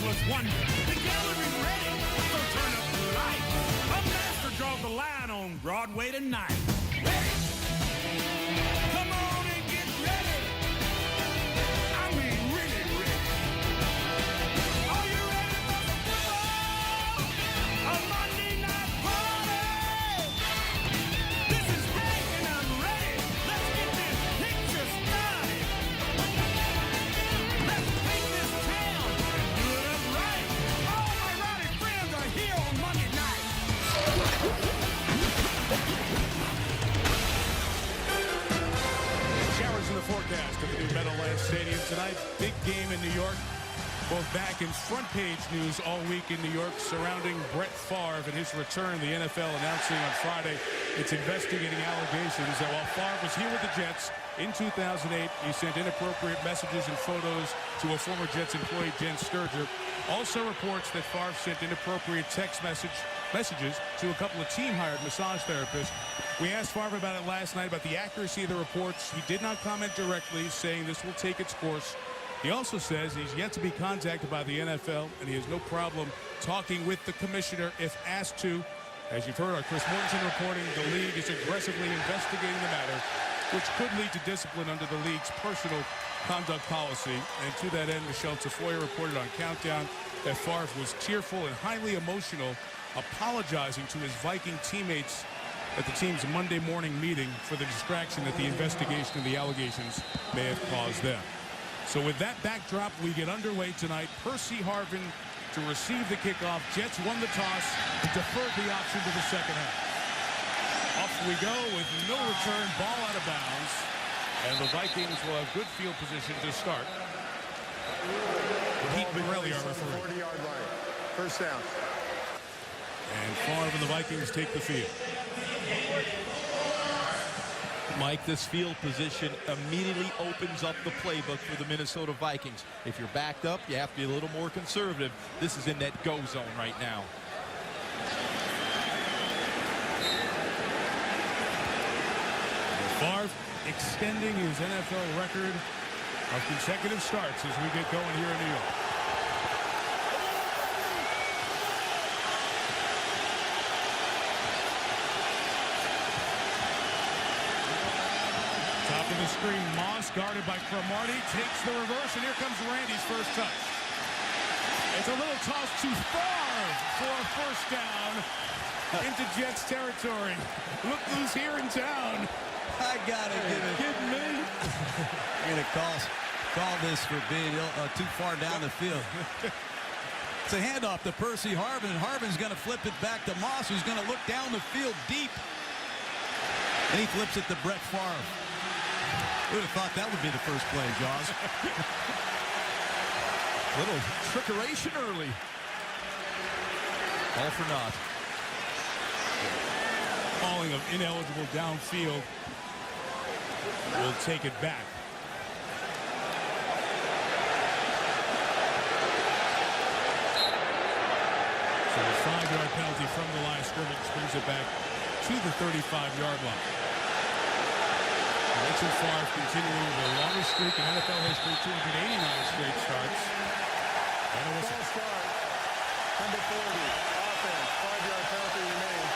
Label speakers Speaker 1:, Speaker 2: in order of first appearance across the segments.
Speaker 1: us wonder. The gallery's ready, so turn up the lights. A master draws the line on Broadway tonight. Ready? Come on and get ready. I mean, really ready. Are you ready for the football? A Monday night party. This is Hank and I'm ready. Let's get this picture started. Let's paint this town and do it up right. All my rowdy friends are here on Monday night.
Speaker 2: Showers in the forecast at the new Meadowlands Stadium tonight. Big game in New York. Both back in front page news all week in New York surrounding Brett Favre and his return. The NFL announcing on Friday it's investigating allegations that while Favre was here with the Jets in 2008, he sent inappropriate messages and photos to a former Jets employee, Jen Sturger. Also reports that Favre sent inappropriate text messages to a couple of team-hired massage therapists. We asked Favre about it last night, about the accuracy of the reports. He did not comment directly, saying this will take its course. He also says he's yet to be contacted by the NFL, and he has no problem talking with the commissioner if asked to. As you've heard, our Chris Mortensen reporting, the league is aggressively investigating the matter, which could lead to discipline under the league's personal conduct policy. And to that end, Michelle Tafoya reported on Countdown that Favre was tearful and highly emotional, apologizing to his Viking teammates at the team's Monday morning meeting for the distraction that the investigation of the allegations may have caused them. So with that backdrop, we get underway tonight. Percy Harvin to receive the kickoff. Jets won the toss and deferred the option to the second half. Off we go with no return, ball out of bounds. And the Vikings will have good field position to start. Pete Morelli, our referee.
Speaker 3: 40-yard line. First down.
Speaker 2: And Favre and the Vikings take the field.
Speaker 4: Mike, this field position immediately opens up the playbook for the Minnesota Vikings. If you're backed up, you have to be a little more conservative. This is in that go zone right now.
Speaker 2: Favre extending his NFL record of consecutive starts as we get going here in New York. Top of the screen, Moss guarded by Cromartie, takes the reverse, and here comes Randy's first touch. It's a little toss too far for a first down into Jets territory. Look who's here in town.
Speaker 5: I gotta give it.
Speaker 2: Kidding me?
Speaker 5: I'm gonna call this for being too far down the field. It's a handoff to Percy Harvin. Harvin's gonna flip it back to Moss, who's gonna look down the field deep. And he flips it to Brett Favre. Who would have thought that would be the first play, Jaws?
Speaker 4: Little trickeration early. All for naught.
Speaker 2: Calling of ineligible downfield. Will take it back. So the 5-yard penalty from the line of scrimmage brings it back to the 35-yard line. Richard Favre continuing the longest streak in NFL history, 289 straight starts. And a whistle.
Speaker 3: Start. Number 40. Offense. 5-yard penalty remains.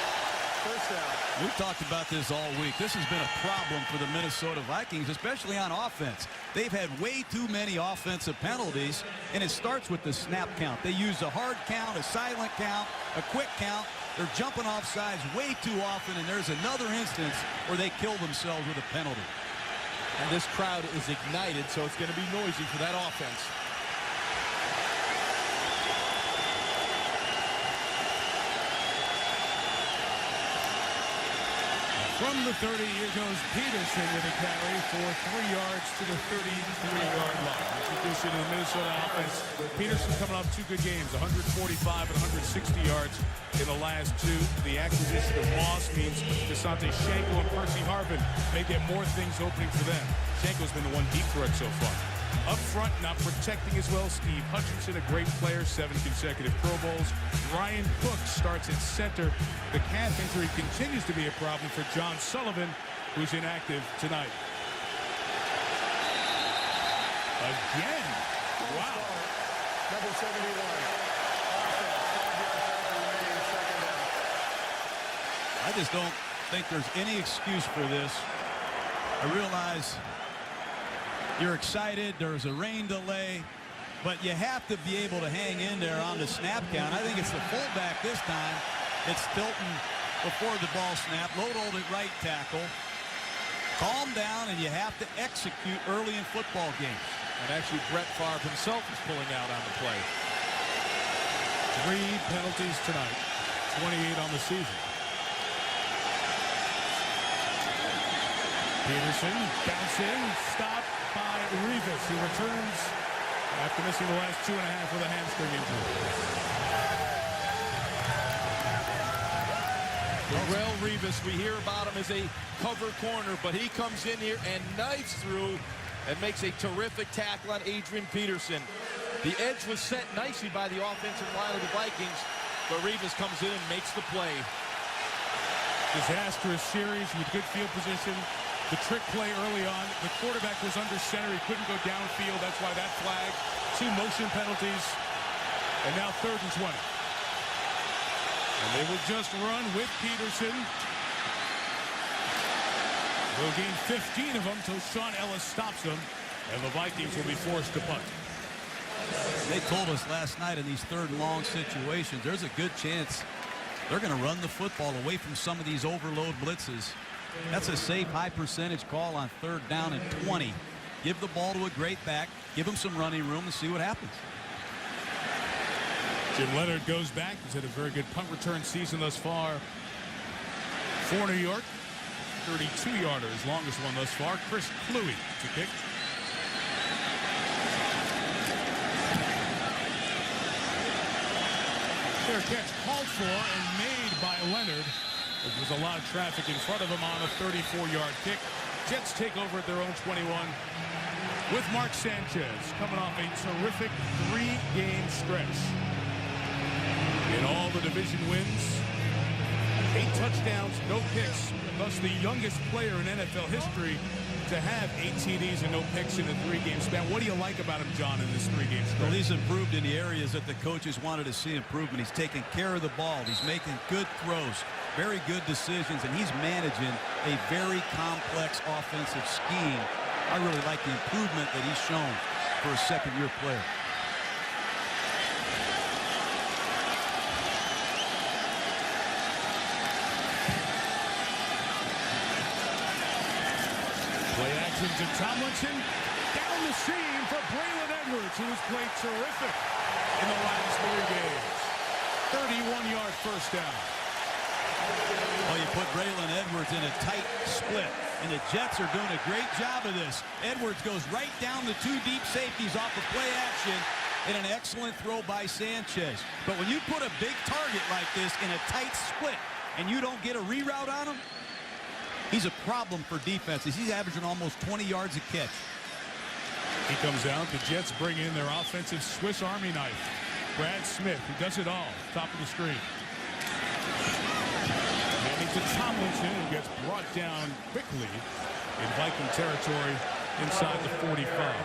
Speaker 3: First down.
Speaker 5: We've talked about this all week. This has been a problem for the Minnesota Vikings, especially on offense. They've had way too many offensive penalties, and it starts with the snap count. They use a hard count, a silent count, a quick count. They're jumping off sides way too often, and there's another instance where they kill themselves with a penalty.
Speaker 4: And this crowd is ignited, so it's going to be noisy for that offense.
Speaker 2: From the 30, here goes Peterson with a carry for 3 yards to the 33-yard line. Introduction to the Minnesota offense. Peterson's coming off 2 good games, 145 and 160 yards in the last 2. The acquisition of Moss means Desante Shanko and Percy Harvin may get more things opening for them. Shanko's been the one deep threat so far. Up front, not protecting as well, Steve Hutchinson, a great player, 7 consecutive Pro Bowls. Ryan Cook starts at center. The calf injury continues to be a problem for John Sullivan, who's inactive tonight. Again. Wow.
Speaker 3: Number 71. Offense. 5-yard penalty remaining, second down.
Speaker 5: I just don't think there's any excuse for this. I realize you're excited. There's a rain delay. But you have to be able to hang in there on the snap count. I think it's the fullback this time. It's Tilton before the ball snap. Load at right tackle. Calm down, and you have to execute early in football games.
Speaker 4: And actually, Brett Favre himself is pulling out on the play.
Speaker 2: 3 penalties tonight. 28 on the season. Peterson, bounce in, stopped by Revis, who returns after missing the last 2.5 with a hamstring injury.
Speaker 4: Darrelle Revis, we hear about him as a cover corner, but he comes in here and knifes through and makes a terrific tackle on Adrian Peterson. The edge was set nicely by the offensive line of the Vikings, but Revis comes in and makes the play.
Speaker 2: Disastrous series with good field position. The trick play early on. The quarterback was under center. He couldn't go downfield. That's why that flag. 2 motion penalties. And now 3rd and 20. And they will just run with Peterson. They'll gain 15 of them until Sean Ellis stops them. And the Vikings will be forced to punt.
Speaker 5: They told us last night in these 3rd and long situations, there's a good chance they're going to run the football away from some of these overload blitzes. That's a safe, high percentage call on 3rd down and 20. Give the ball to a great back. Give him some running room and see what happens.
Speaker 2: Jim Leonard goes back. He's had a very good punt return season thus far for New York. 32-yarder, his longest one thus far. Chris Kluwe to kick. Fair catch called for and made by Leonard. There was a lot of traffic in front of him on a 34-yard kick. Jets take over at their own 21 with Mark Sanchez coming off a terrific 3-game stretch. In all the division wins, 8 touchdowns, no picks, thus the youngest player in NFL history to have 8 TDs and no picks in a 3-game span. What do you like about him, John, in this 3-game stretch?
Speaker 5: Well, he's improved in the areas that the coaches wanted to see improvement. He's taking care of the ball. He's making good throws, very good decisions, and he's managing a very complex offensive scheme. I really like the improvement that he's shown for a second-year player.
Speaker 2: Play action to Tomlinson. Down the seam for Braylon Edwards, who has played terrific in the last 3 games. 31-yard first down.
Speaker 5: Well, you put Braylon Edwards in a tight split, and the Jets are doing a great job of this. Edwards goes right down the 2 deep safeties off of play action, and an excellent throw by Sanchez. But when you put a big target like this in a tight split, and you don't get a reroute on him, he's a problem for defenses. He's averaging almost 20 yards a catch.
Speaker 2: He comes out. The Jets bring in their offensive Swiss Army knife. Brad Smith, who does it all. Top of the screen. Handing to Tomlinson, who gets brought down quickly in Viking territory inside the 45.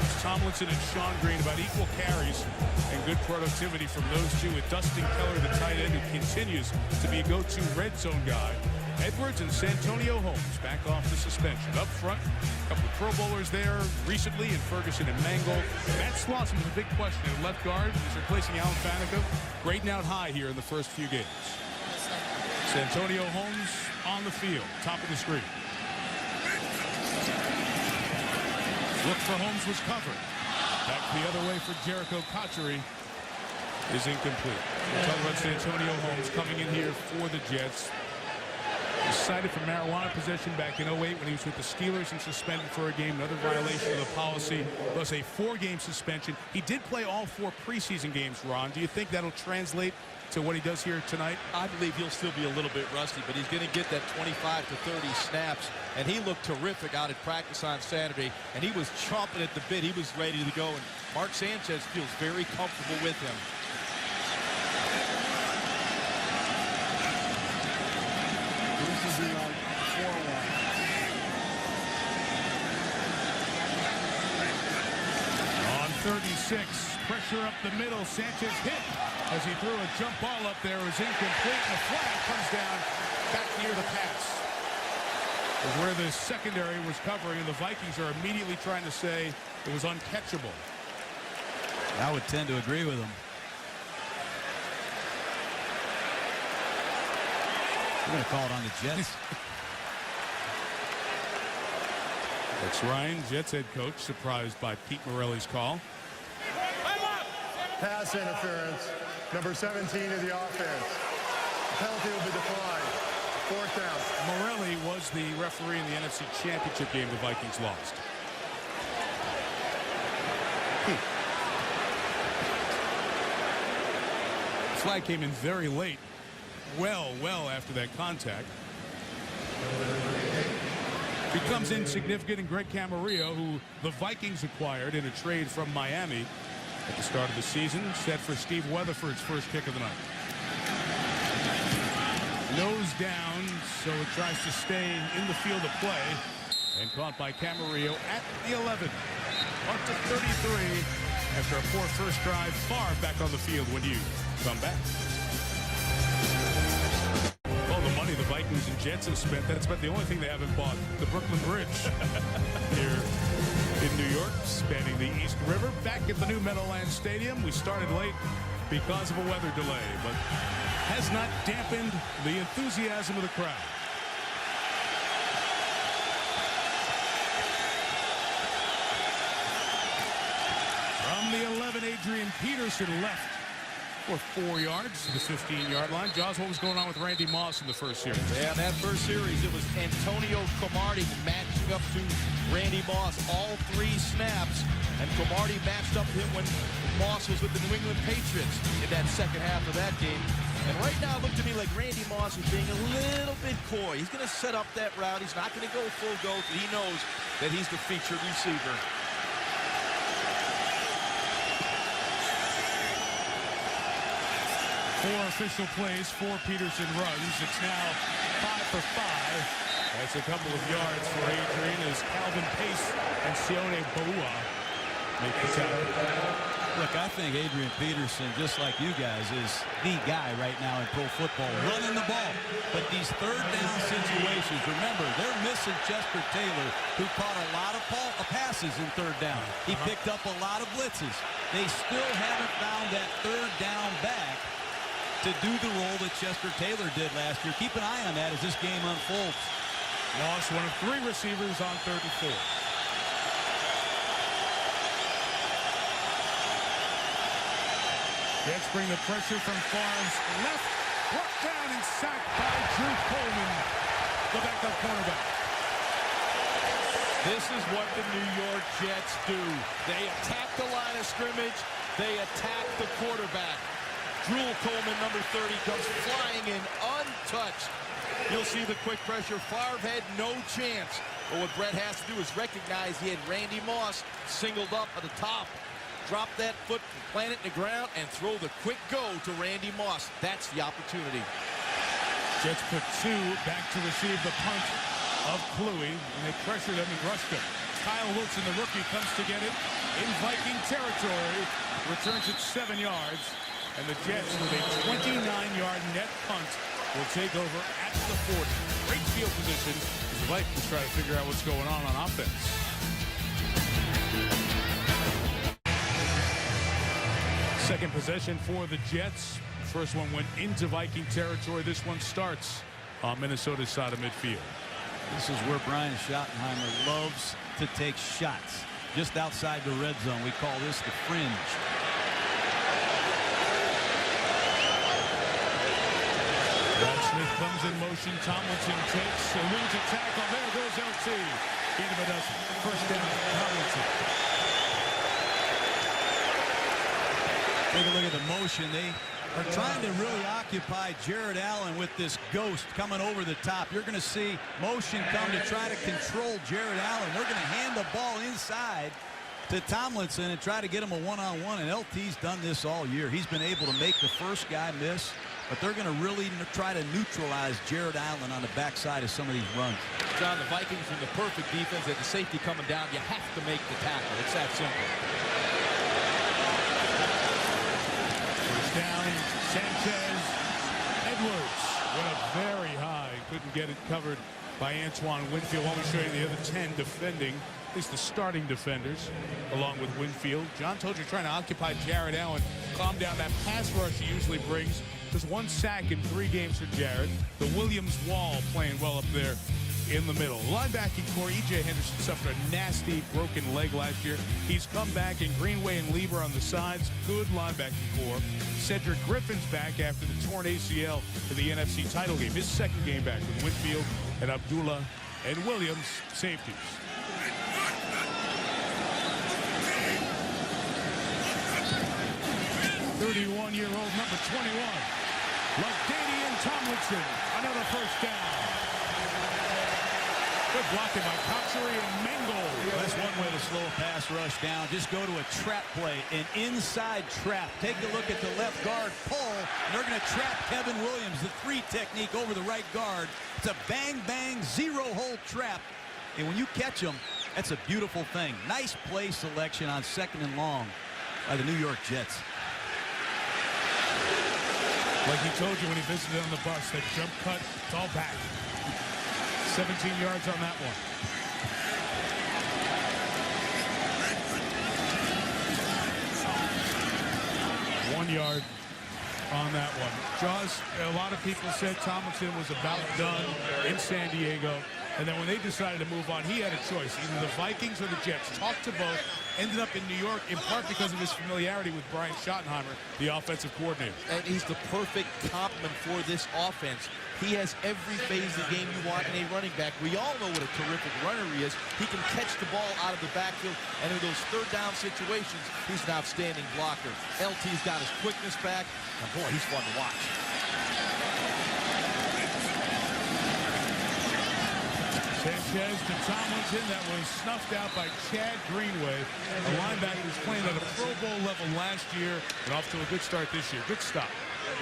Speaker 2: It's Tomlinson and Sean Green, about equal carries and good productivity from those two, with Dustin Keller, the tight end, who continues to be a go-to red zone guy. Edwards and Santonio Holmes back off the suspension. Up front, a couple of Pro Bowlers there recently in Ferguson and Mangold. Matt Slauson was a big question at left guard. He's replacing Alan Faneca, grading out high here in the first few games. Santonio Holmes on the field, top of the screen. Look for Holmes was covered. Back the other way for Jericho Cotchery is incomplete. We're talking about Santonio Holmes coming in here for the Jets. He was cited for marijuana possession back in 08 when he was with the Steelers and suspended for a game. Another violation of the policy was a 4-game suspension. He did play all 4 preseason games, Ron. Do you think that'll translate to what he does here tonight?
Speaker 4: I believe he'll still be a little bit rusty, but he's going to get that 25 to 30 snaps, and he looked terrific out at practice on Saturday, and he was chomping at the bit. He was ready to go, and Mark Sanchez feels very comfortable with him.
Speaker 3: This is like 4-1.
Speaker 2: On 36. Pressure up the middle. Sanchez hit as he threw a jump ball up there. It was incomplete. And the flag comes down back near the pass. Is where the secondary was covering, and the Vikings are immediately trying to say it was uncatchable.
Speaker 5: I would tend to agree with him. We're going to call it on the Jets.
Speaker 2: That's Ryan, Jets head coach, surprised by Pete Morelli's call.
Speaker 3: Pass interference. Number 17 of the offense. Penalty will be declined. 4th down.
Speaker 2: Morelli was the referee in the NFC Championship game the Vikings lost. Flag came in very late. Well after that contact. Becomes insignificant, and Greg Camarillo, who the Vikings acquired in a trade from Miami at the start of the season, set for Steve Weatherford's first kick of the night. Nose down, so it tries to stay in the field of play, and caught by Camarillo at the 11. Up to 33 after a poor first drive. Favre back on the field when you come back. Well, the money the Vikings and Jets have spent, that's about the only thing they haven't bought. The Brooklyn Bridge here in New York, spanning the East River. Back at the new Meadowlands Stadium. We started late because of a weather delay, but has not dampened the enthusiasm of the crowd. From the 11, Adrian Peterson left for 4 yards to the 15-yard line. Jaws, what was going on with Randy Moss in the first series?
Speaker 4: Yeah, that first series, it was Antonio Cromartie matching up to Randy Moss all 3 snaps. And Cromartie matched up him when Moss was with the New England Patriots in that second half of that game. And right now, it looked to me like Randy Moss is being a little bit coy. He's going to set up that route. He's not going to go full go. He knows that he's the featured receiver.
Speaker 2: Four official plays, 4 Peterson runs. It's now 5 for 5. That's a couple of yards for Adrian as Calvin Pace and Sione Boua make the tackle.
Speaker 5: Look, I think Adrian Peterson, just like you guys, is the guy right now in pro football, running the ball. But these third down situations, remember, they're missing Chester Taylor, who caught a lot of passes in third down. He picked up a lot of blitzes. They still haven't found that third down back to do the role that Chester Taylor did last year. Keep an eye on that as this game unfolds.
Speaker 2: Lost one of 3 receivers on 3rd and 4. Jets bring the pressure from Favre's left. Brought down and sacked by Drew Coleman, the backup cornerback.
Speaker 4: This is what the New York Jets do. They attack the line of scrimmage. They attack the quarterback. Drew Coleman, number 30, comes flying in untouched. You'll see the quick pressure. Favre had no chance. But what Brett has to do is recognize he had Randy Moss singled up at the top. Drop that foot, plant it in the ground, and throw the quick go to Randy Moss. That's the opportunity.
Speaker 2: Jets put 2 back to receive the punt of Kluwe, and they pressured him and rushed him. Kyle Wilson, the rookie, comes to get it in Viking territory. Returns it 7 yards. And the Jets, with a 29-yard net punt, will take over at the 40. Great field position as the Vikings try to figure out what's going on offense. Second possession for the Jets. First one went into Viking territory. This one starts on Minnesota's side of midfield.
Speaker 5: This is where Brian Schottenheimer loves to take shots. Just outside the red zone. We call this the fringe.
Speaker 2: Smith comes in motion. Tomlinson takes, eludes a tackle. There goes LT. Beat him a dozen. First down, Tomlinson.
Speaker 5: Take a look at the motion. They are trying to really occupy Jared Allen with this ghost coming over the top. You're going to see motion come to try to control Jared Allen. They're going to hand the ball inside to Tomlinson and try to get him a one-on-one, and LT's done this all year. He's been able to make the first guy miss, but they're going to really try to neutralize Jared Allen on the backside of some of these runs.
Speaker 4: John, the Vikings in the perfect defense at the safety coming down. You have to make the tackle. It's that simple.
Speaker 2: down. Sanchez. Edwards went up very high. Couldn't get it covered by Antoine Winfield. While we show you the other 10 defending, at least the starting defenders, along with Winfield. John told you trying to occupy Jared Allen, calm down that pass rush he usually brings. Just 1 sack in 3 games for Jared. The Williams wall playing well up there in the middle. Linebacking core, E.J. Henderson suffered a nasty broken leg last year. He's come back in Greenway and Lieber on the sides. Good linebacking core. Cedric Griffin's back after the torn ACL in the NFC title game. His second game back with Winfield and Abdullah and Williams, safeties. "31-year-old number 21, LaDainian Tomlinson, another first down." Good blocking by Coxery and Mingle.
Speaker 5: That's one way to slow a pass rush down. Just go to a trap play, an inside trap. Take a look at the left guard, pull, and they're going to trap Kevin Williams, the 3 technique over the right guard. It's a bang-bang, zero-hole trap. And when you catch them, that's a beautiful thing. Nice play selection on 2nd and long by the New York Jets.
Speaker 2: Like he told you when he visited on the bus, that jump cut, it's all back. 17 yards on that one. 1 yard on that one. Jaws, a lot of people said Tomlinson was about done in San Diego. And then when they decided to move on, he had a choice. Either the Vikings or the Jets. Talked to both. Ended up in New York in part because of his familiarity with Brian Schottenheimer, the offensive coordinator.
Speaker 4: And he's the perfect complement for this offense. He has every phase of the game you want in a running back. We all know what a terrific runner he is. He can catch the ball out of the backfield, and in those 3rd down situations, he's an outstanding blocker. LT's got his quickness back, and boy, he's fun to watch.
Speaker 2: Sanchez to Tomlinson. That was snuffed out by Chad Greenway. A linebacker who's playing at a Pro Bowl level last year and off to a good start this year. Good stop.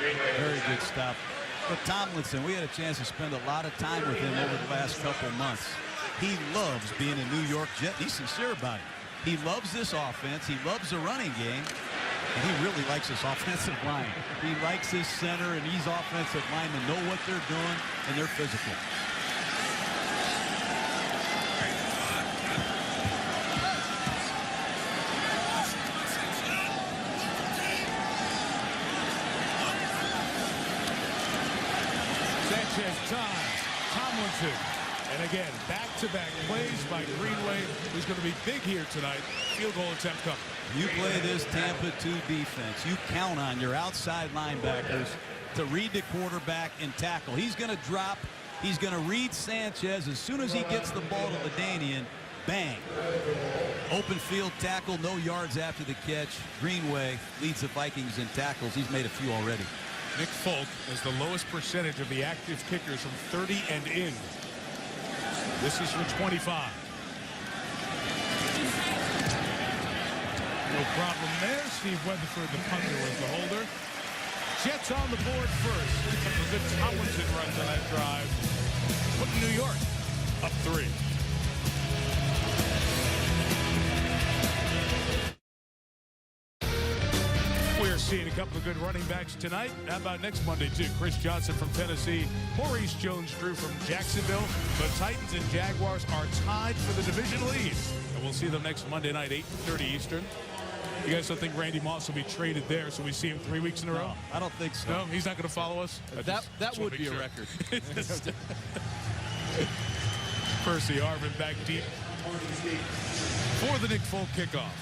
Speaker 5: Very good stop. But Tomlinson, we had a chance to spend a lot of time with him over the last couple months. He loves being a New York Jet. He's sincere about it. He loves this offense. He loves the running game. And he really likes this offensive line. He likes his center, and these offensive linemen know what they're doing, and they're physical.
Speaker 2: Time. Tomlinson. And again, back-to-back plays by Greenway, who's going to be big here tonight. Field goal attempt coming.
Speaker 5: You play this Tampa 2 defense. You count on your outside linebackers to read the quarterback and tackle. He's going to drop. He's going to read Sanchez. As soon as he gets the ball to LaDainian, bang. Open field tackle, no yards after the catch. Greenway leads the Vikings in tackles. He's made a few already.
Speaker 2: Nick Folk is the lowest percentage of the active kickers from 30 and in. This is from 25. No problem there. Steve Weatherford, the punter, was the holder. Jets on the board first. A good Tomlinson runs on that drive. Putting New York up 3. We're seeing a couple of good running backs tonight. How about next Monday, too? Chris Johnson from Tennessee, Maurice Jones-Drew from Jacksonville. The Titans and Jaguars are tied for the division lead. And we'll see them next Monday night, 8:30 Eastern. You guys don't think Randy Moss will be traded there, so we see him 3 weeks in a row?
Speaker 5: No, I don't think so.
Speaker 2: No, he's not going to follow us?
Speaker 4: That would be a record.
Speaker 2: Percy Harvin back deep for the Nick Folk kickoff.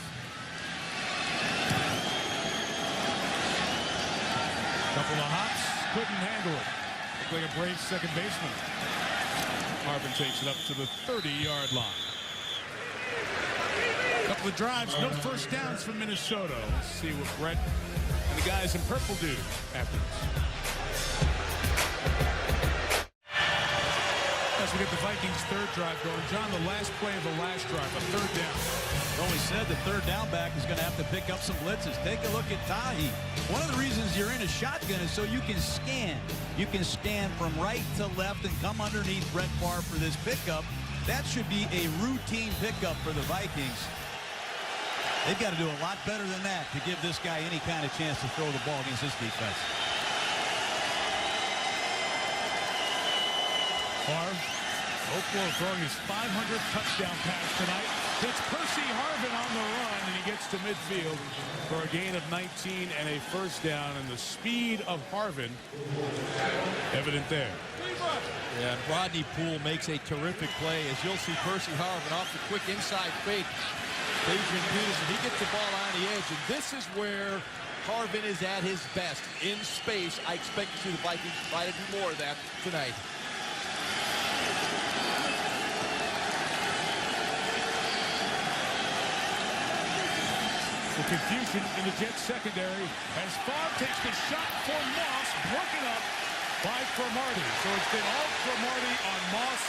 Speaker 2: Couple of hops, couldn't handle it. Looked like a brave second baseman. Harvin takes it up to the 30-yard line. Couple of drives, no first downs from Minnesota. Let's see what Brett and the guys in purple do after this. As we get the Vikings' 3rd drive going, John, the last play of the last drive, a 3rd down.
Speaker 5: Well, we said the 3rd down back is going to have to pick up some blitzes. Take a look at Tahi. One of the reasons you're in a shotgun is so you can scan. You can scan from right to left and come underneath Brett Favre for this pickup. That should be a routine pickup for the Vikings. They've got to do a lot better than that to give this guy any kind of chance to throw the ball against this defense.
Speaker 2: Favre, Oklahoma throwing his 500th touchdown pass tonight. It's Percy Harvin on the run, and he gets to midfield for a gain of 19 and a first down. And the speed of Harvin evident there.
Speaker 4: Yeah, and Rodney Poole makes a terrific play. As you'll see, Percy Harvin off the quick inside fake. Adrian Peterson, he gets the ball on the edge, and this is where Harvin is at his best. In space, I expect to see the Vikings try to do more of that tonight.
Speaker 2: The confusion in the Jets secondary as Favre takes the shot for Moss, broken up by Cromartie. So it's been all Cromartie on Moss,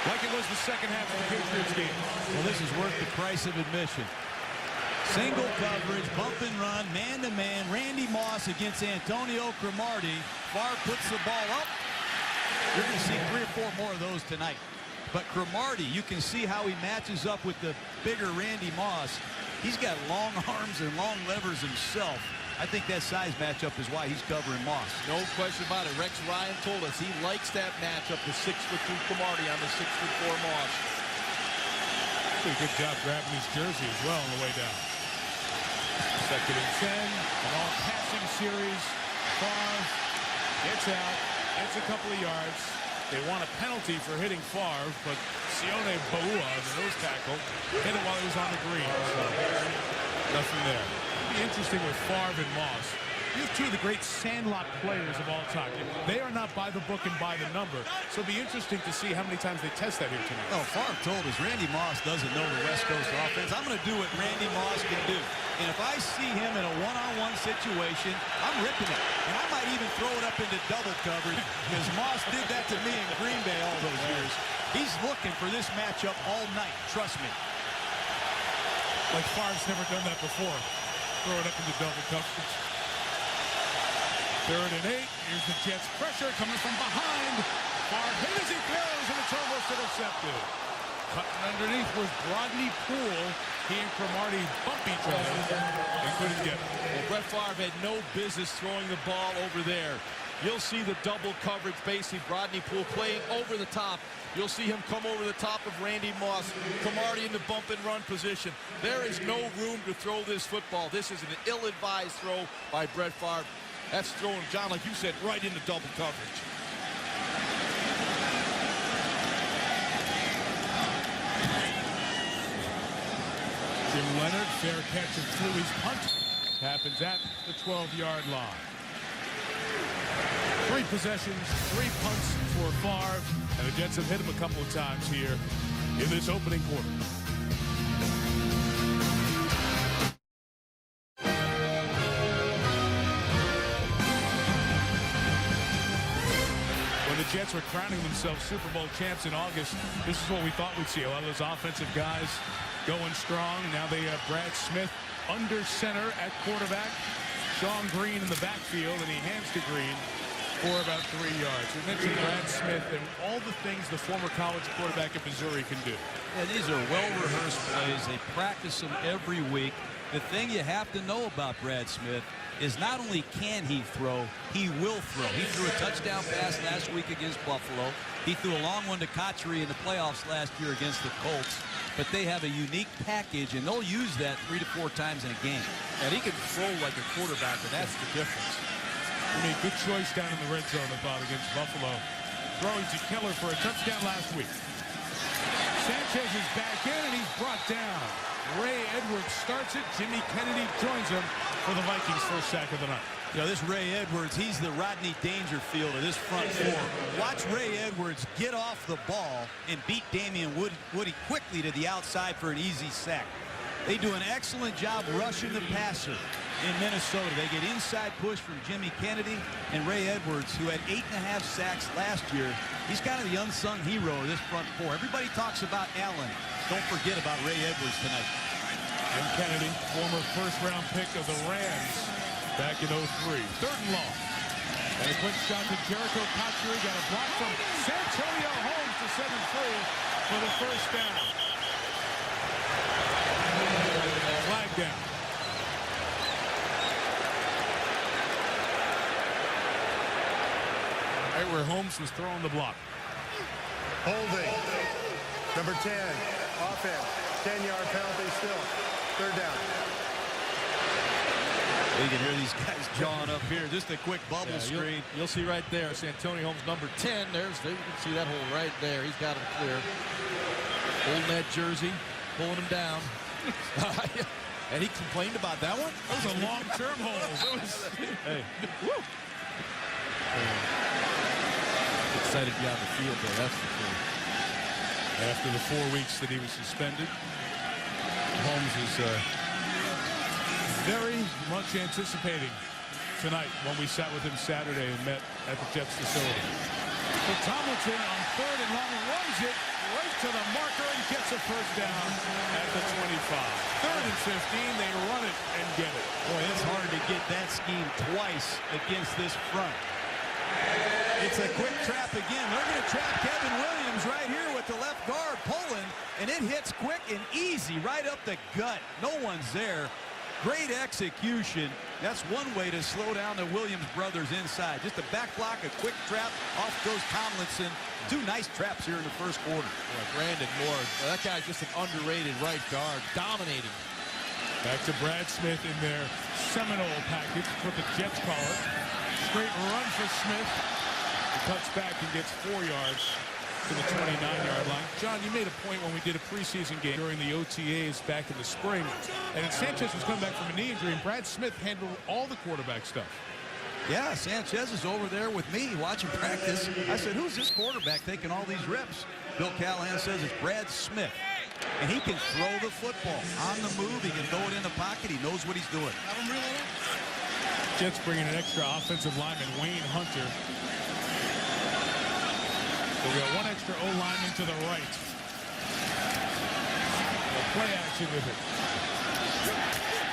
Speaker 2: like it was the second half of the Patriots game.
Speaker 5: Well, this is worth the price of admission. Single coverage, bump and run, man-to-man, Randy Moss against Antonio Cromartie. Favre puts the ball up. You're going to see 3 or 4 more of those tonight. But Cromartie, you can see how he matches up with the bigger Randy Moss. He's got long arms and long levers himself. I think that size matchup is why he's covering Moss.
Speaker 4: No question about it. Rex Ryan told us he likes that matchup, the 6'2" Cromartie on the 6'4" Moss.
Speaker 2: Did a good job grabbing his jersey as well on the way down. 2nd and 10, an all-passing series. Favre gets out, gets a couple of yards. They want a penalty for hitting Favre, but Sione Baua, the nose tackle, hit it while he was on the green. So nothing there. It'll be interesting with Favre and Moss. You have 2 of the great sandlot players of all time. They are not by the book and by the number, so it'll be interesting to see how many times they test that here tonight.
Speaker 5: Oh, Favre told us Randy Moss doesn't know the West Coast offense. I'm going to do what Randy Moss can do. And if I see him in a one-on-one situation, I'm ripping it. And I might even throw it up into double coverage because Moss did that to me in Green Bay all those years. He's looking for this matchup all night. Trust me.
Speaker 2: Like Favre's never done that before. Throw it up into double coverage. 3rd and 8. Here's the Jets pressure coming from behind. Favre hit as he throws, and it's almost intercepted. Cutting underneath was Rodney Poole. He and Cromartie bump each other and couldn't get it.
Speaker 4: Well, Brett Favre had no business throwing the ball over there. You'll see the double coverage, basically Rodney Poole playing over the top. You'll see him come over the top of Randy Moss. Cromartie in the bump and run position. There is no room to throw this football. This is an ill-advised throw by Brett Favre. That's throwing, John, like you said, right into double coverage.
Speaker 2: Jim Leonard, fair catch of Fluey's punt. Happens at the 12-yard line. 3 possessions, 3 punts for Favre, and the Jets have hit him a couple of times here in this opening quarter. When the Jets were crowning themselves Super Bowl champs in August, this is what we thought we'd see. A lot of those offensive guys going strong. Now they have Brad Smith under center at quarterback. Sean Green in the backfield, and he hands to Green for about 3 yards. We mentioned Brad Smith and all the things the former college quarterback at Missouri can do.
Speaker 5: Yeah, these are well-rehearsed plays. They practice them every week. The thing you have to know about Brad Smith is not only can he throw, he will throw. He threw a touchdown pass last week against Buffalo. He threw a long one to Cotchery in the playoffs last year against the Colts. But they have a unique package, and they'll use that 3 to 4 times in a game.
Speaker 4: And he can throw like a quarterback, and that's the difference.
Speaker 2: He made good choice down in the red zone, I thought, against Buffalo. Throwing to Keller for a touchdown last week. Sanchez is back in, and he's brought down. Ray Edwards starts it. Jimmy Kennedy joins him for the Vikings' first sack of the night.
Speaker 5: You know, this Ray Edwards, he's the Rodney Dangerfield of this front 4. Watch Ray Edwards get off the ball and beat Damian Woody quickly to the outside for an easy sack. They do an excellent job rushing the passer in Minnesota. They get inside push from Jimmy Kennedy and Ray Edwards, who had 8.5 sacks last year. He's kind of the unsung hero of this front 4. Everybody talks about Allen. Don't forget about Ray Edwards tonight.
Speaker 2: And Kennedy, former first-round pick of the Rams back in 03. 3rd and long. And a quick shot to Jericho Cotchery. Got a block from Santonio Holmes to set him free for the first down. Flag down. Holmes was throwing the block.
Speaker 3: Holding. Number 10, offense. 10-yard penalty still. Third down.
Speaker 5: You can hear these guys jawing up here. Just a quick bubble screen.
Speaker 4: You'll see right there, Santonio Holmes, number 10. There you can see that hole right there. He's got him clear. Holding that jersey, pulling him down. And he complained about that one.
Speaker 2: That was a long-term hole.
Speaker 4: Hey. Woo. Excited to be on the field there, that's for sure.
Speaker 2: After the 4 weeks that he was suspended, Holmes is very much anticipating tonight when we sat with him Saturday and met at the Jets facility.
Speaker 1: So Tomlinson on 3rd and long runs it right to the marker and gets a first down
Speaker 2: At the 25. 3rd and 15, they run it and get it.
Speaker 5: Boy, it's hard to get that scheme twice against this front. It's a quick trap again. They're going to trap Kevin Williams right here with the left guard pulling, and it hits quick and easy right up the gut. No one's there. Great execution. That's one way to slow down the Williams brothers inside. Just a back block, a quick trap. Off goes Tomlinson. 2 nice traps here in the first quarter.
Speaker 4: Boy, Brandon Moore, that guy's just an underrated right guard, dominating.
Speaker 2: Back to Brad Smith in their Seminole package, what the Jets call it. Straight run for Smith. He cuts back and gets 4 yards to the 29-yard line. John, you made a point when we did a preseason game during the OTAs back in the spring, and Sanchez was coming back from a knee injury, and Brad Smith handled all the quarterback stuff.
Speaker 5: Yeah, Sanchez is over there with me watching practice. I said, who's this quarterback taking all these reps? Bill Callahan says it's Brad Smith. And he can throw the football on the move. He can throw it in the pocket. He knows what he's doing.
Speaker 2: Jets bringing an extra offensive lineman, Wayne Hunter. So we got 1 extra O-lineman to the right. We'll play action with it.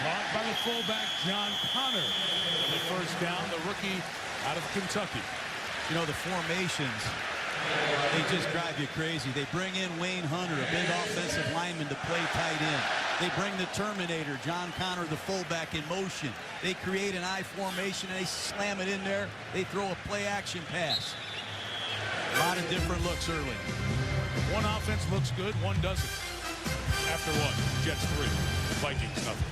Speaker 2: Caught by the fullback, John Connor. And the first down, the rookie out of Kentucky.
Speaker 5: You know, the formations, they just drive you crazy. They bring in Wayne Hunter, a big offensive lineman, to play tight end. They bring the Terminator, John Connor, the fullback, in motion. They create an I formation, and they slam it in there. They throw a play-action pass. A lot of different looks early.
Speaker 2: One offense looks good, one doesn't. After one, Jets 3, Vikings nothing.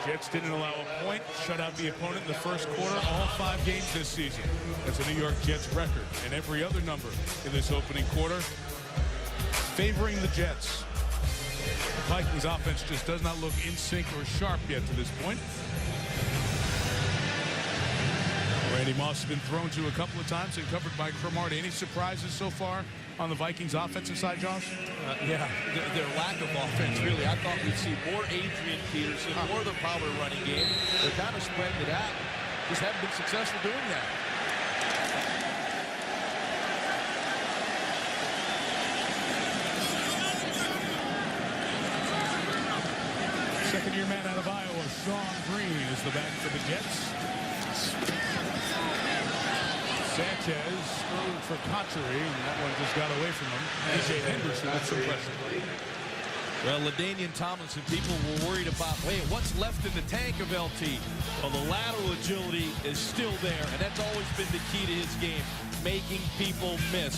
Speaker 2: Jets didn't allow a point, shut out the opponent in the first quarter, all 5 games this season. That's a New York Jets record, and every other number in this opening quarter favoring the Jets. The Vikings offense just does not look in sync or sharp yet to this point. Randy Moss has been thrown to a couple of times and covered by Cromartie. Any surprises so far on the Vikings offensive side, Josh?
Speaker 4: Yeah, their lack of offense, really. I thought we'd see more Adrian Peterson, more of the power running game. They're kind of spreading it out. Just haven't been successful doing that.
Speaker 2: Second-year man out of Iowa, Sean Green, is the back for the Jets. Sanchez threw for Cotchery, and that one just got away from him. A.J. Henderson with some pressure.
Speaker 4: Well, LaDainian Tomlinson, people were worried about, hey, what's left in the tank of LT? Well, the lateral agility is still there, and that's always been the key to his game, making people miss.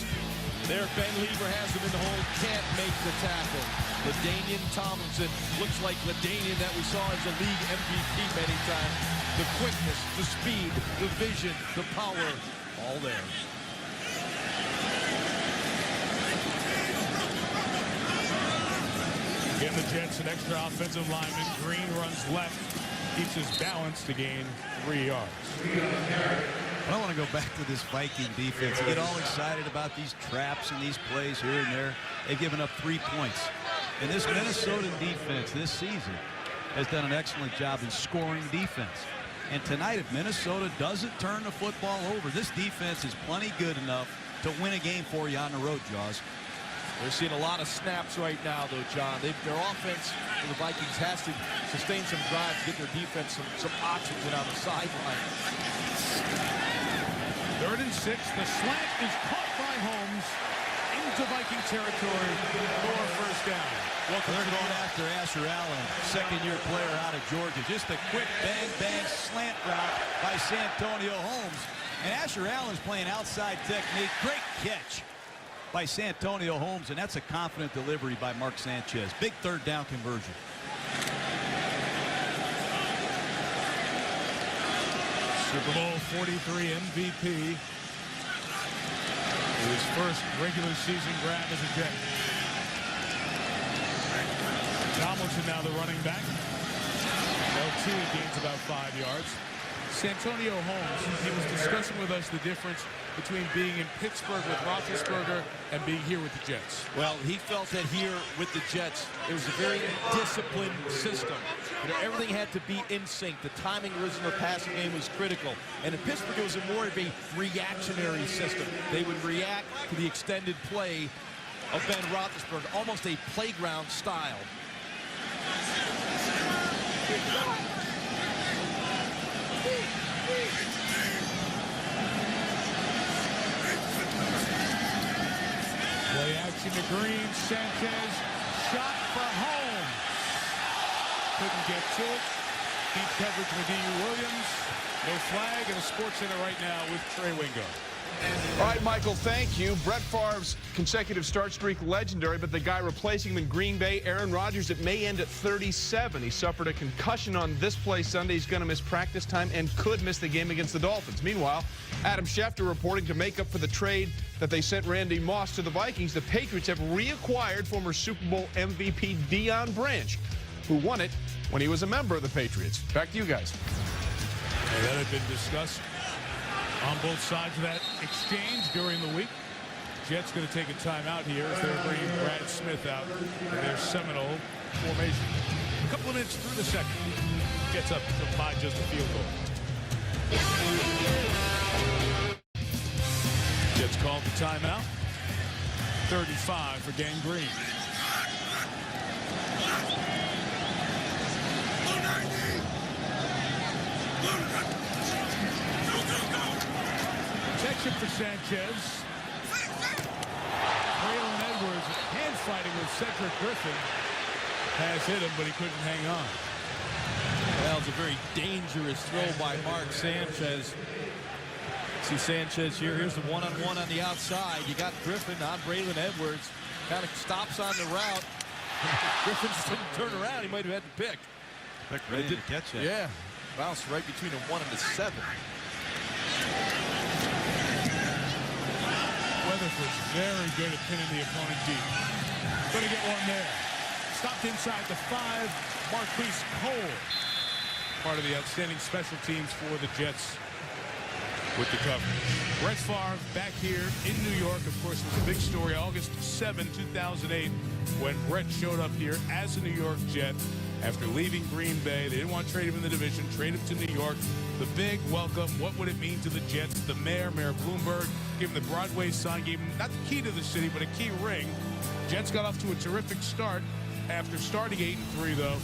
Speaker 4: There, Ben Lever has him in the hole, can't make the tackle. LaDainian Tomlinson looks like LaDainian that we saw as a league MVP many times. The quickness, the speed, the vision, the power, all there.
Speaker 2: Getting the Jets an extra offensive lineman. Green runs left, keeps his balance to gain 3 yards.
Speaker 5: I want to go back to this Viking defense. You get all excited about these traps and these plays here and there. They've given up 3 points. And this Minnesota defense this season has done an excellent job in scoring defense. And tonight, if Minnesota doesn't turn the football over, this defense is plenty good enough to win a game for you on the road, Jaws.
Speaker 4: They're seeing a lot of snaps right now, though, John. Their offense for the Vikings has to sustain some drives, get their defense some oxygen on the sideline.
Speaker 1: 3rd and 6. The slant is caught by Holmes
Speaker 2: into Viking territory for a first down.
Speaker 5: They're going after Asher Allen, second-year player out of Georgia. Just a quick bang-bang slant route by Santonio Holmes. And Asher Allen's playing outside technique. Great catch by Santonio Holmes, and that's a confident delivery by Mark Sanchez. Big third down conversion.
Speaker 2: Super Bowl 43 MVP. His first regular season grab as a Jet. Tomlinson now the running back. LT gains about 5 yards. Santonio Holmes, he was discussing with us the difference between being in Pittsburgh with Roethlisberger and being here with the Jets.
Speaker 4: Well, he felt that here with the Jets, it was a very disciplined system. You know, everything had to be in sync. The timing rhythm of the passing game was critical. And in Pittsburgh, it was more of a reactionary system. They would react to the extended play of Ben Roethlisberger, almost a playground style.
Speaker 2: Play action to Green. Sanchez shot for home. Couldn't get to it. Deep coverage with D.U. Williams. No flag, and a Sports Center right now with Trey Wingo.
Speaker 6: All right, Michael, thank you. Brett Favre's consecutive start streak legendary, but the guy replacing him in Green Bay, Aaron Rodgers, it may end at 37. He suffered a concussion on this play Sunday. He's going to miss practice time and could miss the game against the Dolphins. Meanwhile, Adam Schefter reporting to make up for the trade that they sent Randy Moss to the Vikings. The Patriots have reacquired former Super Bowl MVP Deion Branch, who won it when he was a member of the Patriots. Back to you guys.
Speaker 2: Well, that had been discussed on both sides of that exchange during the week. Jets going to take a timeout here as they're bringing Brad Smith out in their Seminole formation. A couple of minutes through the second. Jets up by just a field goal. Jets called the timeout. 35 for Gang Green. Protection for Sanchez. Braylon Edwards hand fighting with Cedric Griffin. Pass hit him, but he couldn't hang on.
Speaker 4: Well, it's a very dangerous throw by Mark Sanchez. See Sanchez here. Here's the one-on-one on the outside. You got Griffin on Braylon Edwards. Kind of stops on the route. Griffin just didn't turn around. He might have had the pick.
Speaker 5: Ready to catch that.
Speaker 4: Yeah. Bounced right between a 1 and a 7.
Speaker 2: Weatherford's very good at pinning the opponent deep. Going to get one there. Stopped inside the 5. Marquise Cole. Part of the outstanding special teams for the Jets with the coverage. Brett Favre back here in New York. Of course, it was a big story. August 7, 2008, when Brett showed up here as a New York Jet after leaving Green Bay. They didn't want to trade him in the division, trade him to New York. The big welcome. What would it mean to the Jets? The mayor, Mayor Bloomberg, gave him the Broadway sign, gave him not the key to the city, but a key ring. Jets got off to a terrific start. After starting 8-3, though,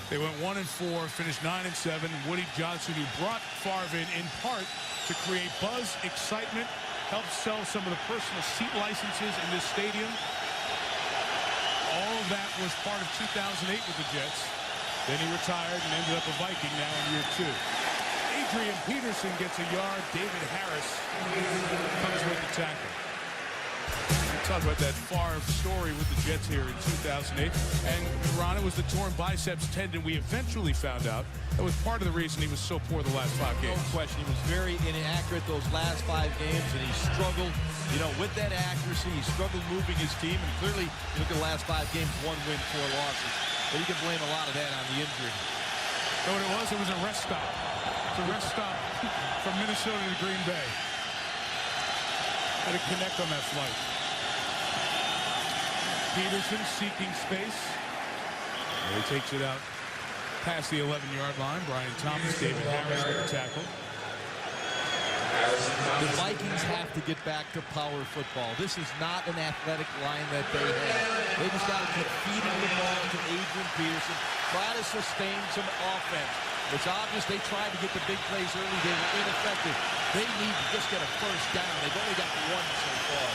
Speaker 2: they went 1-4, finished 9-7. Woody Johnson, who brought Favre in part to create buzz, excitement, helped sell some of the personal seat licenses in this stadium. All of that was part of 2008 with the Jets. Then he retired and ended up a Viking now in year 2. Adrian Peterson gets a yard. David Harris comes with the tackle. Talk about that Favre story with the Jets here in 2008. And Ron, it was the torn biceps tendon we eventually found out. That was part of the reason he was so poor the last 5 games.
Speaker 4: No question. He was very inaccurate those last 5 games, and he struggled, you know, with that accuracy. He struggled moving his team, and clearly, you look at the last 5 games, 1 win, 4 losses. But you can blame a lot of that on the injury.
Speaker 2: So what it was a rest stop. It's a rest stop from Minnesota to Green Bay. Had to connect on that flight. Peterson seeking space. And he takes it out past the 11-yard line. Brian Thomas, David Harris with the tackle.
Speaker 4: The Vikings have to get back to power football. This is not an athletic line that they have. They just got to keep feeding the ball to Adrian Peterson, try to sustain some offense. It's obvious they tried to get the big plays early. They were ineffective. They need to just get a first down. They've only got 1 so far.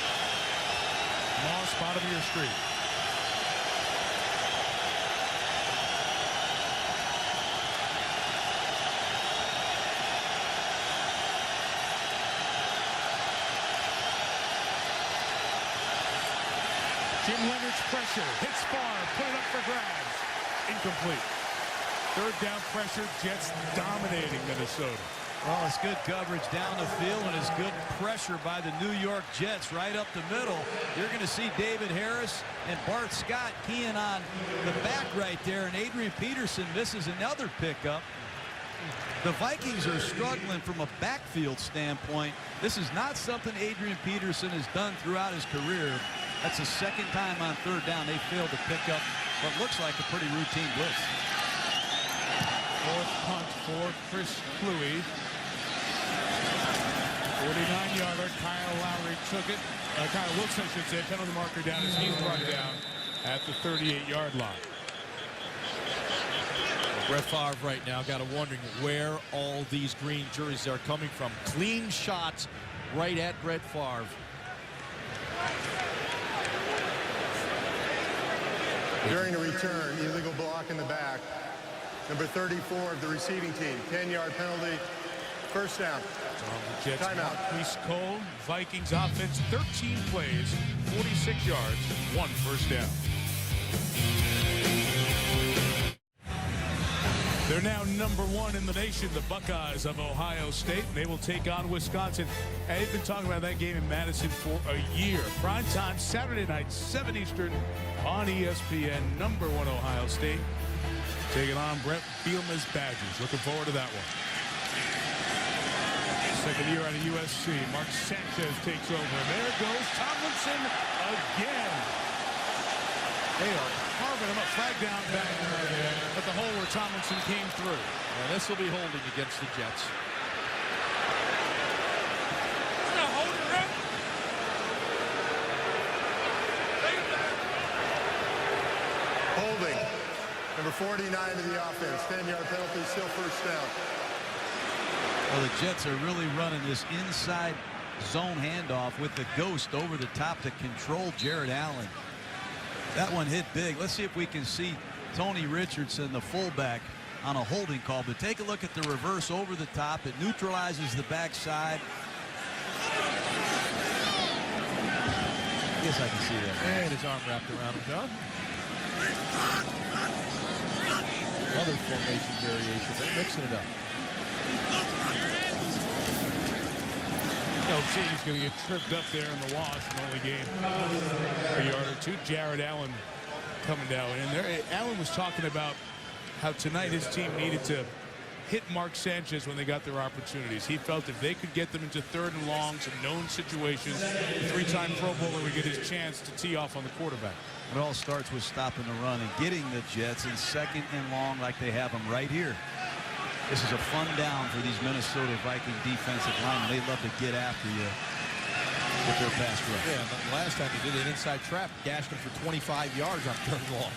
Speaker 2: bottom of your street. Jim Leonard's pressure hits far, put it up for grabs. Incomplete. Third down pressure, Jets dominating Minnesota.
Speaker 5: Oh, it's good coverage down the field, and it's good pressure by the New York Jets right up the middle. You're going to see David Harris and Bart Scott keying on the back right there, and Adrian Peterson misses another pickup. The Vikings are struggling from a backfield standpoint. This is not something Adrian Peterson has done throughout his career. That's the second time on third down they failed to pick up what looks like a pretty routine blitz.
Speaker 2: Fourth punt for Chris Kluwe. 49-yarder. Kyle Lowry took it. Kyle Wilkes, I should say. Penalty marker down as he's brought down at the 38-yard line.
Speaker 4: Brett Favre right now got to wondering where all these green jerseys are coming from. Clean shots right at Brett Favre.
Speaker 3: During the return, illegal block in the back. Number 34 of the receiving team. 10-yard penalty. First down.
Speaker 2: Jets
Speaker 3: Timeout.
Speaker 2: Marquise Cole. Vikings offense 13 plays, 46 yards, 1 first down. They're now #1 in the nation, the Buckeyes of Ohio State, and they will take on Wisconsin. And they've been talking about that game in Madison for a year. Prime time Saturday night, 7 Eastern on ESPN. #1 Ohio State taking on Brett Bielema's Badgers. Looking forward to that one. Second year out of USC. Mark Sanchez takes over. There goes Tomlinson again. They are carving him up. Flag down back at the hole where Tomlinson came through.
Speaker 4: And this will be holding against the Jets.
Speaker 3: Holding. Number 49 of the offense. 10-yard penalty, still first down.
Speaker 5: Well, the Jets are really running this inside zone handoff with the ghost over the top to control Jared Allen. That one hit big. Let's see if we can see Tony Richardson, the fullback, on a holding call. But take a look at the reverse over the top. It neutralizes the backside. I guess I can see that.
Speaker 4: And his arm wrapped around him, John. Other formation variation. They're mixing it up.
Speaker 2: LT is going to get tripped up there in the wash and only gain a yard or two. Jared Allen coming down in there. Allen was talking about how tonight his team needed to hit Mark Sanchez when they got their opportunities. He felt if they could get them into third and longs and known situations, the three-time Pro Bowler would get his chance to tee off on the quarterback.
Speaker 5: It all starts with stopping the run and getting the Jets in second and long like they have them right here. This is a fun down for these Minnesota Viking defensive linemen. They love to get after you with their pass rush.
Speaker 4: Yeah, but last time he did an inside trap, gashed him for 25 yards on third and long.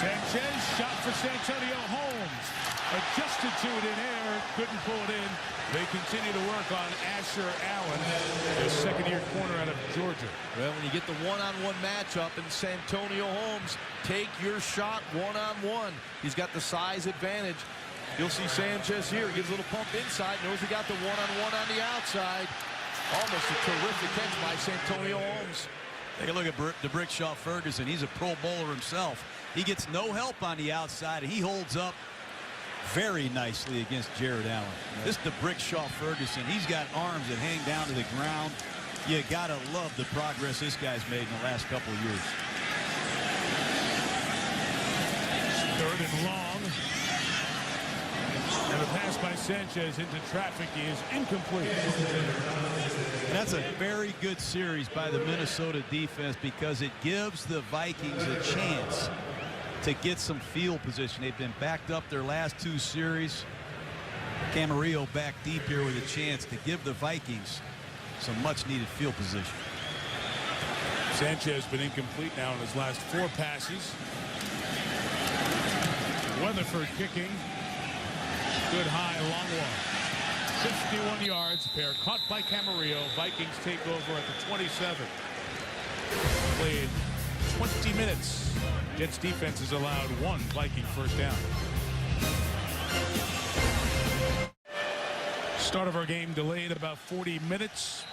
Speaker 2: Sanchez, shot for Santonio Holmes. Adjusted to it in air, couldn't pull it in. They continue to work on Asher Allen, the second-year corner out of Georgia.
Speaker 4: Well, when you get the one-on-one matchup and Santonio Holmes, take your shot one-on-one. He's got the size advantage. You'll see Sanchez here. He gives a little pump inside. Knows he got the one-on-one on the outside. Almost a terrific catch by Santonio Holmes.
Speaker 5: Take a look at DeBrickshaw Ferguson. He's a Pro Bowler himself. He gets no help on the outside. He holds up very nicely against Jared Allen. Yeah. This DeBrickshaw Ferguson, he's got arms that hang down to the ground. You gotta love the progress this guy's made in the last couple of years.
Speaker 2: Third and long. And a pass by Sanchez into traffic is incomplete.
Speaker 5: And that's a very good series by the Minnesota defense because it gives the Vikings a chance to get some field position. They've been backed up their last two series. Camarillo back deep here with a chance to give the Vikings some much-needed field position.
Speaker 2: Sanchez has been incomplete now in his last 4 passes. Weatherford kicking. Good high, long one. 51 yards. Pair caught by Camarillo. Vikings take over at the 27. Played 20 minutes. Jets defense has allowed 1 Viking first down. Start of our game delayed about 40 minutes.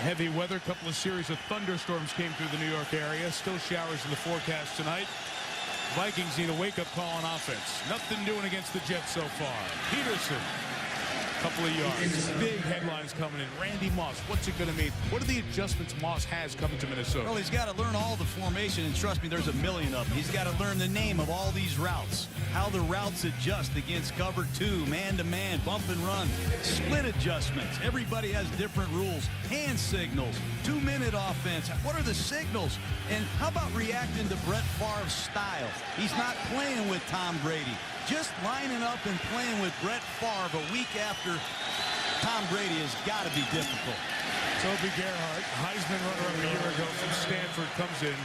Speaker 2: Heavy weather, a couple of series of thunderstorms came through the New York area. Still showers in the forecast tonight. Vikings need a wake-up call on offense. Nothing doing against the Jets so far. Peterson, couple of yards. Big headlines coming in. Randy Moss, what's it going to mean? What are the adjustments Moss has coming to Minnesota?
Speaker 5: Well, he's got to learn all the formation, and trust me, there's a million of them. He's got to learn the name of all these routes, how the routes adjust against cover 2, man-to-man, bump and run, split adjustments. Everybody has different rules. Hand signals, 2-minute offense. What are the signals? And how about reacting to Brett Favre's style? He's not playing with Tom Brady. Just lining up and playing with Brett Favre a week after Tom Brady has got to be difficult.
Speaker 2: Toby Gerhart, Heisman runner-up a year ago from Stanford, comes in.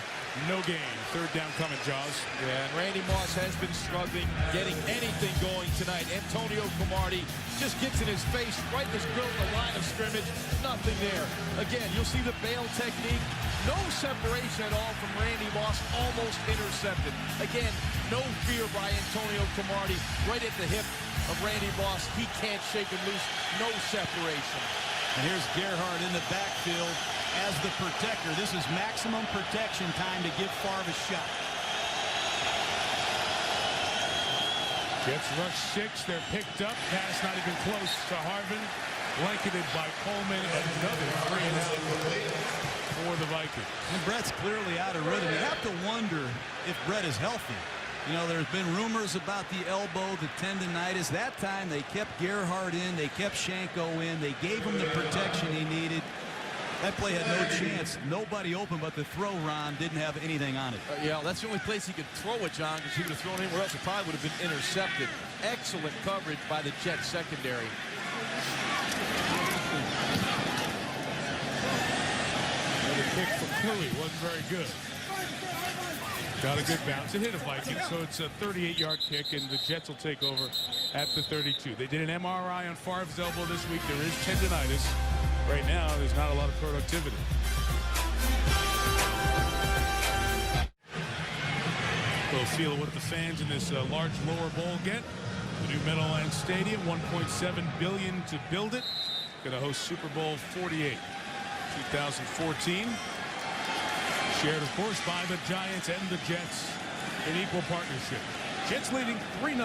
Speaker 2: No gain. Third down coming, Jaws.
Speaker 4: Yeah, and Randy Moss has been struggling getting anything going tonight. Antonio Cromartie just gets in his face, right in his grill, the line of scrimmage. Nothing there. Again, you'll see the bail technique. No separation at all from Randy Moss. Almost intercepted. Again, no fear by Antonio Cromartie. Right at the hip of Randy Moss. He can't shake him loose. No separation.
Speaker 5: And here's Gerhart in the backfield as the protector. This is maximum protection time to give Favre a shot.
Speaker 2: Jets rush 6. They're picked up. Pass not even close to Harvin. Blanketed by Coleman. Another 3-and-out for the Vikings.
Speaker 5: And Brett's clearly out of rhythm. You have to wonder if Brett is healthy. You know, there's been rumors about the elbow, the tendonitis. That time they kept Gerhart in, they kept Shanko in, they gave him the protection he needed. That play had no chance. Nobody open, but the throw, Ron, didn't have anything on it.
Speaker 4: Yeah, that's the only place he could throw it, John, because he would have thrown anywhere else. It probably would have been intercepted. Excellent coverage by the Jets secondary.
Speaker 2: Another kick for Cluey. Wasn't very good. Got a good bounce. It hit a Viking, so it's a 38-yard kick, and the Jets will take over at the 32. They did an MRI on Favre's elbow this week. There is tendonitis. Right now, there's not a lot of productivity. We'll feel what the fans in this large lower bowl get. The new Meadowlands Stadium, $1.7 billion to build it. Going to host Super Bowl 48, 2014. Shared, of course, by the Giants and the Jets in equal partnership. Jets leading 3-0.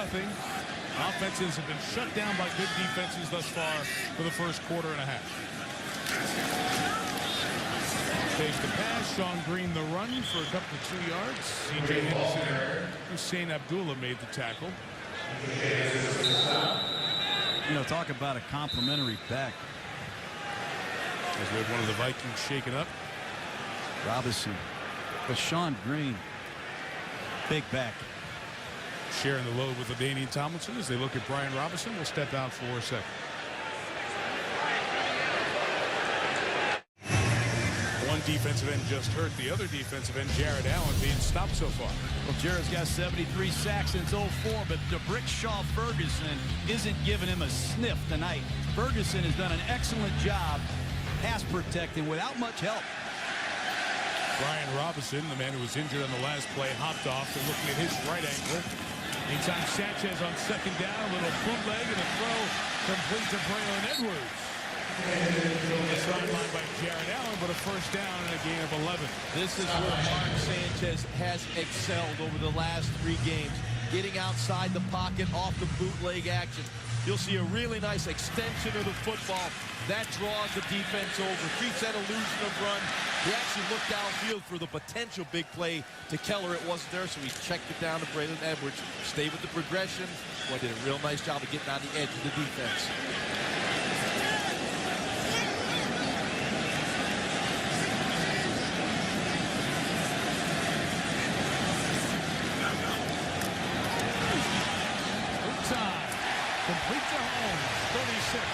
Speaker 2: Offenses have been shut down by good defenses thus far for the first quarter and a half. Takes the pass. Sean Green the run for a couple of 2 yards. C.J. Henderson and Hussein Abdullah made the tackle.
Speaker 5: You know, talk about a complimentary back.
Speaker 2: As we had one of the Vikings shaken up.
Speaker 5: Robinson. But Sean Green, big back.
Speaker 2: Sharing the load with LaDainian Tomlinson as they look at Brian Robinson. Will step out for a second. One defensive end just hurt. The other defensive end, Jared Allen, being stopped so far.
Speaker 5: Well, Jared's got 73 sacks since 04, but DeBrickshaw Ferguson isn't giving him a sniff tonight. Ferguson has done an excellent job pass protecting without much help.
Speaker 2: Brian Robinson, the man who was injured on the last play, hopped off. They're looking at his right ankle. Anytime Sanchez on second down, a little bootleg and a throw complete to Braylon Edwards. On the sideline by Jared Allen, but a first down and a gain of 11.
Speaker 4: This is where Mark Sanchez has excelled over the last 3 games. Getting outside the pocket off the bootleg action. You'll see a really nice extension of the football. That draws the defense over, creates that illusion of run. He actually looked downfield for the potential big play to Keller. It wasn't there, so he checked it down to Braylon Edwards. Stayed with the progression. Boy, did a real nice job of getting on the edge of the defense.
Speaker 2: Complete to Holmes, 36.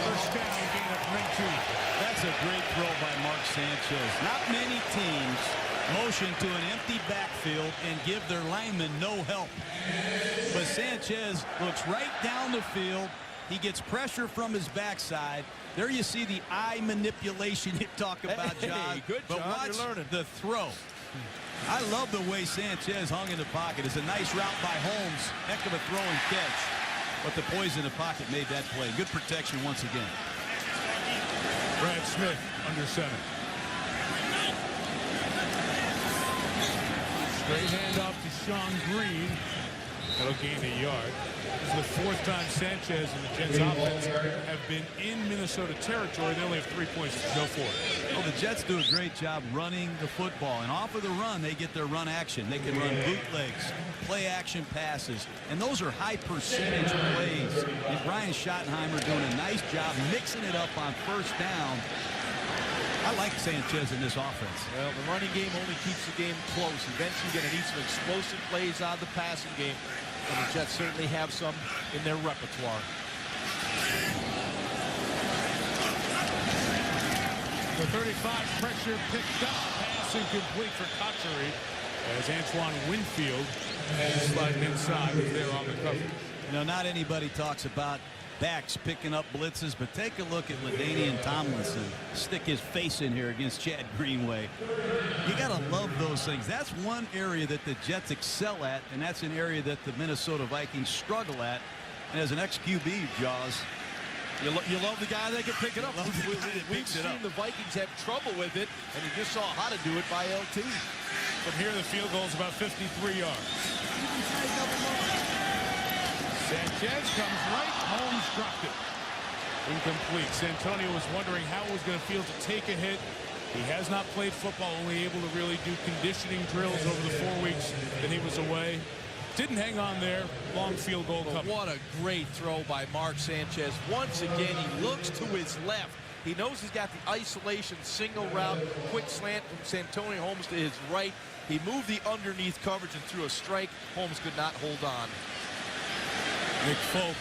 Speaker 2: First down, gain of 19.
Speaker 5: That's a great throw by Mark Sanchez. Not many teams motion to an empty backfield and give their linemen no help. But Sanchez looks right down the field, He gets pressure from his backside. There you see the eye manipulation you talk about, John.
Speaker 4: Good,
Speaker 5: but
Speaker 4: John.
Speaker 5: watch
Speaker 4: You're learning.
Speaker 5: the throw. I love the way Sanchez hung in the pocket. It's a nice route by Holmes. Heck of a throw and catch. But the poise in the pocket made that play. Good protection once again.
Speaker 2: Brad Smith under center. Straight handoff to Sean Green. That'll gain a yard. This is the fourth time Sanchez and the Jets offense have been in Minnesota territory. They only have 3 points to show for it.
Speaker 5: Well, the Jets do a great job running the football, and off of the run, they get their run action. They can run bootlegs, play action passes, and those are high percentage plays. And Brian Schottenheimer doing a nice job mixing it up on first down. I like Sanchez in this offense.
Speaker 4: Well, the running game only keeps the game close. Eventually, you're going to need some explosive plays on the passing game. And the Jets certainly have some in their repertoire.
Speaker 2: The 35 pressure picked up. Pass incomplete for Cotchery as Antoine Winfield is sliding inside as they're on the cover.
Speaker 5: You know, not anybody talks about backs picking up blitzes, but take a look at LaDainian Tomlinson. Stick his face in here against Chad Greenway. You got to love those things. That's one area that the Jets excel at, and that's an area that the Minnesota Vikings struggle at. And as an ex-QB, Jaws,
Speaker 4: You love the guy that can pick it up. We've seen
Speaker 5: up.
Speaker 4: the Vikings have trouble with it, and you just saw how to do it by LT.
Speaker 2: From here, the field goal is about 53 yards. Sanchez comes right. Holmes dropped it. Incomplete. Santonio was wondering how it was going to feel to take a hit. He has not played football, only able to really do conditioning drills over the 4 weeks that he was away. Didn't hang on there. Long field goal cover.
Speaker 4: What a great throw by Mark Sanchez. Once again, he looks to his left. He knows he's got the isolation single route, quick slant from Santonio Holmes to his right. He moved the underneath coverage and threw a strike. Holmes could not hold on.
Speaker 2: Nick Folk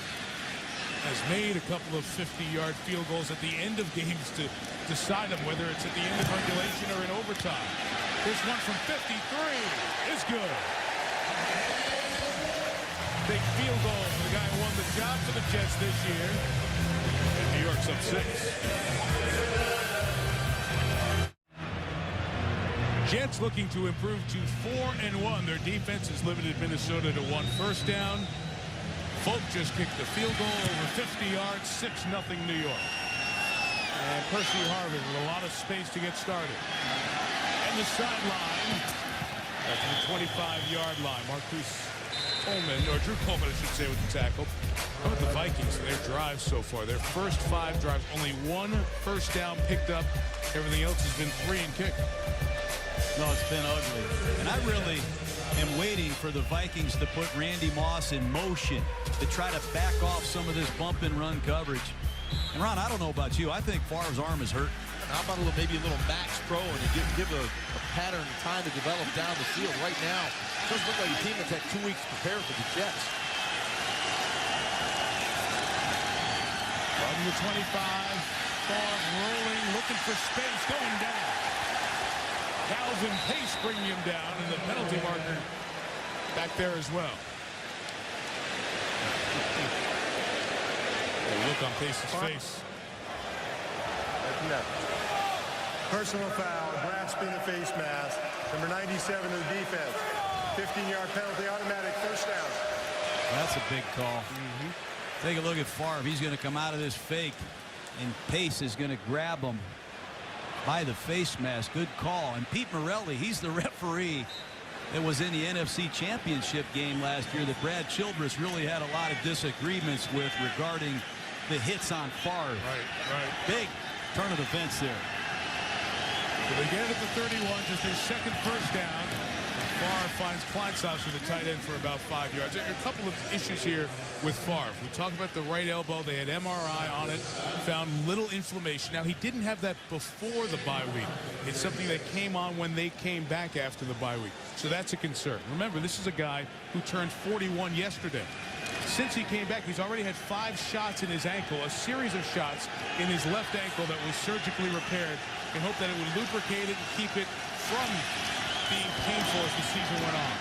Speaker 2: has made a couple of 50-yard field goals at the end of games to decide them, whether it's at the end of regulation or in overtime. This one from 53 is good. Big field goal for the guy who won the job for the Jets this year. And New York's up 6. Jets looking to improve to 4-1. Their defense has limited Minnesota to 1 first down. Folk just kicked the field goal over 50 yards, 6-0 New York. And Percy Harvin with a lot of space to get started. And the sideline at the 25-yard line. Marcus Coleman, or Drew Coleman, I should say, with the tackle. How about the Vikings and their drives so far? Their first 5 drives, only 1 first down picked up. Everything else has been 3 and kick.
Speaker 5: No, it's been ugly. And I really am waiting for the Vikings to put Randy Moss in motion to try to back off some of this bump and run coverage. And Ron, I don't know about you. I think Favre's arm is hurt.
Speaker 4: How about maybe a little max pro and give a pattern of time to develop down the field right now? It doesn't look like a team that's had 2 weeks to prepare for the Jets.
Speaker 2: From the 25, Favre rolling, looking for space, going down. Calvin Pace bringing him down, and the penalty marker back there as well. Look on Pace's face.
Speaker 3: Personal foul, grasping the face mask. Number 97 of the defense. 15-yard penalty, automatic first down.
Speaker 5: That's a big call. Take a look at Favre. He's going to come out of this fake, and Pace is going to grab him by the face mask. Good call. And Pete Morelli, he's the referee that was in the NFC Championship game last year that Brad Childress really had a lot of disagreements with regarding the hits on Favre.
Speaker 2: Right.
Speaker 5: Big turn of events there.
Speaker 2: So they get it at the 31, just their second first down. Favre finds Kleinsaucer, the tight end, for about 5 yards. There are a couple of issues here with Favre. We talked about the right elbow. They had MRI on it, found little inflammation. Now, he didn't have that before the bye week. It's something that came on when they came back after the bye week. So that's a concern. Remember, this is a guy who turned 41 yesterday. Since he came back, he's already had 5 shots in his ankle, a series of shots in his left ankle that was surgically repaired, and hope that it would lubricate it and keep it from being painful as the season went on.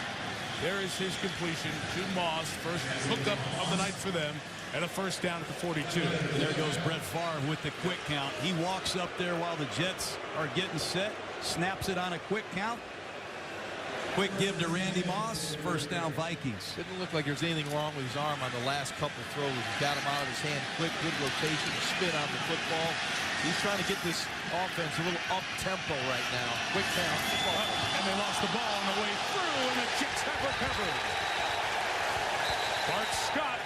Speaker 2: There is his completion to Moss, first hookup of the night for them. and a first down at the 42.
Speaker 5: And there goes Brett Favre with the quick count. He walks up there while the Jets are getting set, snaps it on a quick count. Quick give to Randy Moss. First down, Vikings.
Speaker 4: Didn't look like there's anything wrong with his arm on the last couple throws. He got him out of his hand quick, good rotation, spin on the football. He's trying to get this offense a little up-tempo right now. Quick count.
Speaker 2: And they lost the ball on the way through, and the Jets have recovered. Bart Scott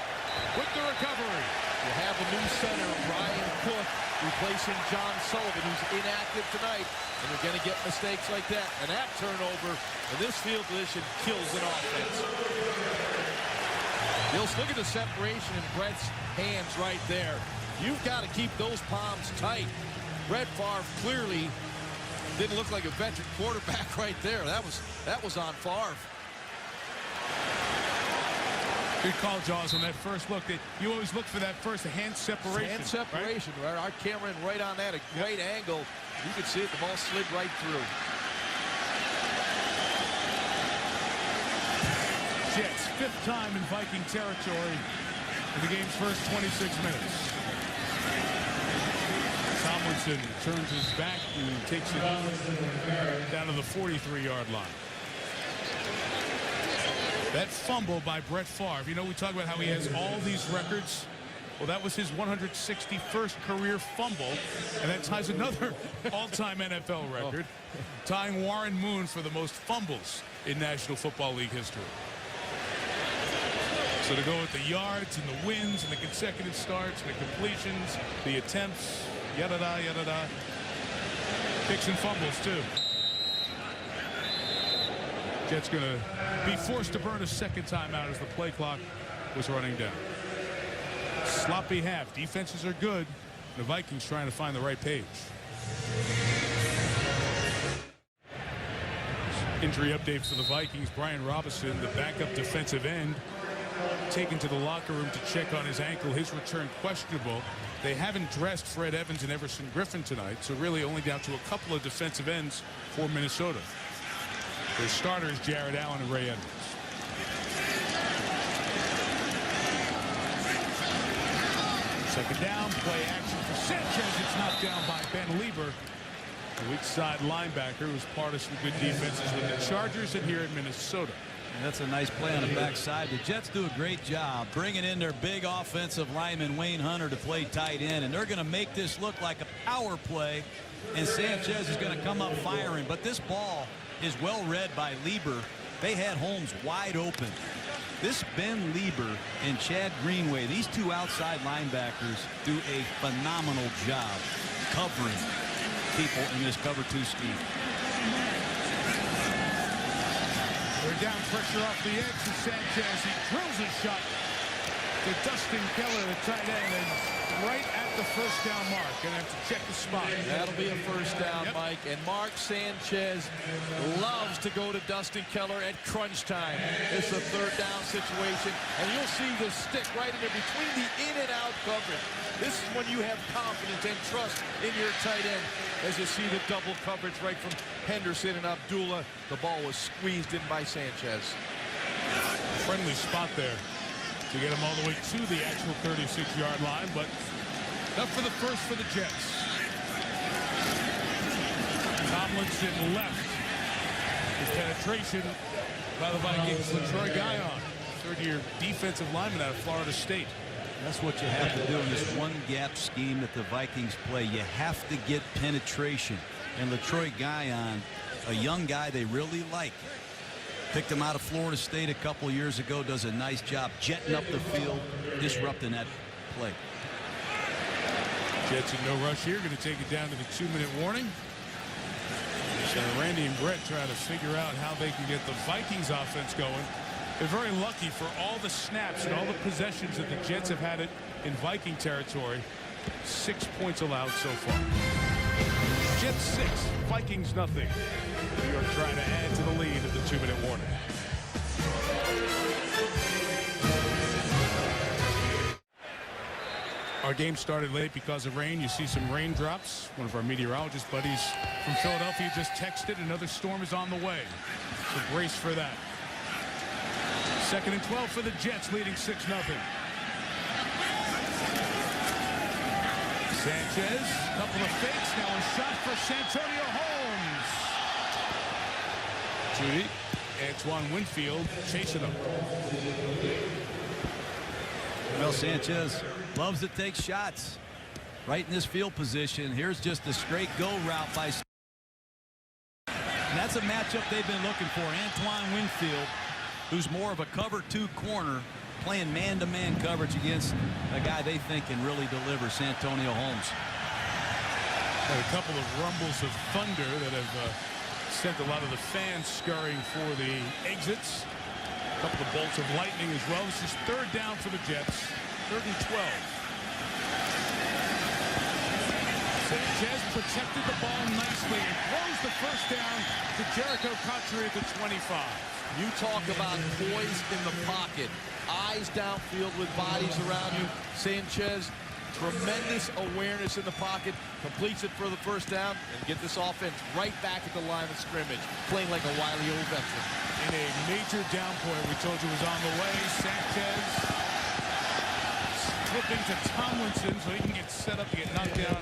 Speaker 2: with the recovery.
Speaker 4: You have a new center, Ryan Cook, replacing John Sullivan, who's inactive tonight. And you're going to get mistakes like that. And that turnover in this field position kills an offense. You'll look at the separation in Brett's hands right there. You've got to keep those palms tight. Brett Favre clearly didn't look like a veteran quarterback right there. That was on Favre.
Speaker 2: Good call, Jaws, on that first look. You always look for that first hand separation.
Speaker 4: Hand separation, right? Our camera in right on that, a great angle. You can see it, the ball slid right through.
Speaker 2: Jets, 5th time in Viking territory in the game's first 26 minutes. Tomlinson turns his back and takes it down to the 43-yard line. That fumble by Brett Favre. You know, we talk about how he has all these records. Well, that was his 161st career fumble, and that ties another all-time NFL record, tying Warren Moon for the most fumbles in National Football League history. So to go with the yards and the wins and the consecutive starts and the completions, the attempts, yada-da, yada-da. Picks and fumbles, too. Jets going to be forced to burn a second timeout as the play clock was running down. Sloppy half. Defenses are good. The Vikings trying to find the right page. Injury update for the Vikings. Brian Robinson, the backup defensive end, taken to the locker room to check on his ankle. His return questionable. They haven't dressed Fred Evans and Everson Griffin tonight, so really only down to a couple of defensive ends for Minnesota. Their starters, Jared Allen and Ray Edwards. Second down, play action for Sanchez. It's knocked down by Ben Lieber, the weak side linebacker, who's part of some good defenses with the Chargers and here in Minnesota.
Speaker 5: And that's a nice play on the backside. The Jets do a great job bringing in their big offensive lineman Wayne Hunter to play tight end, and they're going to make this look like a power play, and Sanchez is going to come up firing. But this ball is well read by Lieber. They had Holmes wide open. This Ben Lieber and Chad Greenway, these two outside linebackers, do a phenomenal job covering people in this cover two scheme.
Speaker 2: They're down, pressure off the edge to Sanchez. He drills his shot to Dustin Keller, the tight end, and right at the first down mark. Gonna have to check the spot.
Speaker 4: That'll be a first down,
Speaker 2: Yep.
Speaker 4: Mike. And Mark Sanchez loves to go to Dustin Keller at crunch time. It's a third down situation, and you'll see the stick right in there between the in and out coverage. This is when you have confidence and trust in your tight end. As you see the double coverage right from Henderson and Abdullah, the ball was squeezed in by Sanchez.
Speaker 2: Friendly spot there to get him all the way to the actual 36-yard line, but up for the first for the Jets. Tomlinson left. His penetration by the Vikings. Troy Guion, third-year defensive lineman out of Florida State.
Speaker 5: That's what you have to do in this one-gap scheme that the Vikings play. You have to get penetration. And LaTroy Guion, a young guy they really like, picked him out of Florida State a couple years ago, does a nice job jetting up the field, disrupting that play.
Speaker 2: Jets in no rush here, going to take it down to the 2-minute warning. So Randy and Brett try to figure out how they can get the Vikings offense going. They're very lucky for all the snaps and all the possessions that the Jets have had it in Viking territory. 6 points allowed so far. Jets 6, Vikings nothing. New York trying to add to the lead at the 2-minute warning. Our game started late because of rain. You see some raindrops. One of our meteorologist buddies from Philadelphia just texted another storm is on the way. So brace for that. 2nd and 12 for the Jets, leading 6-0. Sanchez, couple of fakes, now a shot for Santonio Holmes. Judy, Antoine Winfield chasing him.
Speaker 5: Well, Sanchez loves to take shots right in this field position. Here's just a straight go route by. And that's a matchup they've been looking for. Antoine Winfield, who's more of a cover 2 corner, playing man-to-man coverage against a guy they think can really deliver, Santonio Holmes.
Speaker 2: Had a couple of rumbles of thunder that have sent a lot of the fans scurrying for the exits. A couple of bolts of lightning as well. This is 3rd down for the Jets. 3rd and 12. Sanchez protected the ball nicely and throws the first down to Jericho Cotchery at the 25.
Speaker 4: You talk about poise in the pocket. Eyes downfield with bodies around you. Sanchez, tremendous awareness in the pocket. Completes it for the first down and get this offense right back at the line of scrimmage. Playing like a wily old veteran.
Speaker 2: In a major downpour we told you was on the way. Sanchez flipping to Tomlinson so he can get set up to get knocked down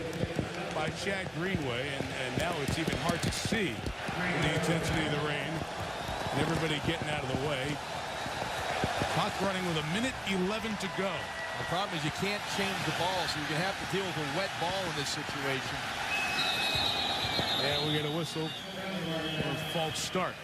Speaker 2: by Chad Greenway. And now it's even hard to see in the intensity of the rain. And everybody getting out of the way. Clock running with 1:11 to go.
Speaker 4: The problem is you can't change the ball, so you're going to have to deal with a wet ball in this situation.
Speaker 2: And we get a whistle for a false start.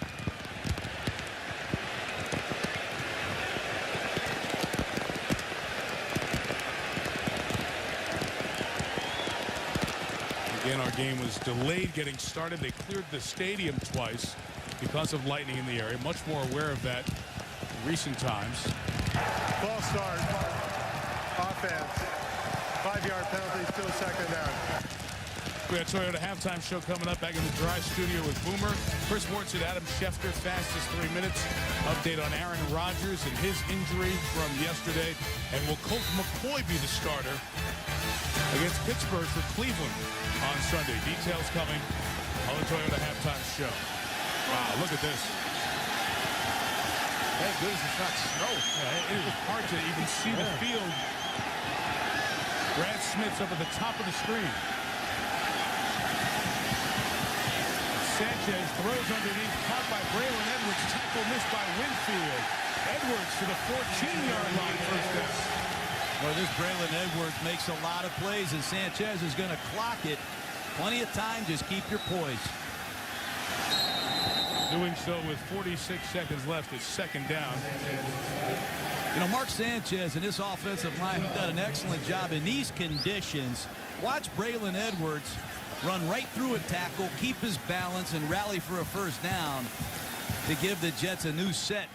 Speaker 2: Again, our game was delayed getting started. They cleared the stadium twice because of lightning in the area. Much more aware of that in recent times.
Speaker 3: False start. Offense. 5-yard penalty, still 2nd down.
Speaker 2: We got Toyota halftime show coming up back in the dry studio with Boomer. Chris Mortz and Adam Schefter, fastest 3 minutes. Update on Aaron Rodgers and his injury from yesterday. And will Colt McCoy be the starter against Pittsburgh for Cleveland on Sunday? Details coming on the Toyota halftime show. Wow, look at this.
Speaker 4: Thank goodness it's not snow.
Speaker 2: Yeah, it is hard to even see the field. Brad Smith's up at the top of the screen. Sanchez throws underneath, caught by Braylon Edwards. Tackle missed by Winfield. Edwards to the 14-yard line, first down.
Speaker 5: Well, this Braylon Edwards makes a lot of plays, and Sanchez is going to clock it. Plenty of time, just keep your poise.
Speaker 2: Doing so with 46 seconds left. It's 2nd down.
Speaker 5: You know, Mark Sanchez and his offensive line have done an excellent job in these conditions. Watch Braylon Edwards run right through a tackle, keep his balance, and rally for a first down to give the Jets a new set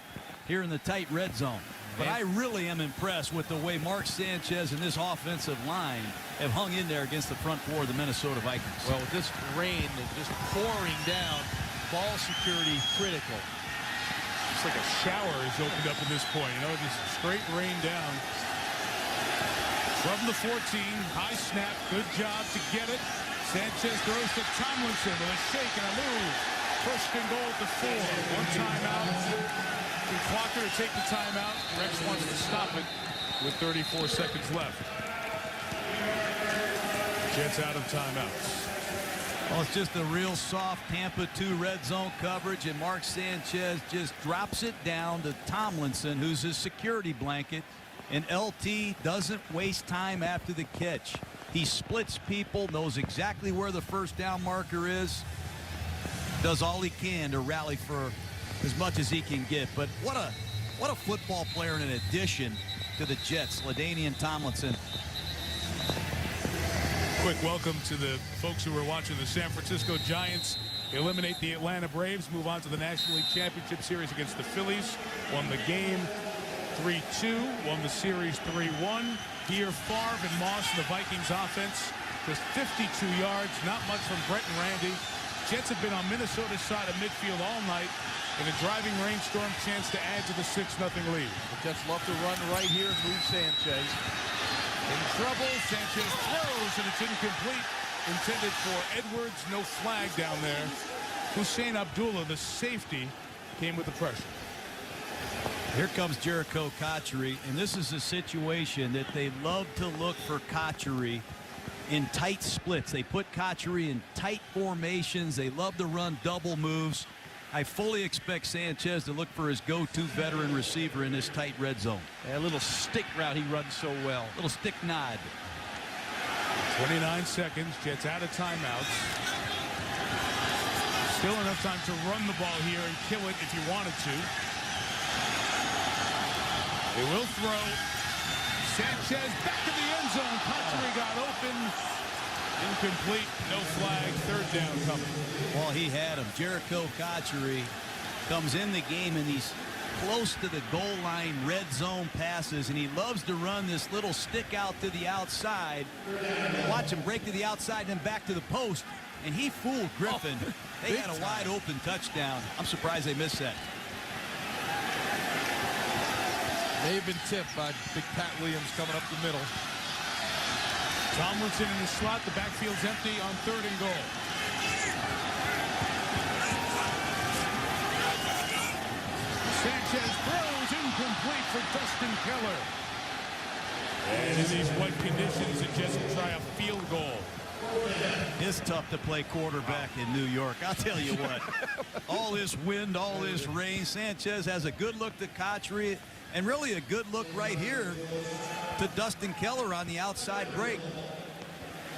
Speaker 5: here in the tight red zone. But I really am impressed with the way Mark Sanchez and this offensive line have hung in there against the front four of the Minnesota Vikings.
Speaker 4: Well, with this rain just pouring down, ball security critical.
Speaker 2: It's like a shower is opened up at this point. You know, just straight rain down. From the 14, high snap, good job to get it. Sanchez throws to Tomlinson with a shake and a move. First and goal at the 4. One timeout. And Clocker to take the timeout. Rex wants to stop it with 34 seconds left. Jets out of timeouts.
Speaker 5: Well, it's just a real soft Tampa 2 red zone coverage, and Mark Sanchez just drops it down to Tomlinson, who's his security blanket, and LT doesn't waste time after the catch. He splits people, knows exactly where the first down marker is, does all he can to rally for as much as he can get. But what a football player, and in addition to the Jets, LaDainian Tomlinson.
Speaker 2: Quick welcome to the folks who are watching the San Francisco Giants eliminate the Atlanta Braves, move on to the National League Championship Series against the Phillies. Won the game 3-2, won the series 3-1. Here, Favre and Moss in the Vikings offense. Just 52 yards, not much from Brett and Randy. Jets have been on Minnesota's side of midfield all night. In a driving rainstorm, chance to add to the 6-0 lead.
Speaker 4: The Jets love to run right here and move Sanchez.
Speaker 2: In trouble, Sanchez throws, and it's incomplete. Intended for Edwards, no flag down there. Hussein Abdullah, the safety, came with the pressure.
Speaker 5: Here comes Jericho Cotchery, and this is a situation that they love to look for Cotchery in tight splits. They put Kachuri in tight formations. They love to run double moves. I fully expect Sanchez to look for his go-to veteran receiver in this tight red zone.
Speaker 4: A little stick route he runs so well.
Speaker 5: Little stick nod.
Speaker 2: 29 seconds. Jets out of timeouts. Still enough time to run the ball here and kill it if you wanted to. They will throw. Sanchez back in the end zone. Kachuri got open. Incomplete. No flag. Third down coming.
Speaker 5: Well, he had him. Jericho Kachuri comes in the game, and he's close to the goal line red zone passes, and he loves to run this little stick out to the outside. Watch him break to the outside and then back to the post, and he fooled Griffin. They had a wide open touchdown. I'm surprised they missed that.
Speaker 4: May have been tipped by big Pat Williams coming up the middle.
Speaker 2: Tomlinson in the slot. The backfield's empty on 3rd and goal. Sanchez throws incomplete for Dustin Keller. And in these wet conditions, the Jets will try a field goal.
Speaker 5: It's tough to play quarterback in New York. I'll tell you what. All this wind, all this rain. Sanchez has a good look to Kachuri, and really a good look right here to Dustin Keller on the outside break.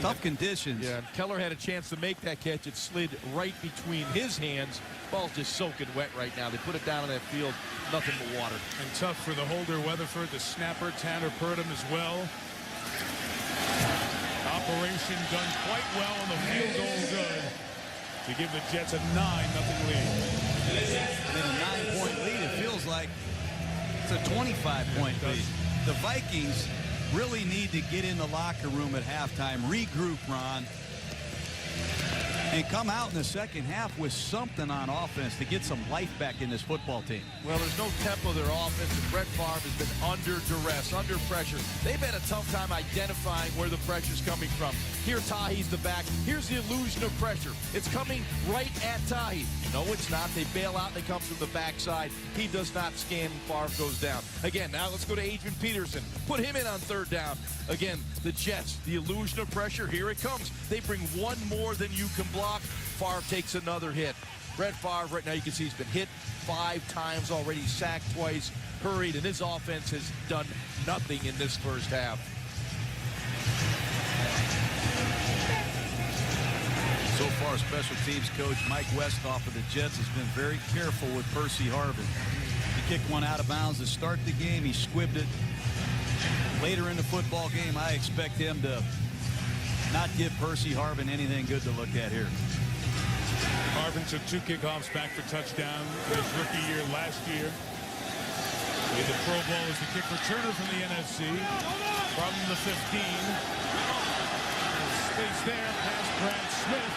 Speaker 5: Tough conditions.
Speaker 4: Yeah, Keller had a chance to make that catch. It slid right between his hands. Ball's just soaking wet right now. They put it down on that field, nothing but water.
Speaker 2: And tough for the holder, Weatherford, the snapper, Tanner Purdom as well. Operation done quite well, and the field goal good to give the Jets a 9-0 lead.
Speaker 5: In a 9-point lead, it feels like it's a 25-point lead. The Vikings really need to get in the locker room at halftime, regroup, Ron, and come out in the second half with something on offense to get some life back in this football team.
Speaker 4: Well, there's no tempo to their offense, and Brett Favre has been under duress, under pressure. They've had a tough time identifying where the pressure's coming from. Here, Tahi's the back. Here's the illusion of pressure. It's coming right at Tahi. No, it's not. They bail out, and it comes from the backside. He does not scan, and Favre goes down. Again, now let's go to Adrian Peterson. Put him in on 3rd down. Again, the Jets, the illusion of pressure, here it comes. They bring one more than you can block. Favre takes another hit. Brett Favre, right now you can see he's been hit 5 times already, sacked twice, hurried, and his offense has done nothing in this first half.
Speaker 5: So far, special teams coach Mike Westhoff of the Jets has been very careful with Percy Harvin. He kicked one out of bounds to start the game. He squibbed it. Later in the football game, I expect him to not give Percy Harvin anything good to look at here.
Speaker 2: Harvin took 2 kickoffs back for touchdown his rookie year last year. Made the Pro Bowl as the kick returner from the NFC from the 15. Space there past Brad Smith.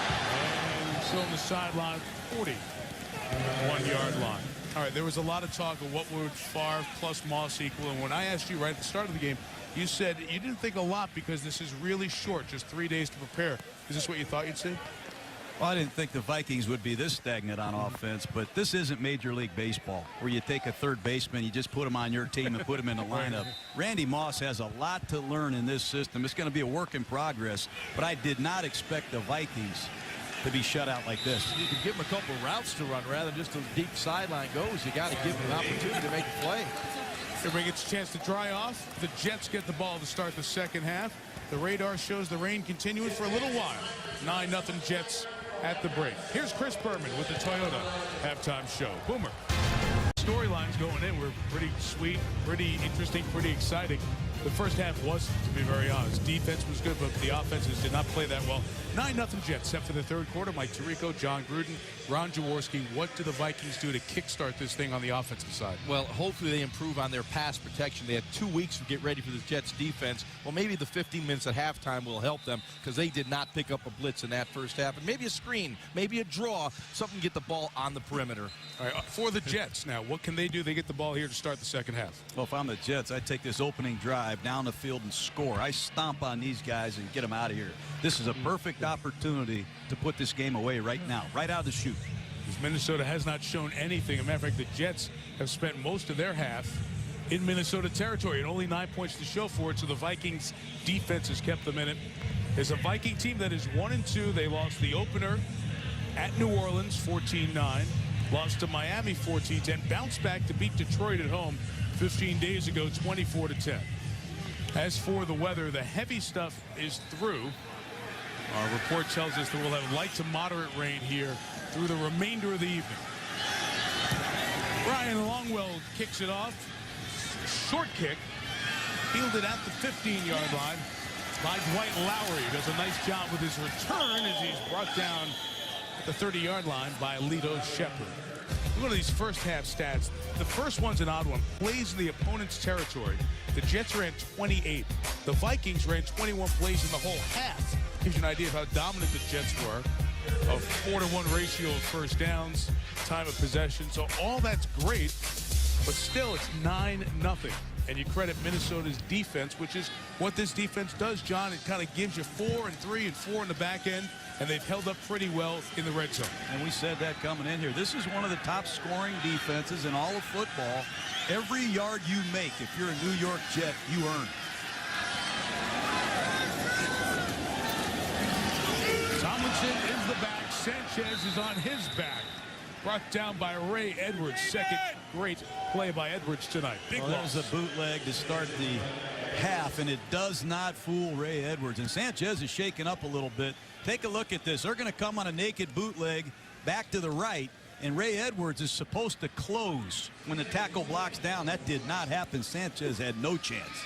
Speaker 2: And still on the sideline, 41-yard line. All right, there was a lot of talk of what would Favre plus Moss equal. And when I asked you right at the start of the game, you said you didn't think a lot because this is really short, just 3 days to prepare. Is this what you thought you'd see?
Speaker 5: Well, I didn't think the Vikings would be this stagnant on offense, but this isn't Major League Baseball where you take a third baseman, you just put him on your team and put him in the lineup. Randy Moss has a lot to learn in this system. It's going to be a work in progress, but I did not expect the Vikings to be shut out like this.
Speaker 4: You can give him a couple routes to run rather than just a deep sideline goes. You got to give him an opportunity to make a play.
Speaker 2: Everybody gets a chance to dry off. The Jets get the ball to start the second half. The radar shows the rain continuing for a little while. 9-0 Jets at the break. Here's Chris Berman with the Toyota halftime show. Boomer. Storylines going in were pretty sweet, pretty interesting, pretty exciting. The first half was, to be very honest. Defense was good, but the offenses did not play that well. 9-0 Jets after the third quarter. Mike Tirico, John Gruden, Ron Jaworski. What do the Vikings do to kickstart this thing on the offensive side?
Speaker 4: Well, hopefully they improve on their pass protection. They had 2 weeks to get ready for the Jets defense. Well, maybe the 15 minutes at halftime will help them because they did not pick up a blitz in that first half. And maybe a screen, maybe a draw, something to get the ball on the perimeter.
Speaker 2: All right, for the Jets now, what can they do? They get the ball here to start the second half.
Speaker 5: Well, if I'm the Jets, I take this opening drive down the field and score. I stomp on these guys and get them out of here. This is a perfect opportunity to put this game away right now, right out of the chute.
Speaker 2: Because Minnesota has not shown anything. As a matter of fact, the Jets have spent most of their half in Minnesota territory, and only 9 points to show for it, so the Vikings defense has kept them in it. There's a Viking team that is 1-2. They lost the opener at New Orleans 14-9, lost to Miami 14-10, bounced back to beat Detroit at home 15 days ago 24-10. As for the weather, the heavy stuff is through. Our report tells us that we'll have light to moderate rain here through the remainder of the evening. Ryan Longwell kicks it off. Short kick, fielded at the 15-yard line by Dwight Lowry. Does a nice job with his return as he's brought down at the 30-yard line by Lito Shepherd. Look at these first half stats. The first one's an odd one. Plays in the opponent's territory. The Jets ran 28. The Vikings ran 21 plays in the whole half. Gives you an idea of how dominant the Jets were. A 4-to-1 ratio of first downs, time of possession. So all that's great, but still it's 9-0. And you credit Minnesota's defense, which is what this defense does, John. It kind of gives you 4 and 3 and 4 in the back end, and they've held up pretty well in the red zone. And we said that coming in here. This is one of the top scoring defenses in all of football. Every yard you make, if you're a New York Jet, you earn. Tomlinson is the back. Sanchez is on his back. Brought down by Ray Edwards. Second great play by Edwards tonight. Big loss. That was a bootleg to start the half, and it does not fool Ray Edwards. And Sanchez is shaken up a little bit. Take a look at this. They're going to come on a naked bootleg back to the right, and Ray Edwards is supposed to close when the tackle blocks down. That did not happen. Sanchez had no chance.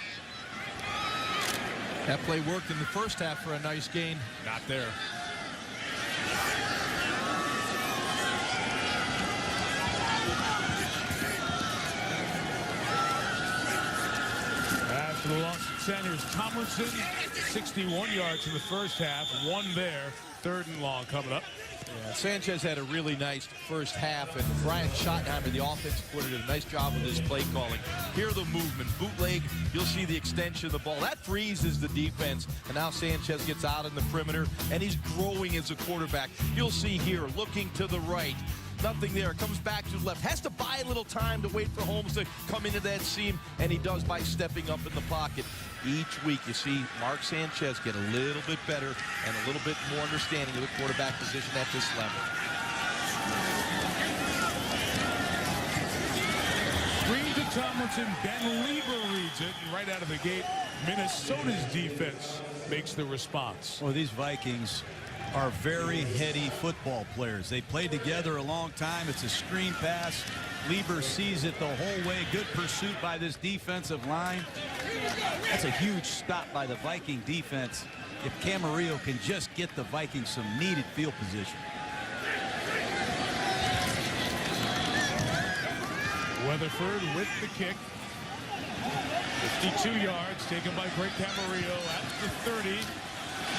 Speaker 4: That play worked in the first half for a nice gain.
Speaker 2: Not there. After the loss of Sanders, Tomlinson, 61 yards in the first half, 1 there, 3rd and long coming up.
Speaker 4: Yeah, Sanchez had a really nice first half, and Brian Schottenheimer, the offensive coordinator, did a nice job with his play calling. Here the movement, bootleg, you'll see the extension of the ball. That freezes the defense, and now Sanchez gets out in the perimeter, and he's growing as a quarterback. You'll see here, looking to the right. Nothing there. Comes back to the left. Has to buy a little time to wait for Holmes to come into that seam, and he does by stepping up in the pocket. Each week you see Mark Sanchez get a little bit better and a little bit more understanding of the quarterback position at this level.
Speaker 2: Screen to Tomlinson. Ben Lieber reads it, and right out of the gate, Minnesota's defense makes the response. Well, these Vikings are very heady football players. They played together a long time. It's a screen pass. Lieber sees it the whole way. Good pursuit by this defensive line. That's a huge stop by the Viking defense. If Camarillo can just get the Vikings some needed field position. Weatherford with the kick. 52 yards taken by Greg Camarillo at the 30.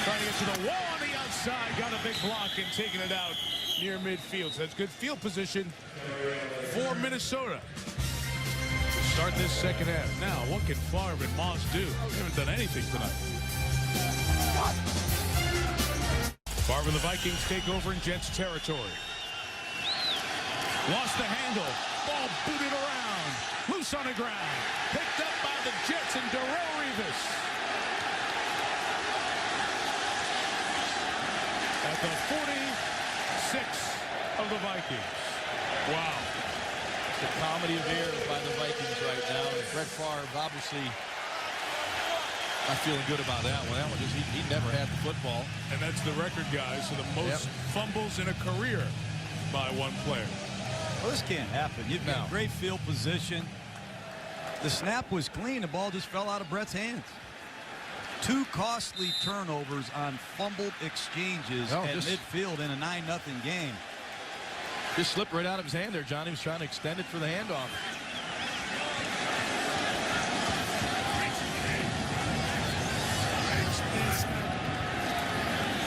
Speaker 2: Trying to get to the wall on the outside. Got a big block and taking it out near midfield. So that's good field position for Minnesota to start this second half. Now, what can Favre and Moss do? They haven't done anything tonight. Favre and the Vikings take over in Jets territory. Lost the handle. Ball booted around. Loose on the ground. Picked up by the Jets and Darrelle Revis. At the 46 of the Vikings. Wow.
Speaker 4: It's a comedy of errors by the Vikings right now. And Brett Favre, obviously, not feeling good about that one. That one just, he never had the football.
Speaker 2: And that's the record, guys. So the most fumbles in a career by one player. Well, this can't happen. You've got great field position. The snap was clean. The ball just fell out of Brett's hands. 2 costly turnovers on fumbled exchanges at midfield in a 9-0 game.
Speaker 4: Just slipped right out of his hand there, Johnny. Was trying to extend it for the handoff.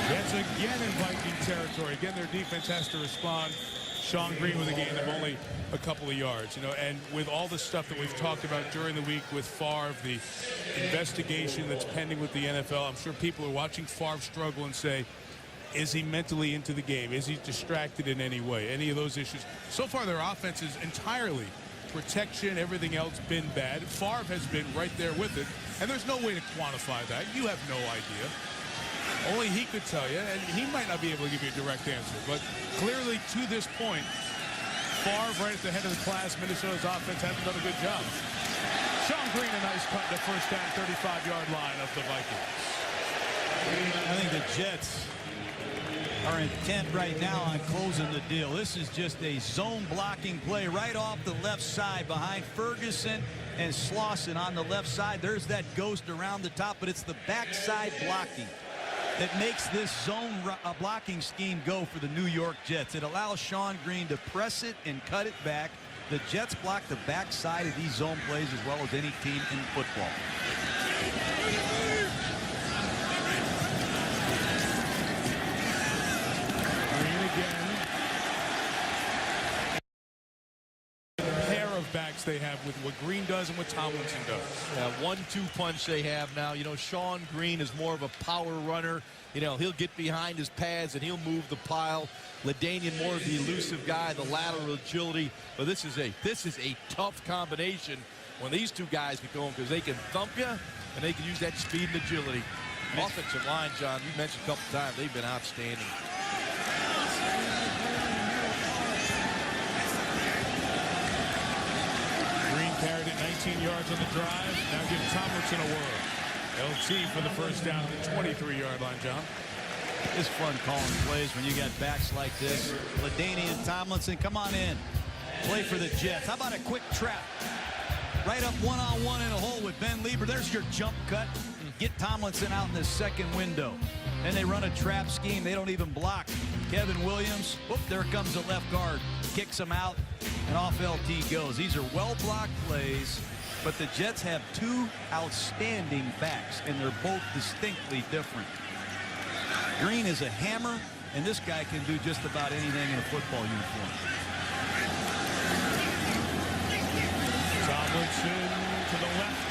Speaker 2: Jets again in Viking territory. Again, their defense has to respond. Sean Green with a gain of only a couple of yards, and with all the stuff that we've talked about during the week with Favre, the investigation that's pending with the NFL, I'm sure people are watching Favre struggle and say, is he mentally into the game? Is he distracted in any way? Any of those issues? So far, their offense is entirely protection, everything else been bad. Favre has been right there with it, and there's no way to quantify that. You have no idea. Only he could tell you, and he might not be able to give you a direct answer. But clearly, to this point, Favre right at the head of the class. Minnesota's offense hasn't done a good job. Sean Green, a nice cut to first down, 35-yard line of the Vikings.
Speaker 5: I think the Jets are intent right now on closing the deal. This is just a zone blocking play right off the left side behind Ferguson and Slauson on the left side. There's that ghost around the top, but it's the backside blocking that makes this zone blocking scheme go for the New York Jets. It allows Sean Green to press it and cut it back. The Jets block the backside of these zone plays as well as any team in football.
Speaker 2: Green again. Pair of backs they have with what Green does and what Tomlinson does.
Speaker 4: Yeah, 1-2 punch they have now. You know, Sean Green is more of a power runner. You know, he'll get behind his pads and he'll move the pile. LaDainian more of the elusive guy, the lateral agility. But this is a tough combination when these two guys get going, because they can thump you and they can use that speed and agility. Offensive line, John, you mentioned a couple times, they've been outstanding.
Speaker 2: Green carried it 19 yards on the drive. Now give Tomlinson a whirl. LT for the first down at the 23-yard line, John.
Speaker 5: It's fun calling plays when you got backs like this. LaDainian, Tomlinson, come on in. Play for the Jets. How about a quick trap? Right up one-on-one in a hole with Ben Lieber. There's your jump cut. Get Tomlinson out in the second window. Then they run a trap scheme. They don't even block. Kevin Williams, whoop, there comes the left guard. Kicks him out, and off LT goes. These are well-blocked plays, but the Jets have two outstanding backs, and they're both distinctly different. Green is a hammer, and this guy can do just about anything in a football uniform.
Speaker 2: Tomlinson to the left.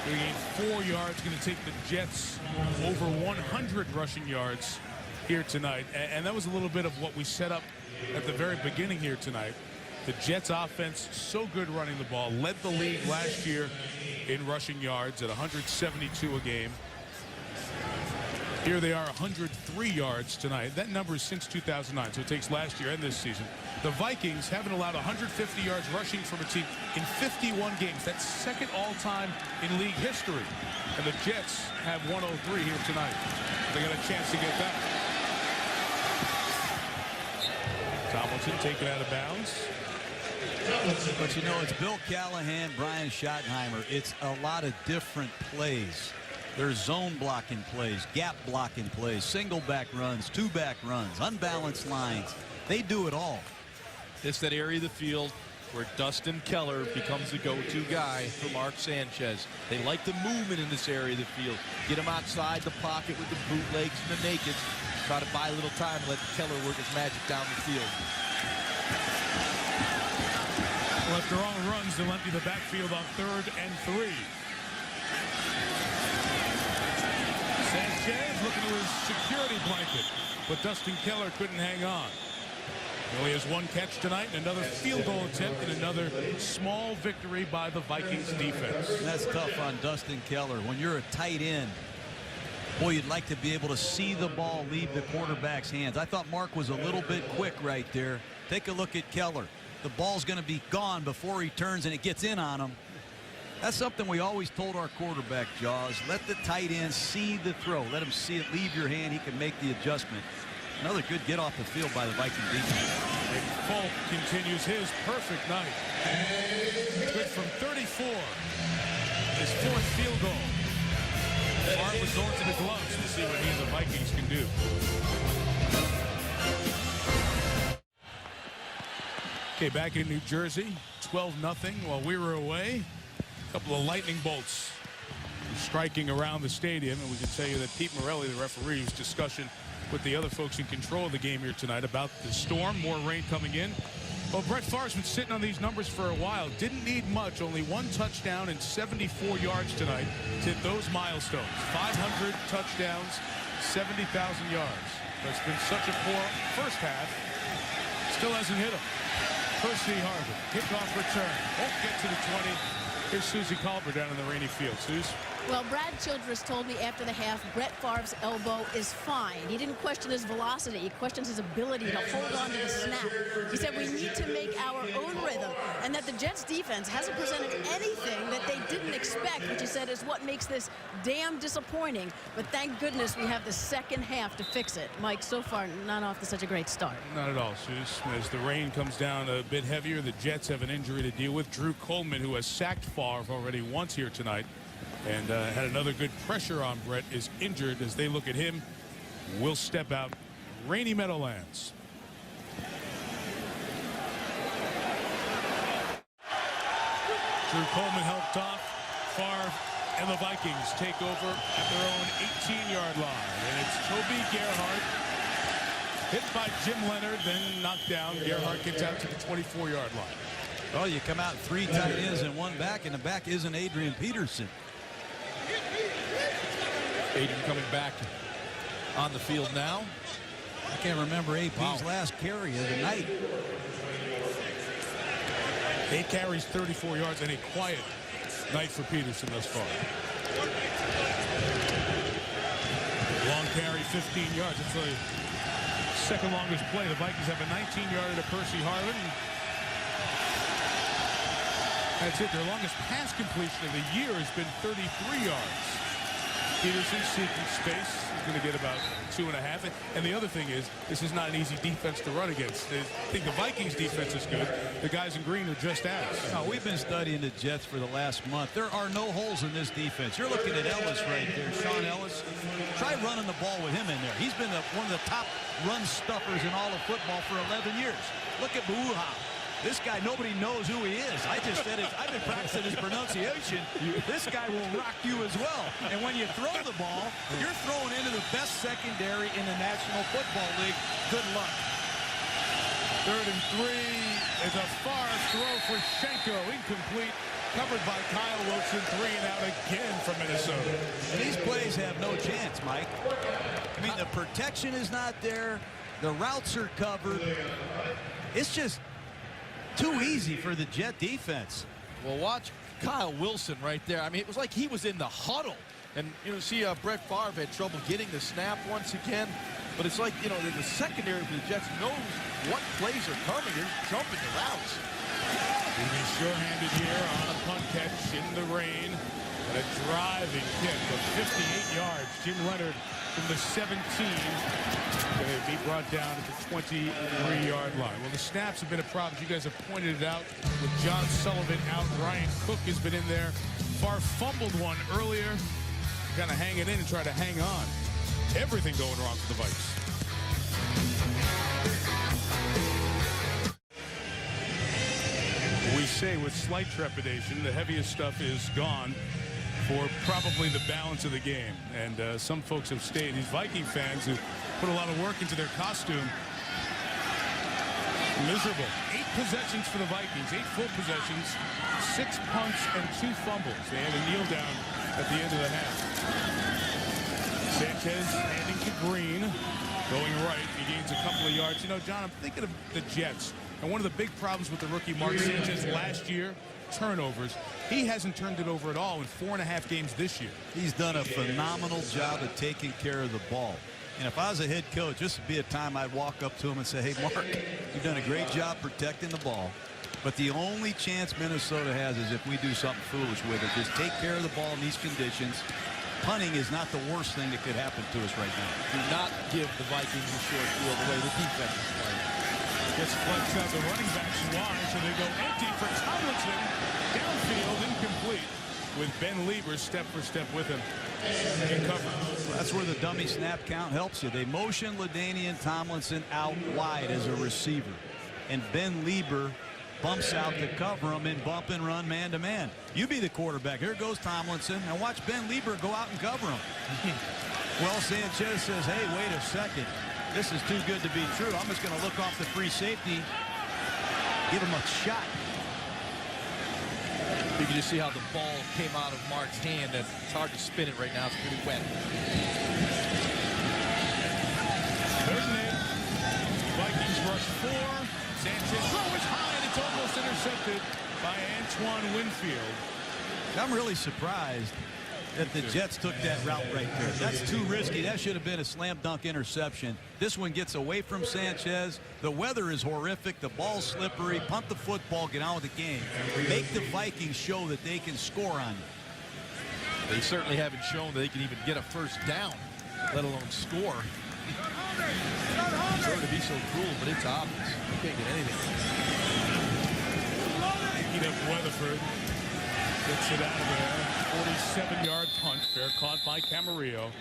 Speaker 2: They gain 4 yards, going to take the Jets over 100 rushing yards here tonight. And that was a little bit of what we set up at the very beginning here tonight. The Jets offense so good running the ball, led the league last year in rushing yards at 172 a game. Here they are, 103 yards tonight. That number is since 2009, so it takes last year and this season. The Vikings haven't allowed 150 yards rushing from a team in 51 games. That's second all-time in league history. And the Jets have 103 here tonight. They got a chance to get that. Tomlinson taken out of bounds.
Speaker 5: But you know, it's Bill Callahan, Brian Schottenheimer. It's a lot of different plays. There's zone blocking plays, gap blocking plays, single back runs, two back runs, unbalanced lines. They do it all.
Speaker 4: It's that area of the field where Dustin Keller becomes the go-to guy for Mark Sanchez. They like the movement in this area of the field. Get him outside the pocket with the bootlegs and the nakeds. Try to buy a little time and let Keller work his magic down the field.
Speaker 2: Well, after all runs, they'll empty the backfield on 3rd and 3. Sanchez looking to his security blanket, but Dustin Keller couldn't hang on. He only has 1 catch tonight, and another field goal attempt, and another small victory by the Vikings defense.
Speaker 5: That's tough on Dustin Keller. When you're a tight end, boy, you'd like to be able to see the ball leave the quarterback's hands. I thought Mark was a little bit quick right there. Take a look at Keller. The ball's going to be gone before he turns and it gets in on him. That's something we always told our quarterback, Jaws. Let the tight end see the throw. Let him see it leave your hand. He can make the adjustment. Another good get off the field by the Viking defense.
Speaker 2: And Folk continues his perfect night. Good from 34. His 4th field goal. Favre was going to the gloves to see what he and the Vikings can do. Okay, back in New Jersey, 12-0 while we were away. A couple of lightning bolts striking around the stadium, and we can tell you that Pete Morelli, the referee's discussion with the other folks in control of the game here tonight about the storm, more rain coming in. Well, Brett Favre's been sitting on these numbers for a while. Didn't need much, only 1 touchdown and 74 yards tonight to hit those milestones. 500 touchdowns, 70,000 yards. But it's been such a poor first half. Still hasn't hit them. Percy Harvin, kickoff return. Won't get to the 20. Here's Susie Culver down in the rainy field. Suze?
Speaker 7: Well, Brad Childress told me after the half, Brett Favre's elbow is fine. He didn't question his velocity. He questioned his ability to hold on to the snap. He said we need to make our own rhythm, and that the Jets defense hasn't presented anything that they didn't expect, which he said is what makes this damn disappointing. But thank goodness we have the second half to fix it. Mike, so far, not off to such a great start.
Speaker 2: Not at all, Suze. As the rain comes down a bit heavier, the Jets have an injury to deal with. Drew Coleman, who has sacked Favre already once here tonight, and had another good pressure on Brett, is injured. As they look at him, will step out. Rainy Meadowlands. Drew Coleman helped off. Favre and the Vikings take over at their own 18-yard line. And it's Toby Gerhart hit by Jim Leonard, then knocked down. Gerhart gets out to the 24-yard line.
Speaker 5: Well, you come out 3 tight ends and 1 back, and the back isn't Adrian Peterson.
Speaker 4: Adrian coming back on the field now.
Speaker 5: I can't remember AP's last carry of the night.
Speaker 2: 8 carries, 34 yards, and a quiet night for Peterson thus far. Long carry, 15 yards. It's the second longest play. The Vikings have a 19-yarder to Percy Harvin. That's it. Their longest pass completion of the year has been 33 yards. Peterson seeking space. He's going to get about 2.5. And the other thing is, this is not an easy defense to run against. I think the Vikings defense is good. The guys in green are just as.
Speaker 5: No, we've been studying the Jets for the last month. There are no holes in this defense. You're looking at Ellis right there, Sean Ellis. Try running the ball with him in there. He's been one of the top run stuffers in all of football for 11 years. Look at Buuha. This guy, nobody knows who he is. I just said it. I've been practicing his pronunciation. This guy will rock you as well. And when you throw the ball, you're throwing into the best secondary in the National Football League. Good luck.
Speaker 2: 3rd and 3 is a far throw for Schenko. Incomplete. Covered by Kyle Wilson. 3 and out again for Minnesota.
Speaker 5: And these plays have no chance, Mike. I mean, the protection is not there. The routes are covered. It's just too easy for the Jet defense.
Speaker 4: Well, watch Kyle Wilson right there. I mean, it was like he was in the huddle. And, you know, see Brett Favre had trouble getting the snap once again. But it's like, you know, the secondary for the Jets knows what plays are coming. They're jumping the routes.
Speaker 2: He'll be sure-handed here on a punt catch in the rain. And a driving kick of 58 yards. Jim Leonard from the 17. Going to be brought down at the 23-yard line. Well, the snaps have been a problem. You guys have pointed it out with John Sullivan out. Ryan Cook has been in there. Favre fumbled one earlier. Kind of hang it in and try to hang on. Everything going wrong for the Vikes. We say with slight trepidation, the heaviest stuff is gone for probably the balance of the game. And some folks have stayed. These Viking fans who put a lot of work into their costume. Miserable. 8 possessions for the Vikings. 8 full possessions. 6 punts and 2 fumbles. They had a kneel down at the end of the half. Sanchez handing to Green. Going right. He gains a couple of yards. You know, John, I'm thinking of the Jets. And one of the big problems with the rookie Mark Sanchez last year, turnovers. He hasn't turned it over at all in 4.5 games this year.
Speaker 5: He's done a phenomenal job of taking care of the ball. And if I was a head coach, this would be a time I'd walk up to him and say, hey, Mark, you've done a great job protecting the ball. But the only chance Minnesota has is if we do something foolish with it. Just take care of the ball in these conditions. Punting is not the worst thing that could happen to us right now.
Speaker 4: Do not give the Vikings a short field the way the defense is playing.
Speaker 2: Gets flexed out the running backs wide, so they go empty for Tomlinson. Downfield, incomplete, with Ben Lieber step for step with him in coverage.
Speaker 5: That's where the dummy snap count helps you. They motion LaDainian Tomlinson out wide as a receiver. And Ben Lieber bumps out to cover him and bump and run man-to-man. You be the quarterback. Here goes Tomlinson. Now watch Ben Lieber go out and cover him. Well, Sanchez says, hey, wait a second. This is too good to be true. I'm just going to look off the free safety, give him a shot.
Speaker 4: You can just see how the ball came out of Mark's hand. It's hard to spin it right now. It's pretty wet.
Speaker 2: 3rd and 8. Vikings rush 4. Sanchez throw is high, and it's intercepted by Antoine Winfield.
Speaker 5: I'm really surprised that the Jets took that route right there. That's too risky. That should have been a slam dunk interception. This one gets away from Sanchez. The weather is horrific. The ball's slippery. Punt the football. Get on with the game. Make the Vikings show that they can score on you.
Speaker 4: They certainly haven't shown that they can even get a first down, let alone score. Sorry to be so cruel, but it's obvious. You can't get anything.
Speaker 2: Picking up Weatherford. Gets it out of there. 47-yard punt. Fair caught by Camarillo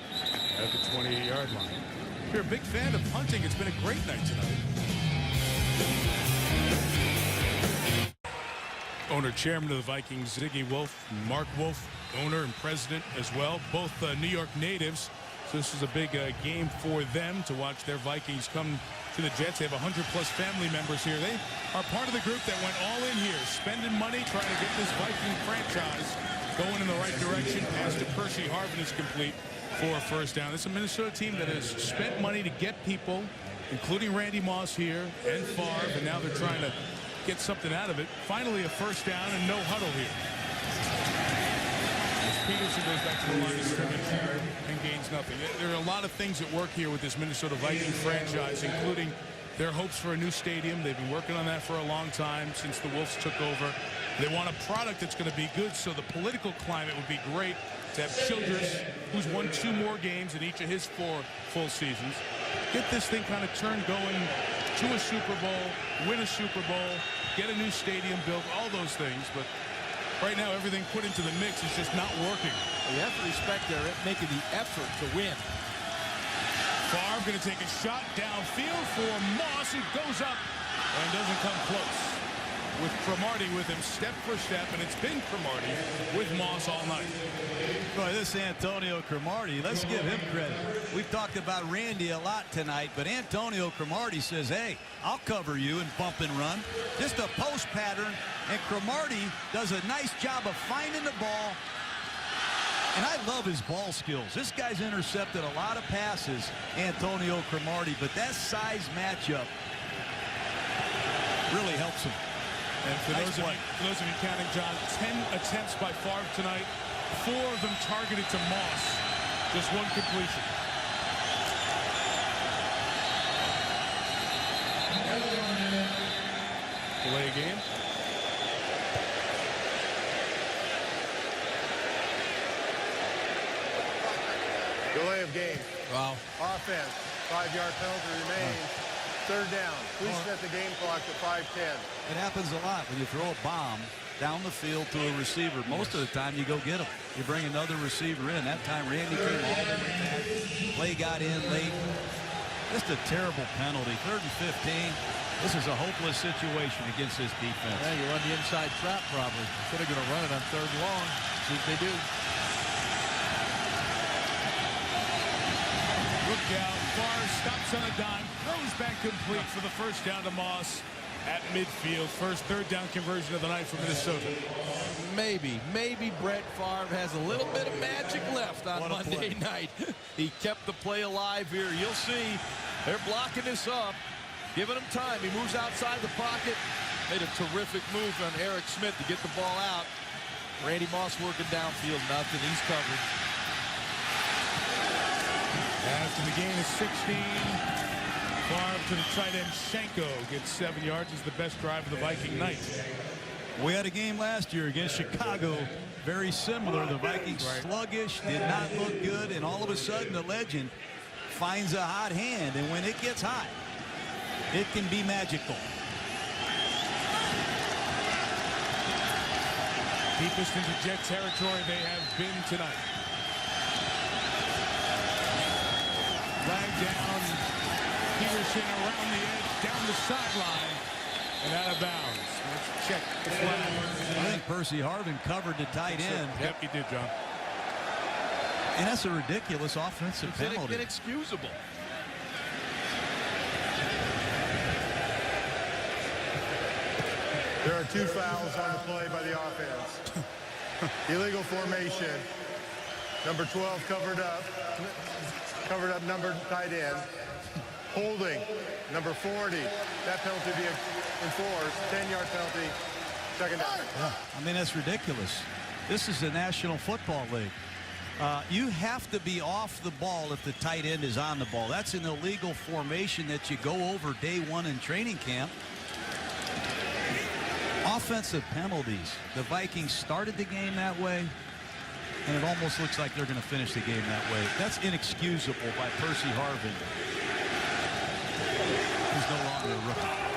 Speaker 2: at the 28-yard line. If you're a big fan of punting, it's been a great night tonight. Owner, chairman of the Vikings, Ziggy Wolf, Mark Wolf, owner and president as well, both New York natives. So this is a big game for them to watch their Vikings come to the Jets. They have 100-plus family members here. They are part of the group that went all in here, spending money, trying to get this Viking franchise going in the right direction. Pass to Percy Harvin is complete for a first down. It's a Minnesota team that has spent money to get people, including Randy Moss here and Favre, and now they're trying to get something out of it. Finally, a first down and no huddle here. Peterson goes back to the line of scrimmage and gains nothing. There are a lot of things at work here with this Minnesota Vikings franchise, including their hopes for a new stadium. They've been working on that for a long time since the Wolves took over. They want a product that's going to be good, so the political climate would be great to have Childress, who's won 2 more games in each of his 4 full seasons, get this thing kind of turned going to a Super Bowl, win a Super Bowl, get a new stadium built, all those things. But right now, everything put into the mix is just not working.
Speaker 4: You have to respect they're making the effort to win.
Speaker 2: Favre going to take a shot downfield for Moss, who goes up and doesn't come close. With Cromartie with him step for step, and it's been Cromartie with Moss all night.
Speaker 5: Boy, this Antonio Cromartie, let's give him credit. We've talked about Randy a lot tonight, but Antonio Cromartie says, hey, I'll cover you and bump and run. Just a post pattern, and Cromartie does a nice job of finding the ball. And I love his ball skills. This guy's intercepted a lot of passes, Antonio Cromartie, but that size matchup really helps him.
Speaker 2: And for those of you counting, John, 10 attempts by Favre tonight, 4 of them targeted to Moss. Just 1 completion. Delay a game.
Speaker 3: Delay of game.
Speaker 4: Wow.
Speaker 3: Offense. 5-yard penalty remains. Third down. Please set the game clock to 5:10.
Speaker 5: It happens a lot when you throw a bomb down the field to a receiver. Most of the time you go get him. You bring another receiver in. That time Randy came all the way back. Play got in late. Just a terrible penalty. 3rd and 15. This is a hopeless situation against this defense.
Speaker 4: Yeah, you run the inside trap probably. Instead of going to run it on 3rd and long. See what they do.
Speaker 2: Look out. Favre stops on a dime. Throws back complete for the first down to Moss at midfield. First 3rd down conversion of the night for Minnesota.
Speaker 4: Maybe Brett Favre has a little bit of magic left on Monday night. He kept the play alive here. You'll see they're blocking this up, giving him time. He moves outside the pocket. Made a terrific move on Eric Smith to get the ball out. Randy Moss working downfield. Nothing. He's covered.
Speaker 2: After the gain of 16, Favre to the tight end Shenko gets 7 yards. Is the best drive of the Viking night.
Speaker 5: We had a game last year against Chicago, very similar. The Vikings sluggish, did not look good, and all of a sudden the legend finds a hot hand, and when it gets hot, it can be magical.
Speaker 2: Deepest into Jet territory they have been tonight. Flag down, Peterson around the edge, down the sideline, and out of bounds. Let's check the flag.
Speaker 5: I think Percy Harvin covered the tight end.
Speaker 2: Yep, he did, John.
Speaker 5: And that's a ridiculous offensive penalty.
Speaker 4: It's inexcusable.
Speaker 3: There are 2 fouls on the play by the offense. Illegal formation. Number 12 covered up number tight end. Holding. Number 40. That penalty be enforced. 10-yard penalty Second down.
Speaker 5: Yeah, I mean, that's ridiculous. This is the National Football League. You have to be off the ball if the tight end is on the ball. That's an illegal formation that you go over day one in training camp. Offensive penalties. The Vikings started the game that way, and it almost looks like they're going to finish the game that way. That's inexcusable by Percy Harvin. He's no longer a rookie.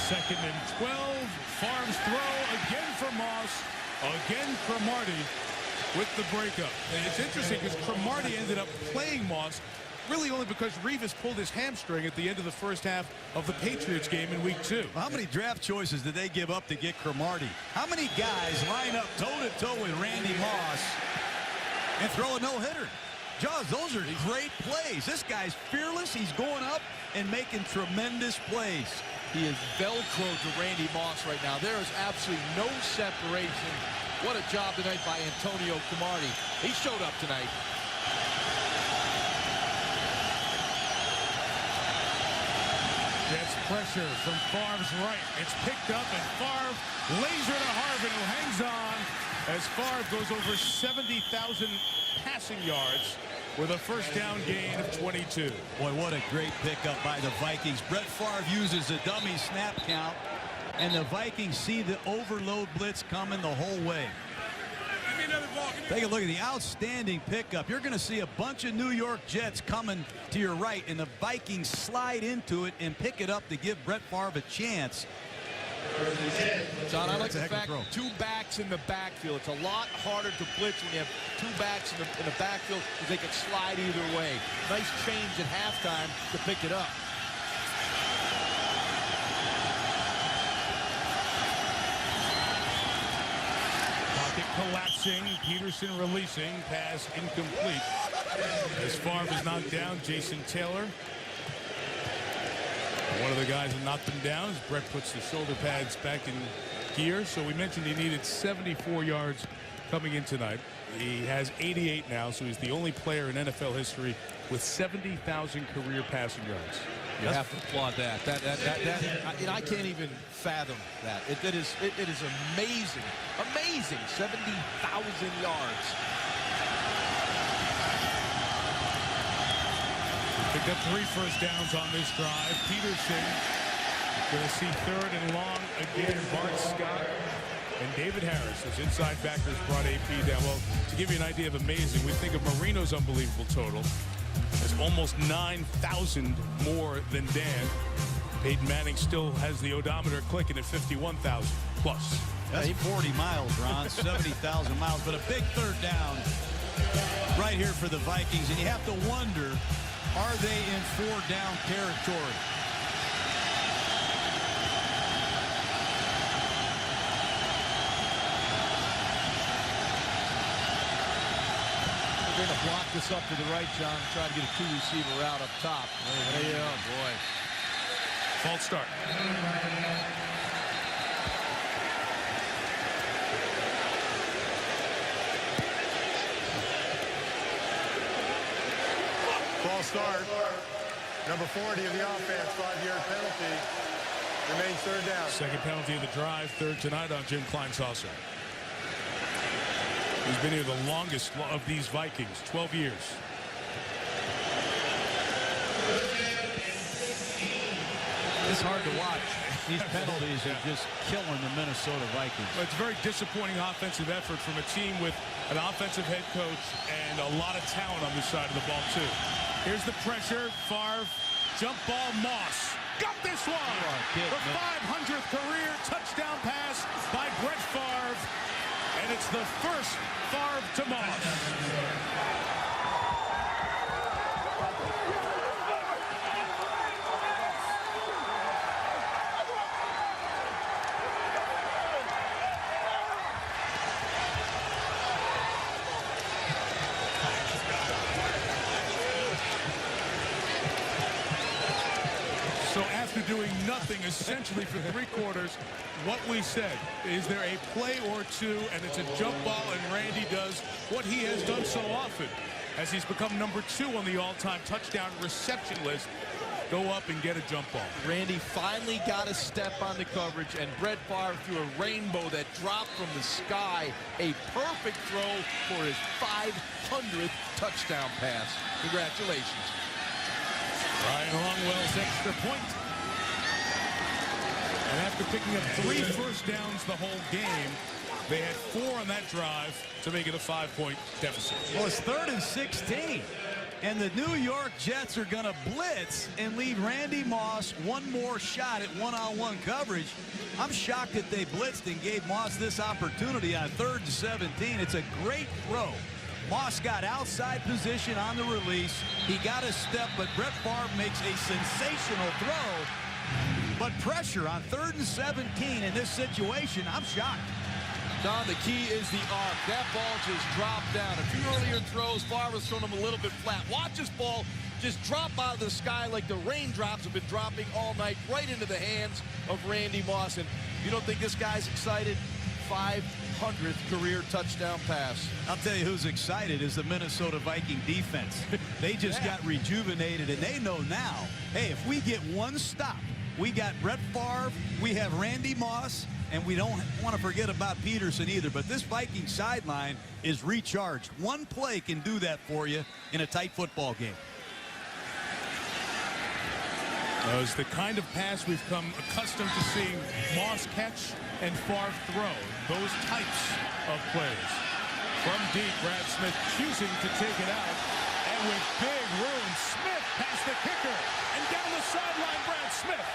Speaker 2: Second and 12. Farms throw again for Moss. Again Cromartie with the breakup. And it's interesting because Cromartie ended up playing Moss really only because Revis pulled his hamstring at the end of the first half of the Patriots game in week 2.
Speaker 5: How many draft choices did they give up to get Cromartie? How many guys line up toe-to-toe with Randy Moss and throw a no-hitter? Jaws, those are great plays. This guy's fearless. He's going up and making tremendous plays.
Speaker 4: He is Velcro to Randy Moss right now. There is absolutely no separation. What a job tonight by Antonio Cromartie. He showed up tonight.
Speaker 2: Gets pressure from Favre's right. It's picked up, and Favre laser to Harvin, who hangs on as Favre goes over 70,000 passing yards with a first down gain of 22.
Speaker 5: Boy, what a great pickup by the Vikings. Brett Favre uses a dummy snap count, and the Vikings see the overload blitz coming the whole way. Take a look at the outstanding pickup. You're going to see a bunch of New York Jets coming to your right, and the Vikings slide into it and pick it up to give Brett Favre a chance.
Speaker 4: John, I like the fact two backs in the backfield. It's a lot harder to blitz when you have two backs in the backfield because they can slide either way. Nice change at halftime to pick it up.
Speaker 2: Pocket collapsing. Peterson releasing. Pass incomplete. As Favre is knocked down, Jason Taylor. One of the guys that knocked him down as Brett puts the shoulder pads back in gear. So we mentioned he needed 74 yards coming in tonight. He has 88 now, so he's the only player in NFL history with 70,000 career passing yards.
Speaker 4: You have to applaud that. I can't even fathom that. It is amazing. Amazing. 70,000 yards.
Speaker 2: Picked up 3 first downs on this drive. Peterson going to see third and long again. Bart Scott and David Harris as inside backers brought AP down. Well, to give you an idea of amazing, we think of Marino's unbelievable total as almost 9,000 more than Dan. Peyton Manning still has the odometer clicking at 51,000 plus.
Speaker 5: That's 40 miles, Ron. 70,000 miles, but a big third down right here for the Vikings. And you have to wonder, are they in 4-down territory?
Speaker 4: They're going to block this up to the right, John. Try to get a 2-receiver route up top. Oh, boy.
Speaker 2: False start.
Speaker 3: False start. Number 40 of the offense, 5-yard penalty. Remains third down.
Speaker 2: Second penalty of the drive, third tonight on Jim Kleinsasser. He's been here the longest of these Vikings, 12 years.
Speaker 5: It's hard to watch. These penalties are just killing the Minnesota Vikings.
Speaker 2: But it's a very disappointing offensive effort from a team with an offensive head coach and a lot of talent on this side of the ball, too. Here's the pressure. Favre, jump ball, Moss. Got this one! The 500th career touchdown pass by Brett Favre. And it's the first Favre to Moss. doing nothing essentially for 3 quarters. What we said, is there a play or two, and it's a jump ball, and Randy does what he has done so often, as he's become number 2 on the all-time touchdown reception list. Go up and get a jump ball.
Speaker 4: Randy finally got a step on the coverage, and Brett Favre threw a rainbow that dropped from the sky. A perfect throw for his 500th touchdown pass. Congratulations.
Speaker 2: Ryan Longwell's extra point. And after picking up 3 first downs the whole game, they had 4 on that drive to make it a 5-point deficit.
Speaker 5: Well, it's 3rd and 16. And the New York Jets are going to blitz and leave Randy Moss one more shot at one-on-one coverage. I'm shocked that they blitzed and gave Moss this opportunity on 3rd and 17. It's a great throw. Moss got outside position on the release. He got a step, but Brett Favre makes a sensational throw. But pressure on 3rd and 17 in this situation, I'm shocked.
Speaker 4: Don, the key is the arc. That ball just dropped down. A few earlier throws, Favre was throwing him a little bit flat. Watch this ball just drop out of the sky like the raindrops have been dropping all night, right into the hands of Randy Moss. And you don't think this guy's excited? 500th career touchdown pass.
Speaker 5: I'll tell you who's excited is the Minnesota Viking defense. They just got rejuvenated, and they know now, hey, if we get one stop, we got Brett Favre, we have Randy Moss, and we don't want to forget about Peterson either. But this Viking sideline is recharged. One play can do that for you in a tight football game.
Speaker 2: It's the kind of pass we've come accustomed to seeing Moss catch and Favre throw. Those types of plays. From deep, Brad Smith choosing to take it out. And with big room, Smith past the kicker. And down the sideline, Brad Smith.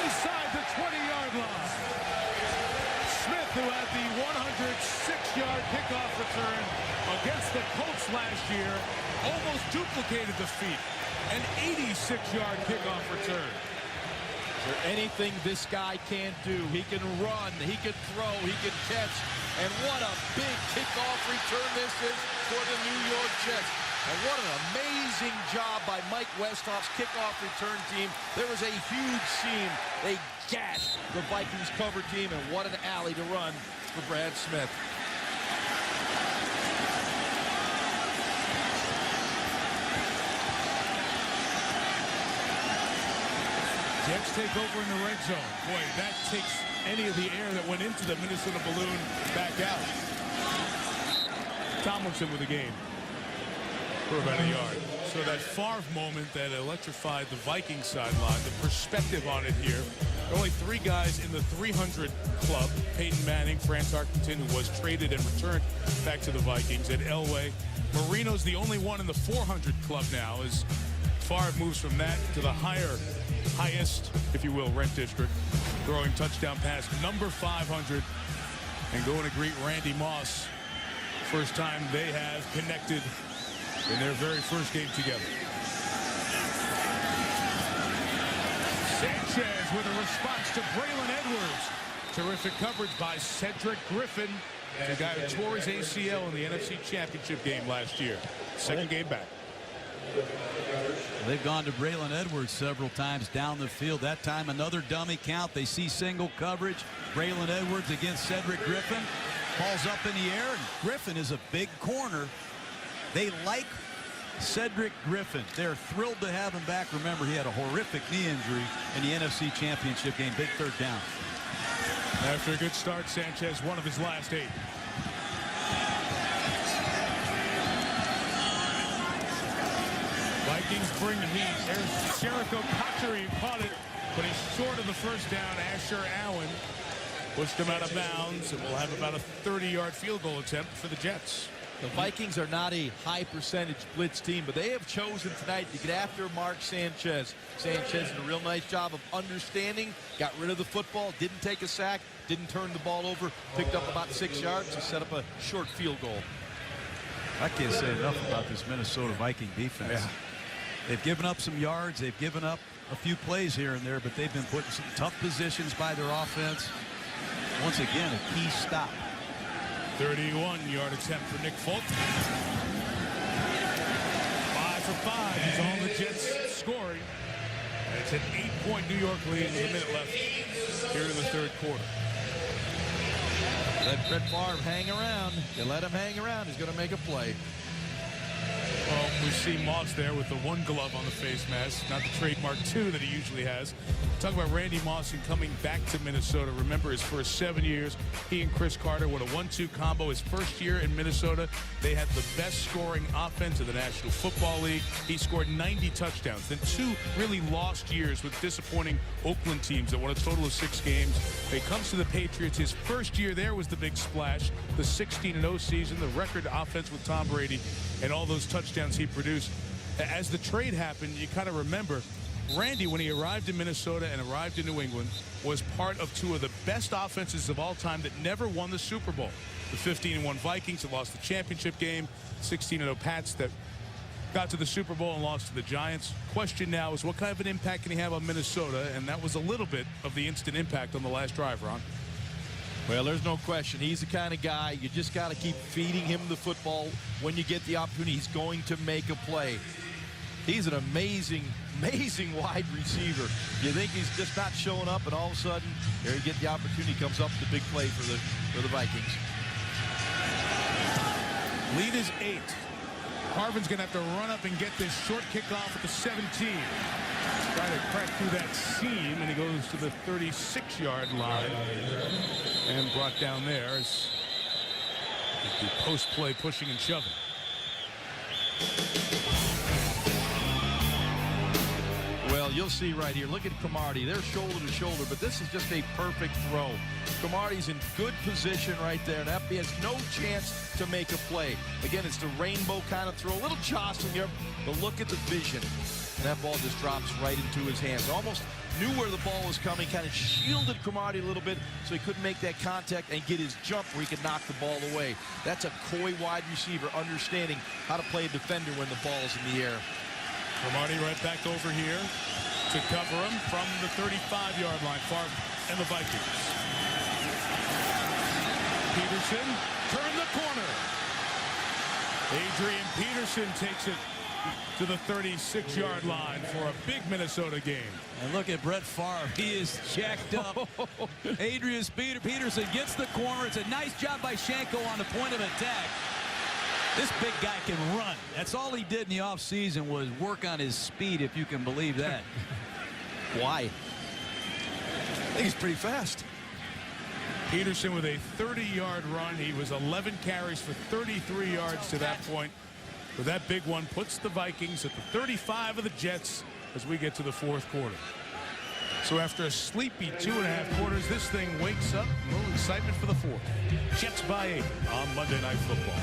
Speaker 2: Inside the 20-yard line. Smith, who had the 106-yard kickoff return against the Colts last year, almost duplicated the feat. An 86-yard kickoff return.
Speaker 4: Is there anything this guy can't do? He can run, he can throw, he can catch. And what a big kickoff return this is for the New York Jets. And what an amazing job by Mike Westhoff's kickoff return team. There was a huge seam. They gashed the Vikings cover team, and what an alley to run for Brad Smith.
Speaker 2: Jets take over in the red zone. Boy, that takes any of the air that went into the Minnesota balloon back out. Tomlinson with the game for about a yard. So that Favre moment that electrified the Vikings sideline, the perspective on it here. Only 3 guys in the 300 club. Peyton Manning, France Arkenton, who was traded and returned back to the Vikings, and Elway. Marino's the only one in the 400 club now, as Favre moves from that to the highest, if you will, rent district, throwing touchdown pass number 500, and going to greet Randy Moss. First time they have connected in their very first game together. Sanchez with a response to Braylon Edwards. Terrific coverage by Cedric Griffin, the guy who tore his ACL in the NFC Championship game last year. Second game back.
Speaker 5: They've gone to Braylon Edwards several times down the field. That time another dummy count. They see single coverage. Braylon Edwards against Cedric Griffin. Ball's up in the air, and Griffin is a big corner. They like Cedric Griffin. They're thrilled to have him back. Remember, he had a horrific knee injury in the NFC Championship game. Big third down.
Speaker 2: After a good start, Sanchez, one of his last 8. Vikings bring heat. There's Jericho Cotchery, caught it, but he's short of the first down. Asher Allen pushed him out of bounds, and we'll have about a 30-yard field goal attempt for the Jets.
Speaker 4: The Vikings are not a high percentage blitz team, but they have chosen tonight to get after Mark Sanchez. Sanchez did a real nice job of understanding, got rid of the football, didn't take a sack, didn't turn the ball over, picked up about 6 yards to set up a short field goal.
Speaker 5: I can't say enough about this Minnesota Viking defense.
Speaker 2: Yeah.
Speaker 5: They've given up some yards. They've given up a few plays here and there, but they've been put in some tough positions by their offense. Once again, a key stop.
Speaker 2: 31-yard attempt for Nick Folk. 5 for 5 is all the Jets scoring. And it's an 8-point New York lead with a minute left here in the third quarter.
Speaker 4: Let Brett Favre hang around. You let him hang around, he's going to make a play.
Speaker 2: Well, we see Moss there with the one glove on the face mask, not the trademark 2 that he usually has. Talk about Randy Moss and coming back to Minnesota. Remember his first 7 years, he and Chris Carter, what a 1-2 combo. His first year in Minnesota, they had the best scoring offense in the National Football League. He scored 90 touchdowns. Then 2 really lost years with disappointing Oakland teams that won a total of 6 games. He comes to the Patriots. His first year there was the big splash, the 16-0 season, the record offense with Tom Brady, and all those touchdowns he produced. As the trade happened, you kind of remember Randy, when he arrived in Minnesota and arrived in New England, was part of 2 of the best offenses of all time that never won the Super Bowl. The 15-1 Vikings that lost the championship game, 16-0 Pats that got to the Super Bowl and lost to the Giants. Question now is what kind of an impact can he have on Minnesota? And that was a little bit of the instant impact on the last drive, Ron.
Speaker 4: Well, there's no question. He's the kind of guy you just got to keep feeding him the football. When you get the opportunity, he's going to make a play. He's an amazing, amazing wide receiver. You think he's just not showing up, and all of a sudden, here you get the opportunity, comes up with the big play for the Vikings.
Speaker 2: Lead is 8. Harvin's going to have to run up and get this short kickoff at the 17. Trying to crack through that seam, and he goes to the 36-yard line and brought down there as the post-play pushing and shoving.
Speaker 4: Well, you'll see right here. Look at Cromartie. They're shoulder to shoulder, but this is just a perfect throw. Cromartie's in good position right there, and he has no chance to make a play. Again, it's the rainbow kind of throw. A little jostling here, but look at the vision. And that ball just drops right into his hands. Almost knew where the ball was coming, kind of shielded Cromartie a little bit so he couldn't make that contact and get his jump where he could knock the ball away. That's a coy wide receiver understanding how to play a defender when the ball's in the air.
Speaker 2: Cromartie right back over here to cover him from the 35-yard line. Favre and the Vikings. Peterson turned the corner. Adrian Peterson takes it to the 36-yard line for a big Minnesota game.
Speaker 5: And look at Brett Favre. He is jacked up. Adrian Peterson gets the corner. It's a nice job by Shanko on the point of attack. This big guy can run. That's all he did in the offseason was work on his speed, if you can believe that.
Speaker 4: Why? I think he's pretty fast.
Speaker 2: Peterson with a 30-yard run. He was 11 carries for 33 yards to that point. But that big one puts the Vikings at the 35 of the Jets as we get to the fourth quarter. So after a sleepy 2.5 quarters, this thing wakes up. A little excitement for the fourth. Jets by 8 on Monday Night Football.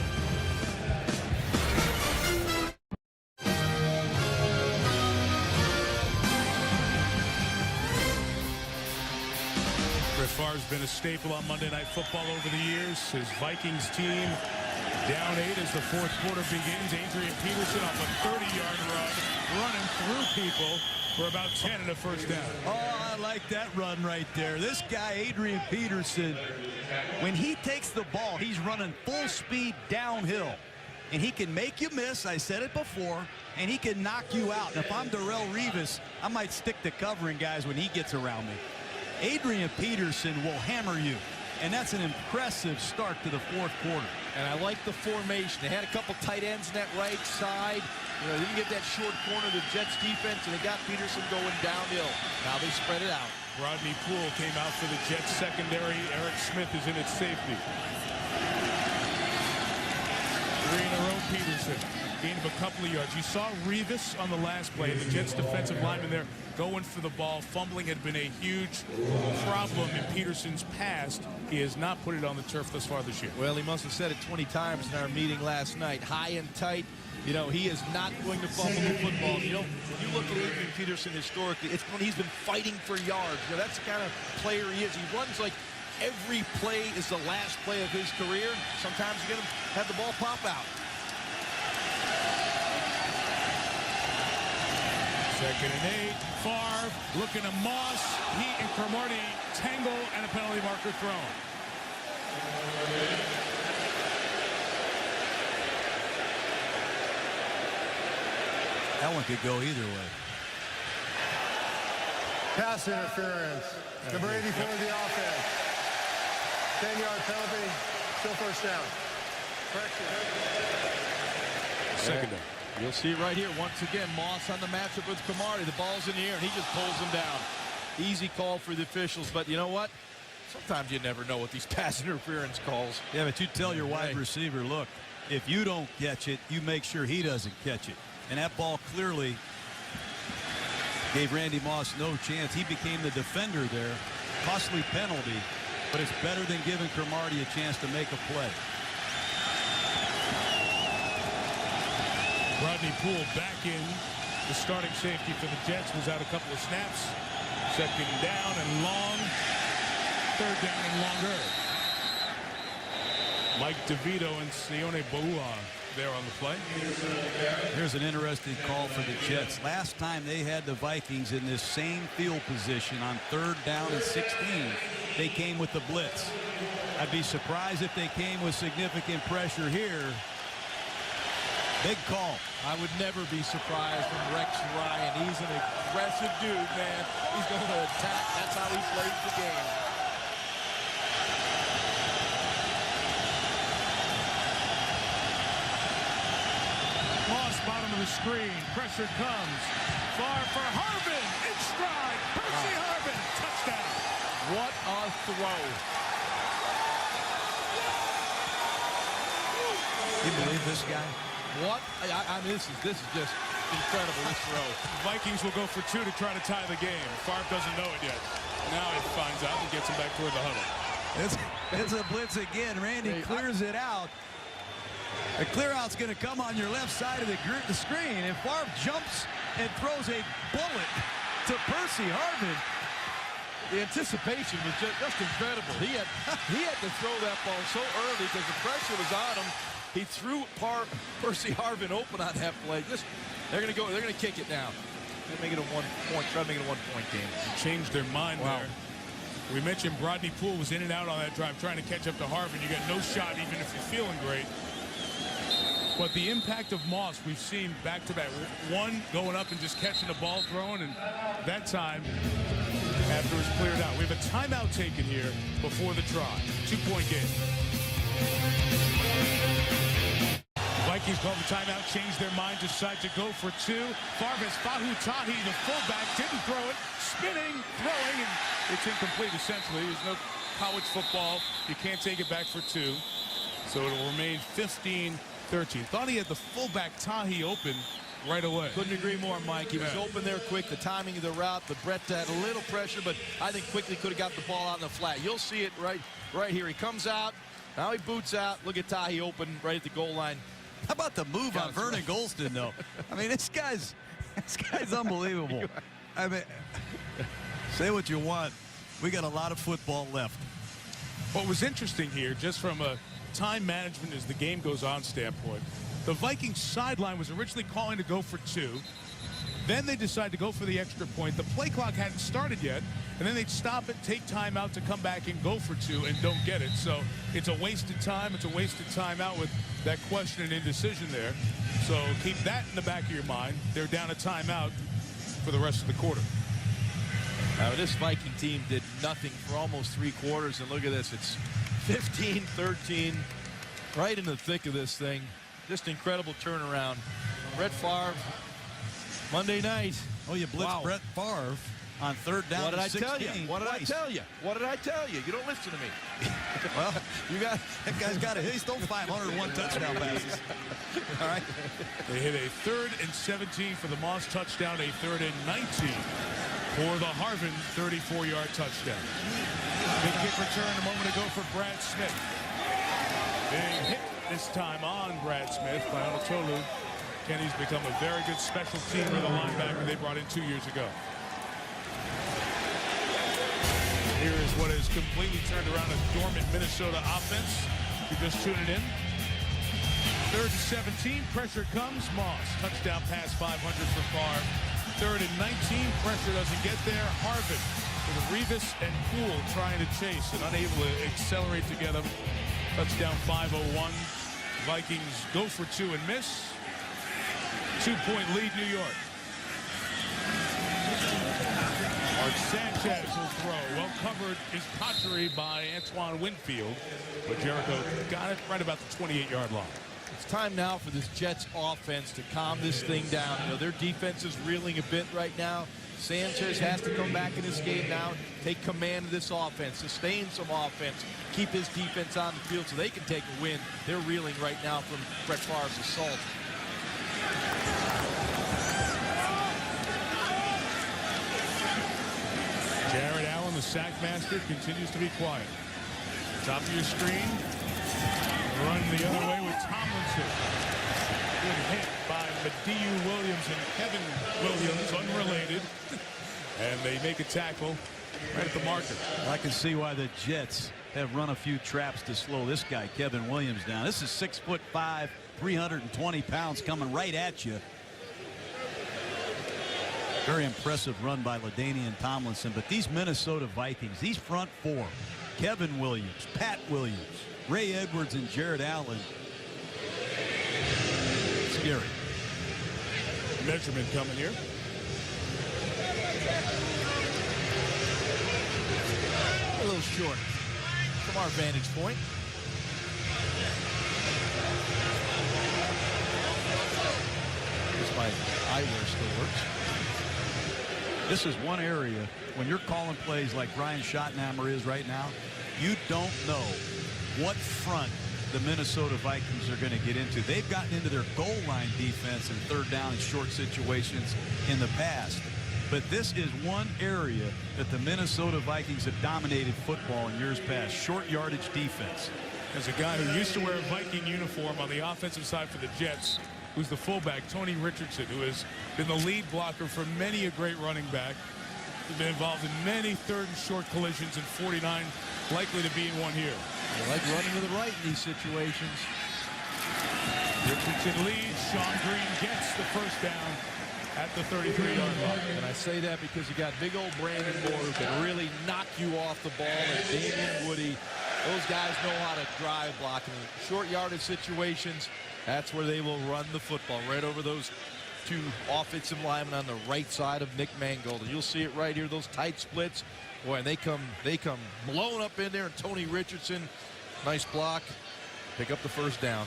Speaker 2: Brett Favre's been a staple on Monday Night Football over the years. His Vikings team down 8 as the fourth quarter begins. Adrian Peterson off a 30-yard run, running through people for about 10 and a first down.
Speaker 5: Oh, I like that run right there. This guy, Adrian Peterson, when he takes the ball, he's running full speed downhill. And he can make you miss, I said it before, and he can knock you out. And if I'm Darrelle Revis, I might stick to covering guys when he gets around me. Adrian Peterson will hammer you. And that's an impressive start to the fourth quarter.
Speaker 4: And I like the formation. They had a couple tight ends in that right side. You know, they didn't get that short corner of the Jets defense, and they got Peterson going downhill. Now they spread it out.
Speaker 2: Rodney Poole came out for the Jets secondary. Eric Smith is in at safety. 3 in a row, Peterson. Gain of a couple of yards. You saw Revis on the last play. The Jets defensive lineman there going for the ball. Fumbling had been a huge problem in Peterson's past. He has not put it on the turf thus far this year.
Speaker 4: Well, he must have said it 20 times in our meeting last night. High and tight. You know, he is not going to fumble the football. You know, when you look at Adrian Peterson historically, it's when he's been fighting for yards. You know, that's the kind of player he is. He runs like every play is the last play of his career. Sometimes you're going to have the ball pop out.
Speaker 2: Second and 8. Favre looking to Moss. He and Cromartie tangle and a penalty marker thrown.
Speaker 5: That one could go either way.
Speaker 3: Pass interference. Number 84 of the offense. 10-yard penalty. Still first down.
Speaker 2: Second down.
Speaker 4: You'll see it right here. Once again, Moss on the matchup with Cromartie. The ball's in the air, and he just pulls him down. Easy call for the officials, but you know what? Sometimes you never know what these pass interference calls.
Speaker 5: Yeah, but you tell your wide receiver, look, if you don't catch it, you make sure he doesn't catch it. And that ball clearly gave Randy Moss no chance. He became the defender there. Costly penalty, but it's better than giving Cromartie a chance to make a play.
Speaker 2: Rodney Poole back in. The starting safety for the Jets was out a couple of snaps. Second down and long. Third down and longer. Mike DeVito and Sione Boua there on the play.
Speaker 5: Here's an interesting call for the Jets. Last time they had the Vikings in this same field position on 3rd down and 16, they came with the blitz. I'd be surprised if they came with significant pressure here. Big call.
Speaker 4: I would never be surprised from Rex Ryan. He's an aggressive dude, man. He's going to attack. That's how he plays the game.
Speaker 2: Moss, bottom of the screen. Pressure comes. Far for Harvin. In stride. Percy Harvin. Touchdown.
Speaker 4: What a throw.
Speaker 5: You believe this guy?
Speaker 4: What? I mean, this is just incredible, this throw.
Speaker 2: Vikings will go for 2 to try to tie the game. Favre doesn't know it yet. Now he finds out and gets him back toward the huddle.
Speaker 5: It's a blitz again. Randy clears it out. The clear out's going to come on your left side of the screen, and Favre jumps and throws a bullet to Percy Harvin.
Speaker 4: The anticipation was just incredible. He had to throw that ball so early because the pressure was on him. He threw Percy Harvin open on that play. They're going to kick it now. They're making it a 1-point. Try to make it a 1-point game.
Speaker 2: Changed their mind there. We mentioned Rodney Poole was in and out on that drive trying to catch up to Harvin. You got no shot even if you're feeling great. But the impact of Moss, we've seen back-to-back. One going up and just catching the ball, throwing, and that time after it's cleared out. We have a timeout taken here before the try. 2-point game. Vikings called the timeout, changed their mind, decide to go for 2. Favre has Fahu Tahi, the fullback, didn't throw it, spinning, throwing, and it's incomplete essentially. There's no college football. You can't take it back for 2. So it'll remain 15-13. Thought he had the fullback Tahi open right away.
Speaker 4: Couldn't agree more, Mike. He was open there quick, the timing of the route, but Brett had a little pressure, but I think quickly could have got the ball out in the flat. You'll see it right here. He comes out, now he boots out. Look at Tahi open right at the goal line.
Speaker 5: How about the move on Vernon Golston, though? I mean, this guy's unbelievable. I mean, say what you want. We got a lot of football left.
Speaker 2: What was interesting here, just from a time management as the game goes on standpoint, the Vikings sideline was originally calling to go for 2. Then they decide to go for the extra point. The play clock hadn't started yet, and then they'd stop it, take time out to come back and go for 2 and don't get it. So it's a wasted time. It's a wasted timeout with that question and indecision there. So keep that in the back of your mind. They're down a timeout for the rest of the quarter.
Speaker 4: Now, this Viking team did nothing for almost 3 quarters, and look at this. It's 15-13, right in the thick of this thing. Just incredible turnaround. Brett Favre, Monday night.
Speaker 5: Oh, you blitzed Brett Favre on 3rd down.
Speaker 4: What did I
Speaker 5: 16,
Speaker 4: tell you? What did I tell you? What did I tell you? You don't listen to me.
Speaker 5: Well, that guy's got he's still 501 touchdown passes. All right.
Speaker 2: They hit a 3rd and 17 for the Moss touchdown, a 3rd and 19 for the Harvin 34-yard touchdown. Big kick return a moment ago for Brad Smith. Big hit this time on Brad Smith by Onatolu. Kenny's become a very good special teamer, the linebacker they brought in 2 years ago. Here is what has completely turned around a dormant Minnesota offense. You're just tuning in. 3rd and 17, pressure comes. Moss, touchdown pass, 500 for Favre. 3rd and 19, pressure doesn't get there. Harvin with Revis and Poole trying to chase and unable to accelerate together. Touchdown 501. Vikings go for 2 and miss. 2-point lead, New York. Mark Sanchez will throw. Well covered is Patry by Antoine Winfield. But Jericho got it right about the 28-yard line.
Speaker 4: It's time now for this Jets offense to calm this thing down. You know, their defense is reeling a bit right now. Sanchez has to come back in this game now, take command of this offense, sustain some offense, keep his defense on the field so they can take a win. They're reeling right now from Brett Favre's assault.
Speaker 2: Jared Allen, the sack master, continues to be quiet. Top of your screen. Run the other way with Tomlinson. Good hit by Mediu Williams and Kevin Williams, unrelated. And they make a tackle right at the marker.
Speaker 5: I can see why the Jets have run a few traps to slow this guy, Kevin Williams, down. This is 6'5", 320 pounds coming right at you. Very impressive run by LaDainian Tomlinson. But these Minnesota Vikings, these front four, Kevin Williams, Pat Williams, Ray Edwards, and Jared Allen, scary.
Speaker 2: Measurement coming here.
Speaker 4: A little short from our vantage point. Here's my eyewear still works.
Speaker 5: This is one area when you're calling plays like Brian Schottenheimer is right now, you don't know what front the Minnesota Vikings are going to get into. They've gotten into their goal line defense in third down and short situations in the past. But this is one area that the Minnesota Vikings have dominated football in years past, short yardage defense.
Speaker 2: As a guy who used to wear a Viking uniform on the offensive side for the Jets, who's the fullback, Tony Richardson, who has been the lead blocker for many a great running back. He's been involved in many third and short collisions, and 49 likely to be in one here.
Speaker 4: I like running to the right in these situations.
Speaker 2: Richardson leads. Sean Green gets the first down at the 33-yard line.
Speaker 4: And I say that because you got big old Brandon Moore who can really knock you off the ball, and Damian Woody. Those guys know how to drive block. In short yardage situations, that's where they will run the football, right over those two offensive linemen on the right side of Nick Mangold. And you'll see it right here, those tight splits. Boy, and they come blown up in there, and Tony Richardson, nice block, pick up the first down.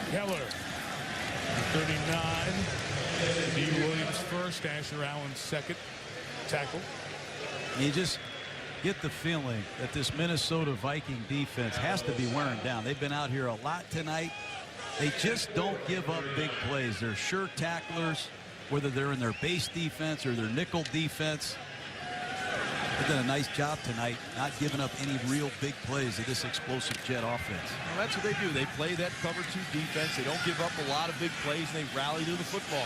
Speaker 2: Keller, 39. D. Williams first, Asher Allen second. Tackle.
Speaker 5: You just get the feeling that this Minnesota Viking defense has to be wearing down. They've been out here a lot tonight. They just don't give up big plays. They're sure tacklers, whether they're in their base defense or their nickel defense. They've done a nice job tonight, not giving up any real big plays to this explosive Jet offense.
Speaker 4: Well, that's what they do. They play that cover two defense. They don't give up a lot of big plays, and they rally to the football.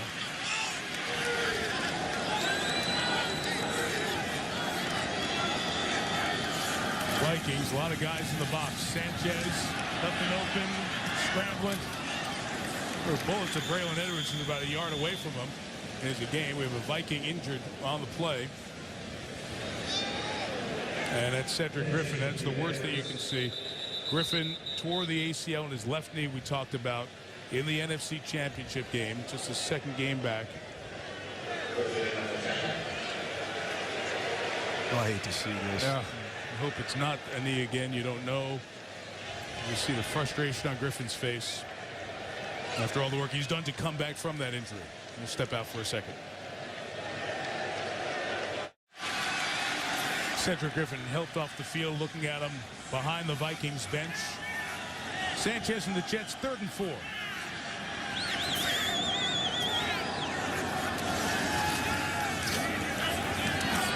Speaker 2: Vikings, a lot of guys in the box. Sanchez, nothing open, scrambling. There were bullets of Braylon Edwards, who's about a yard away from him. There's a game. We have a Viking injured on the play. And that's Cedric Griffin. That's the worst that you can see. Griffin tore the ACL in his left knee we talked about in the NFC Championship game. Just his second game back.
Speaker 5: Oh, I hate to see this.
Speaker 2: Yeah. I hope it's not a knee again. You don't know. You see the frustration on Griffin's face after all the work he's done to come back from that injury. We'll step out for a second. Cedric Griffin helped off the field, looking at him behind the Vikings bench. Sanchez and the Jets, 3rd and 4.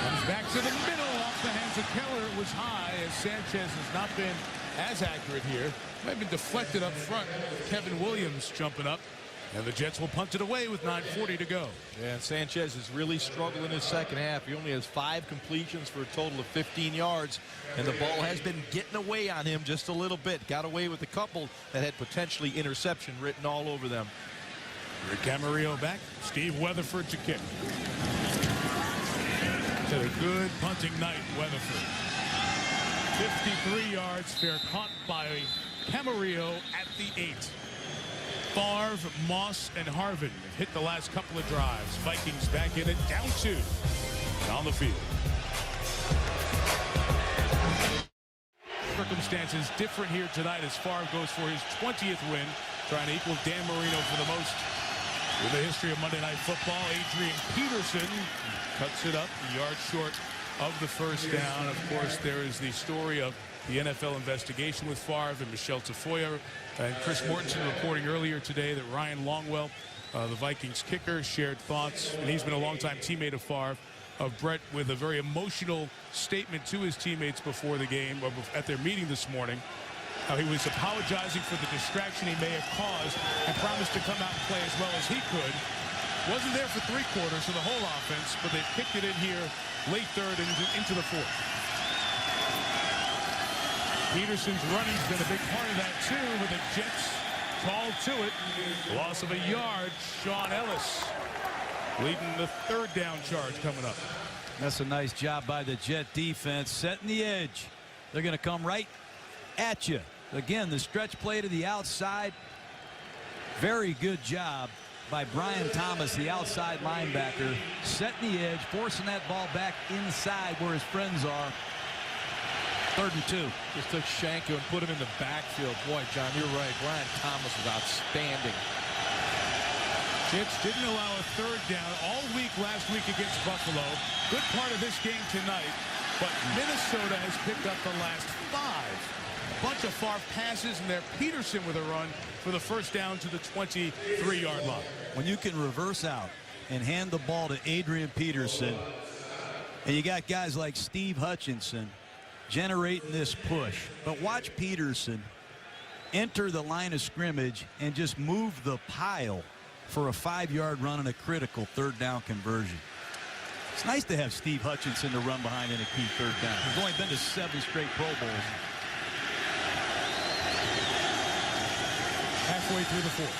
Speaker 2: Comes back to the middle off the hands of Keller. It was high, as Sanchez has not been as accurate here. Might have been deflected up front. Kevin Williams jumping up. And the Jets will punt it away with 9:40 to go.
Speaker 4: Yeah, and Sanchez has really struggled in his second half. He only has 5 completions for a total of 15 yards. And the ball has been getting away on him just a little bit. Got away with a couple that had potentially interception written all over them.
Speaker 2: Rick Camarillo back. Steve Weatherford to kick. To a good punting night, Weatherford. 53 yards, fair caught by Camarillo at the 8. Favre, Moss, and Harvin have hit the last couple of drives. Vikings back in it, down 2 on the field. Circumstances different here tonight as Favre goes for his 20th win, trying to equal Dan Marino for the most in the history of Monday Night Football. Adrian Peterson cuts it up a yard short of the first down. Of course, there is the story of the NFL investigation with Favre and Michelle Tafoya and Chris Mortensen reporting earlier today that Ryan Longwell, the Vikings kicker, shared thoughts, and he's been a longtime teammate of Favre, of Brett, with a very emotional statement to his teammates before the game, or at their meeting this morning. How he was apologizing for the distraction he may have caused and promised to come out and play as well as he could. Wasn't there for 3 quarters of the whole offense, but they kicked it in here late third and into the fourth. Peterson's running's been a big part of that too, with the Jets called to it. Loss of a yard. Sean Ellis leading the 3rd down charge coming up.
Speaker 5: That's a nice job by the Jet defense, setting the edge. They're going to come right at you. Again, the stretch play to the outside. Very good job by Brian Thomas, the outside linebacker, setting the edge, forcing that ball back inside where his friends are. 3rd and 2.
Speaker 4: Just took Shanko and put him in the backfield. Boy, John, you're right. Brian Thomas was outstanding.
Speaker 2: Jets didn't allow a 3rd down all week last week against Buffalo. Good part of this game tonight, but Minnesota has picked up the last 5. A bunch of Favre passes, and there Peterson with a run for the first down to the 23-yard line.
Speaker 5: When you can reverse out and hand the ball to Adrian Peterson, and you got guys like Steve Hutchinson generating this push, but watch Peterson enter the line of scrimmage and just move the pile for a 5-yard run and a critical 3rd down conversion. It's nice to have Steve Hutchinson to run behind in a key 3rd down. He's only been to 7 straight Pro Bowls.
Speaker 2: Halfway through the 4th.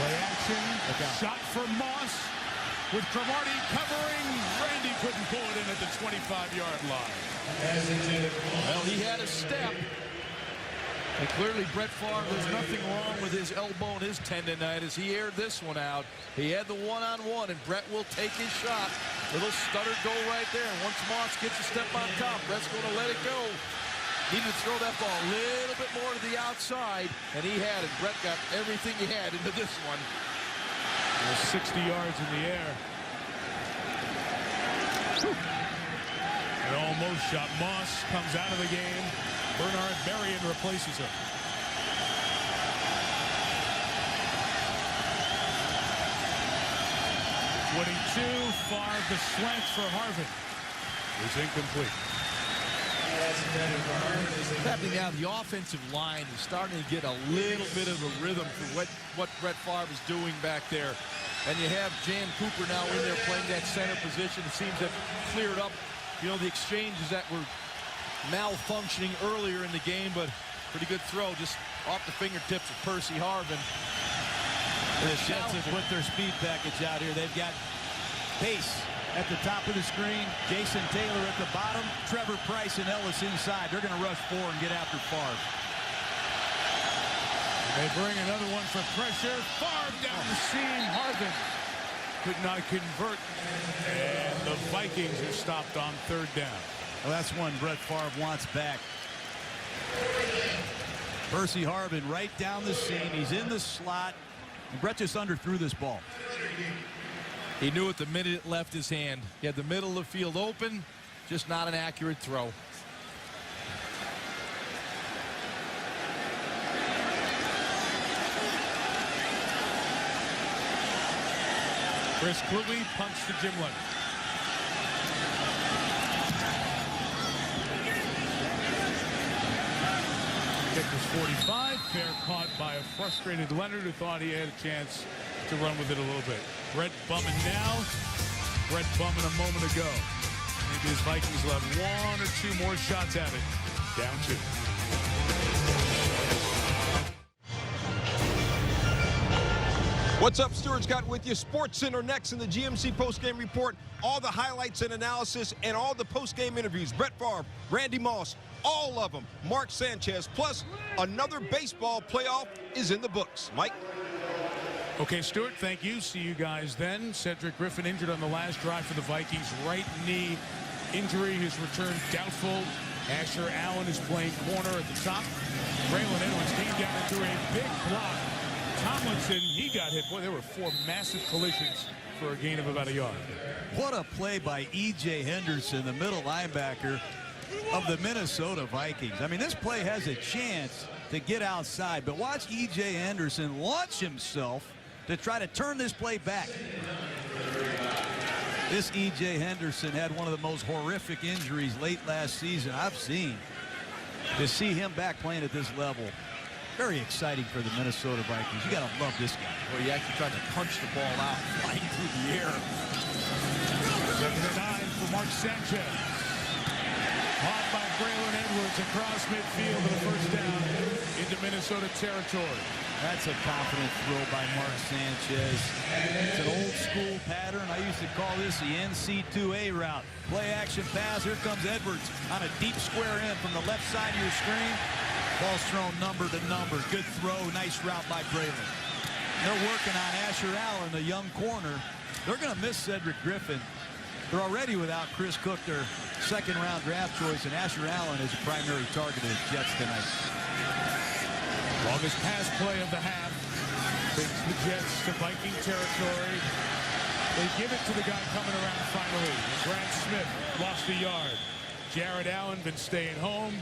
Speaker 2: Play action. Shot for Moss with Cromartie covering. Randy couldn't pull it in at the 25-yard line.
Speaker 4: Well, he had a step. And clearly, Brett Favre, there's nothing wrong with his elbow and his tendonitis. He aired this one out. He had the one-on-one, and Brett will take his shot. Little stutter go right there. And once Moss gets a step on top, Brett's going to let it go. Needed to throw that ball a little bit more to the outside, and he had it. Brett got everything he had into this one.
Speaker 2: 60 yards in the air. An almost shot. Moss comes out of the game. Bernard Berrien replaces him. Favre, the slant for Harvin is incomplete.
Speaker 4: What's happening now, the offensive line is starting to get a little bit of a rhythm for what Brett Favre is doing back there. And you have Jan Cooper now in there playing that center position. It seems to have cleared up, you know, the exchanges that were malfunctioning earlier in the game, but pretty good throw just off the fingertips of Percy Harvin.
Speaker 5: The Jets have put their speed package out here. They've got pace at the top of the screen, Jason Taylor at the bottom, Trevor Price and Ellis inside. They're going to rush 4 and get after Favre.
Speaker 2: They bring another one for pressure. Favre down the seam. Harvin could not convert, and the Vikings are stopped on 3rd down.
Speaker 5: Well, that's one Brett Favre wants back. Percy Harvin right down the seam. He's in the slot. And Brett just underthrew this ball.
Speaker 4: He knew it the minute it left his hand. He had the middle of the field open, just not an accurate throw.
Speaker 2: Chris Kluge punts to Jim Leonard. Kick was 45. Fair caught by a frustrated Leonard who thought he had a chance to run with it a little bit. Brett bumming now. Brett bumming a moment ago. Maybe his Vikings will have 1 or 2 more shots at it. Down 2.
Speaker 8: What's up, Stuart Scott with you. Sports Center next in the GMC postgame report. All the highlights and analysis and all the postgame interviews. Brett Favre, Randy Moss, all of them. Mark Sanchez, plus another baseball playoff is in the books. Mike?
Speaker 2: Okay, Stuart, thank you. See you guys then. Cedric Griffin injured on the last drive for the Vikings. Right knee injury. His return doubtful. Asher Allen is playing corner at the top. Braylon Edwards came down and threw a big block. Tomlinson, he got hit. Boy, there were 4 massive collisions for a gain of about a yard.
Speaker 5: What a play by E.J. Henderson, the middle linebacker of the Minnesota Vikings. I mean, this play has a chance to get outside, but watch E.J. Henderson launch himself to try to turn this play back. This E.J. Henderson had one of the most horrific injuries late last season I've seen. To see him back playing at this level, very exciting for the Minnesota Vikings. You got to love this guy.
Speaker 4: Well, he actually tried to punch the ball out, flying through the air.
Speaker 2: 7 to 9 for Mark Sanchez. Caught by Braylon Edwards across midfield for the first down into Minnesota territory.
Speaker 5: That's a confident throw by Mark Sanchez. It's an old school pattern. I used to call this the NC2A route. Play action pass. Here comes Edwards on a deep square in from the left side of your screen. Ball's thrown number to number. Good throw. Nice route by Braylon. They're working on Asher Allen, the young corner. They're going to miss Cedric Griffin. They're already without Chris Cook, their second-round draft choice, and Asher Allen is a primary target of the Jets tonight.
Speaker 2: Longest pass play of the half takes the Jets to Viking territory. They give it to the guy coming around finally. Grant Smith lost a yard. Jared Allen been staying home.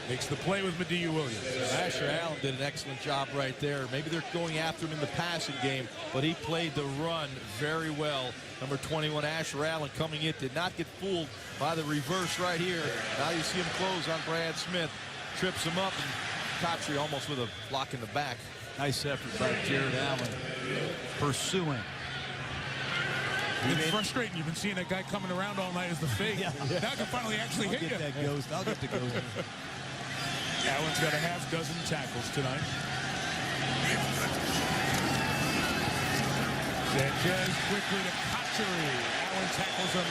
Speaker 2: Makes the play with Madieu Williams.
Speaker 4: Asher Allen did an excellent job right there. Maybe they're going after him in the passing game, but he played the run very well. Number 21, Asher Allen, coming in, did not get fooled by the reverse right here. Now you see him close on Brad Smith. Trips him up, and Cotry almost with a block in the back.
Speaker 5: Nice effort by Jared Allen. Pursuing.
Speaker 2: It's frustrating. You've been seeing that guy coming around all night as the fake.
Speaker 5: Yeah.
Speaker 2: Now I can finally actually hit you.
Speaker 5: That ghost. I'll get the ghost.
Speaker 2: Allen's got a half dozen tackles tonight. Sanchez quickly to Cotchery. Allen tackles him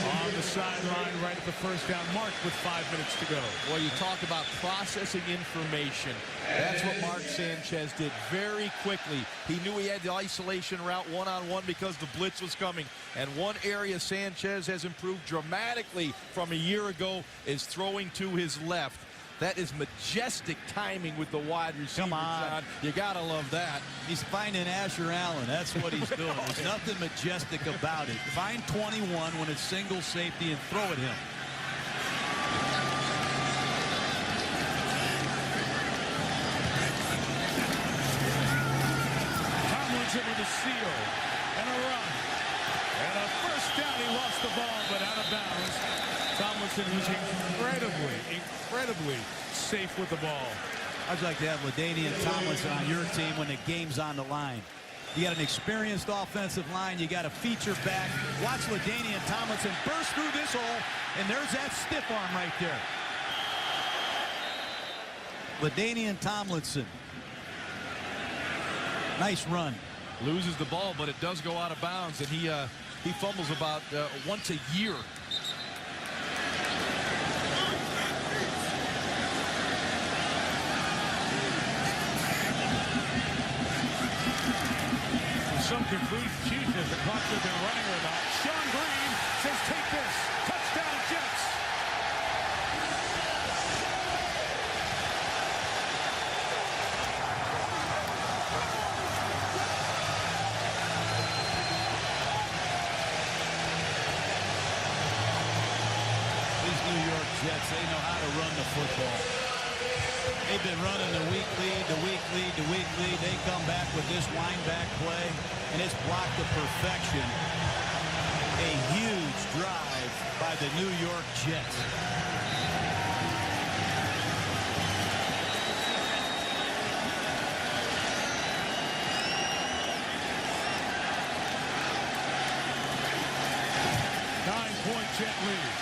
Speaker 2: on the sideline right at the first down mark with 5 minutes to go.
Speaker 4: Well, you talk about processing information. That's what Mark Sanchez did very quickly. He knew he had the isolation route one-on-one because the blitz was coming. And one area Sanchez has improved dramatically from a year ago is throwing to his left. That is majestic timing with the wide receiver.
Speaker 5: Come on.
Speaker 4: John. You got to love that.
Speaker 5: He's finding Asher Allen. That's what he's doing. There's nothing majestic about it. Find 21 when it's single safety and throw at him.
Speaker 2: Tomlinson with a seal and a run. And a first down. He lost the ball, but out of bounds. Tomlinson was incredibly safe with the ball.
Speaker 5: I'd like to have LaDainian Tomlinson on your team when the game's on the line. You got an experienced offensive line. You got a feature back. Watch LaDainian Tomlinson burst through this hole, and there's that stiff arm right there. LaDainian Tomlinson. Nice run.
Speaker 4: Loses the ball, but it does go out of bounds, and he fumbles about once a year.
Speaker 2: Some confusion as the clock has been running or not. Sean Green says, take this. Touchdown, Jets.
Speaker 5: These New York Jets, they know how to run the football. They've been running the weak lead, the weak lead, the weak lead. They come back with this wind-back play, and it's blocked to perfection. A huge drive by the New York Jets.
Speaker 2: Nine-point Jet lead.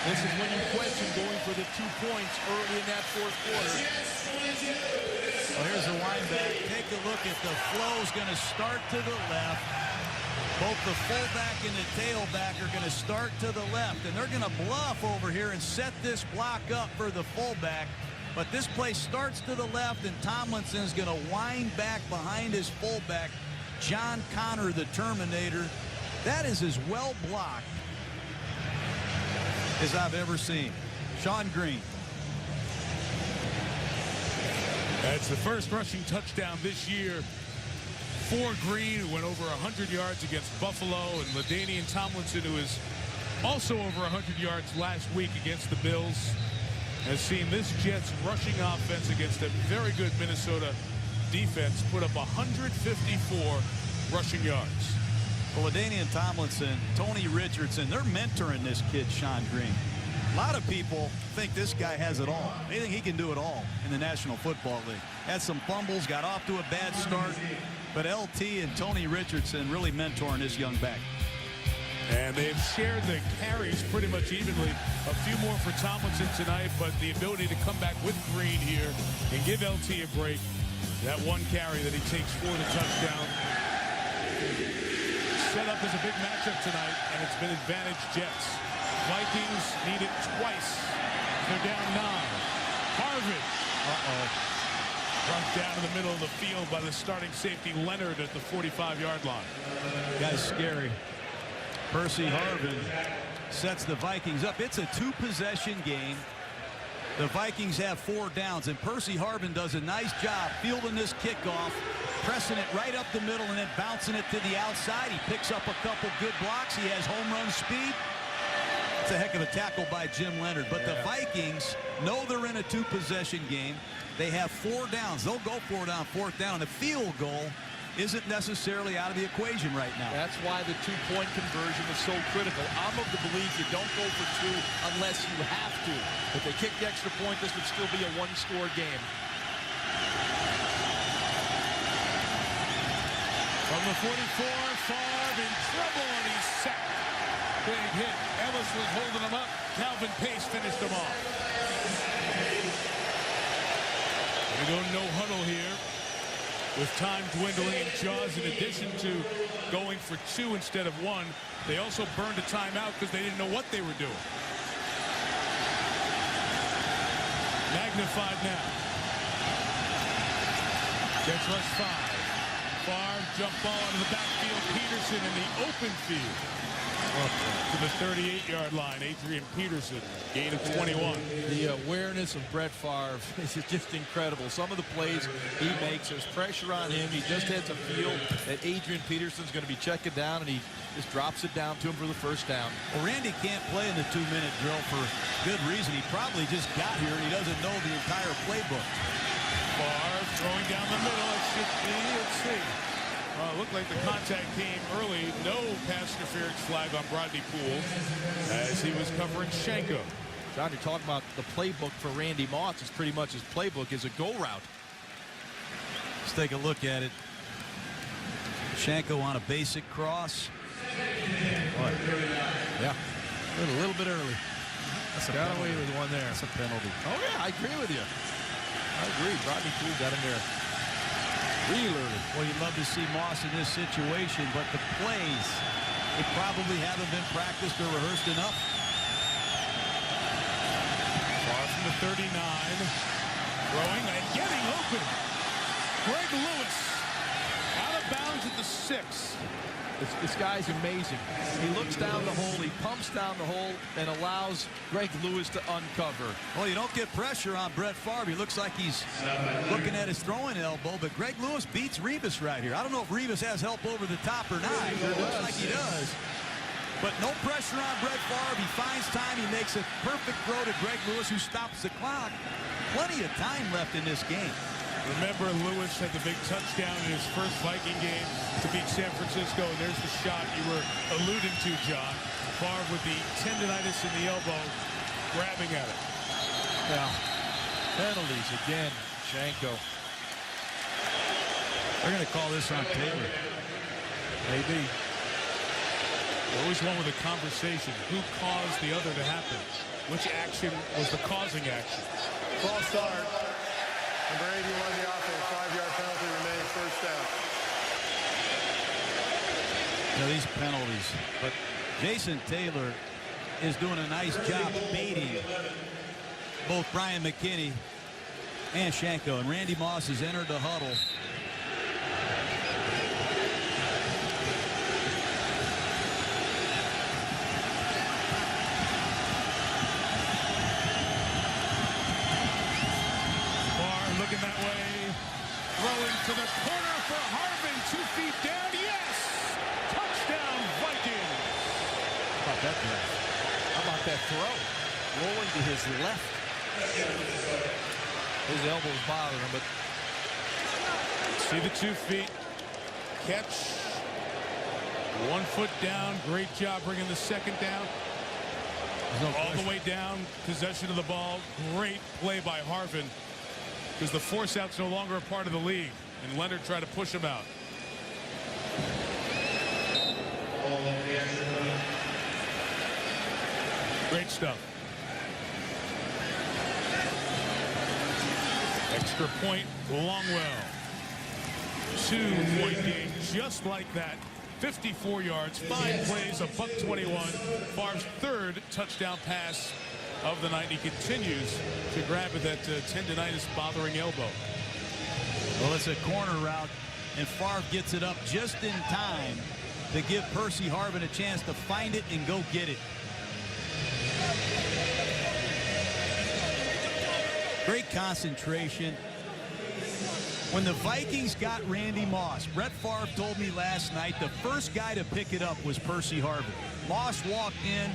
Speaker 4: This is when you question going for the 2 points early in that fourth quarter.
Speaker 5: Well, here's the wind back. Take a look at the flow's going to start to the left. Both the fullback and the tailback are going to start to the left, and they're going to bluff over here and set this block up for the fullback. But this play starts to the left, and Tomlinson's going to wind back behind his fullback, John Connor, the Terminator. That is as well blocked as I've ever seen. Sean Green.
Speaker 2: That's the first rushing touchdown this year for Green, who went over 100 yards against Buffalo, and LaDainian Tomlinson, who is also over 100 yards last week against the Bills, has seen this Jets rushing offense against a very good Minnesota defense put up 154 rushing yards.
Speaker 5: Well, LaDainian Tomlinson, Tony Richardson, they're mentoring this kid, Sean Green. A lot of people think this guy has it all. They think he can do it all in the National Football League. Had some fumbles, got off to a bad start, but LT and Tony Richardson really mentoring this young back.
Speaker 2: And they've shared the carries pretty much evenly. A few more for Tomlinson tonight, but the ability to come back with Green here and give LT a break. That one carry that he takes for the touchdown. Set up as a big matchup tonight, and it's been advantage Jets. Vikings need it twice. They're down 9. Harvin. Brought down to the middle of the field by the starting safety Leonard at the 45-yard line.
Speaker 5: Guy's scary. Percy Harvin sets the Vikings up. It's a 2-possession game. The Vikings have 4 downs, and Percy Harvin does a nice job fielding this kickoff, pressing it right up the middle and then bouncing it to the outside. He picks up a couple good blocks. He has home run speed. It's a heck of a tackle by Jim Leonard. But the Vikings know they're in a 2-possession game. They have 4 downs. They'll go 4 down, 4th down, and the field goal isn't necessarily out of the equation right now.
Speaker 4: That's why the 2-point conversion is so critical. I'm of the belief you don't go for 2 unless you have to. If they kick the extra point, this would still be a 1-score game.
Speaker 2: From the 44, Favre in trouble, and he's sacked. Big hit. Ellis was holding him up. Calvin Pace finished him off. Going to go no huddle here with time dwindling in Jaws. In addition to going for 2 instead of 1, they also burned a timeout because they didn't know what they were doing. Magnified now. Jets rush 5. Favre jump ball into the backfield. Peterson in the open field. To the 38-yard line, Adrian Peterson, gain of 21.
Speaker 4: The awareness of Brett Favre is just incredible. Some of the plays he makes, there's pressure on him. He just has a feel that Adrian Peterson's going to be checking down, and he just drops it down to him for the first down.
Speaker 5: Well, Randy can't play in the 2-minute drill for good reason. He probably just got here, and he doesn't know the entire playbook.
Speaker 2: Favre throwing down the middle. It should be, let's see. It looked like the contact came early. No pass interference flag on Brodney Poole as he was covering Shanko.
Speaker 4: John, you're talking about the playbook for Randy Moss. It's pretty much his playbook is a go route.
Speaker 5: Let's take a look at it. Shanko on a basic cross.
Speaker 4: What? Yeah. A little bit early.
Speaker 5: That's
Speaker 4: got away with one there.
Speaker 5: That's a penalty.
Speaker 4: Oh, yeah, I agree with you. I agree. Brodney Poole got him there real early.
Speaker 5: Well, you'd love to see Moss in this situation, but the plays, they probably haven't been practiced or rehearsed enough.
Speaker 2: Far from the 39. Throwing and getting open. Greg Lewis out of bounds at the 6.
Speaker 4: This guy's amazing. He looks down the hole, he pumps down the hole, and allows Greg Lewis to uncover.
Speaker 5: Well, you don't get pressure on Brett Favre. He looks like he's looking at his throwing elbow, but Greg Lewis beats Revis right here. I don't know if Revis has help over the top or not. It looks like he does. But no pressure on Brett Favre. He finds time. He makes a perfect throw to Greg Lewis, who stops the clock. Plenty of time left in this game.
Speaker 2: Remember, Lewis had the big touchdown in his first Viking game to beat San Francisco. And there's the shot you were alluding to, John. Favre with the tendonitis in the elbow, grabbing at it.
Speaker 4: Yeah. Penalties again. Shanko.
Speaker 5: They're going to call this on Taylor.
Speaker 2: Maybe. You always want with a conversation. Who caused the other to happen? Which action was the causing action?
Speaker 3: False start. Number 81 the offense. 5-yard penalty remains first down.
Speaker 5: You know, these penalties, but Jason Taylor is doing a nice job baiting both Brian McKinney and Shanko, and Randy Moss has entered the huddle.
Speaker 2: Looking that way, throwing to the corner for Harvin, 2 feet down, yes! Touchdown, Vikings!
Speaker 4: How about that throw? How about that throw? Rolling to his left. His elbow's bothering him, but...
Speaker 2: See the 2 feet, catch, 1 foot down, great job bringing the second down. All the way down, possession of the ball, great play by Harvin. Because the force out's no longer a part of the league, and Leonard tried to push him out. Great stuff. Extra point, Longwell. 2-point game, just like that. 54 yards, 5 plays, a $121. Favre's 3rd touchdown pass of the night. He continues to grab at that tendonitis bothering elbow.
Speaker 5: Well, it's a corner route, and Favre gets it up just in time to give Percy Harvin a chance to find it and go get it. Great concentration. When the Vikings got Randy Moss, Brett Favre told me last night the first guy to pick it up was Percy Harvin. Moss walked in.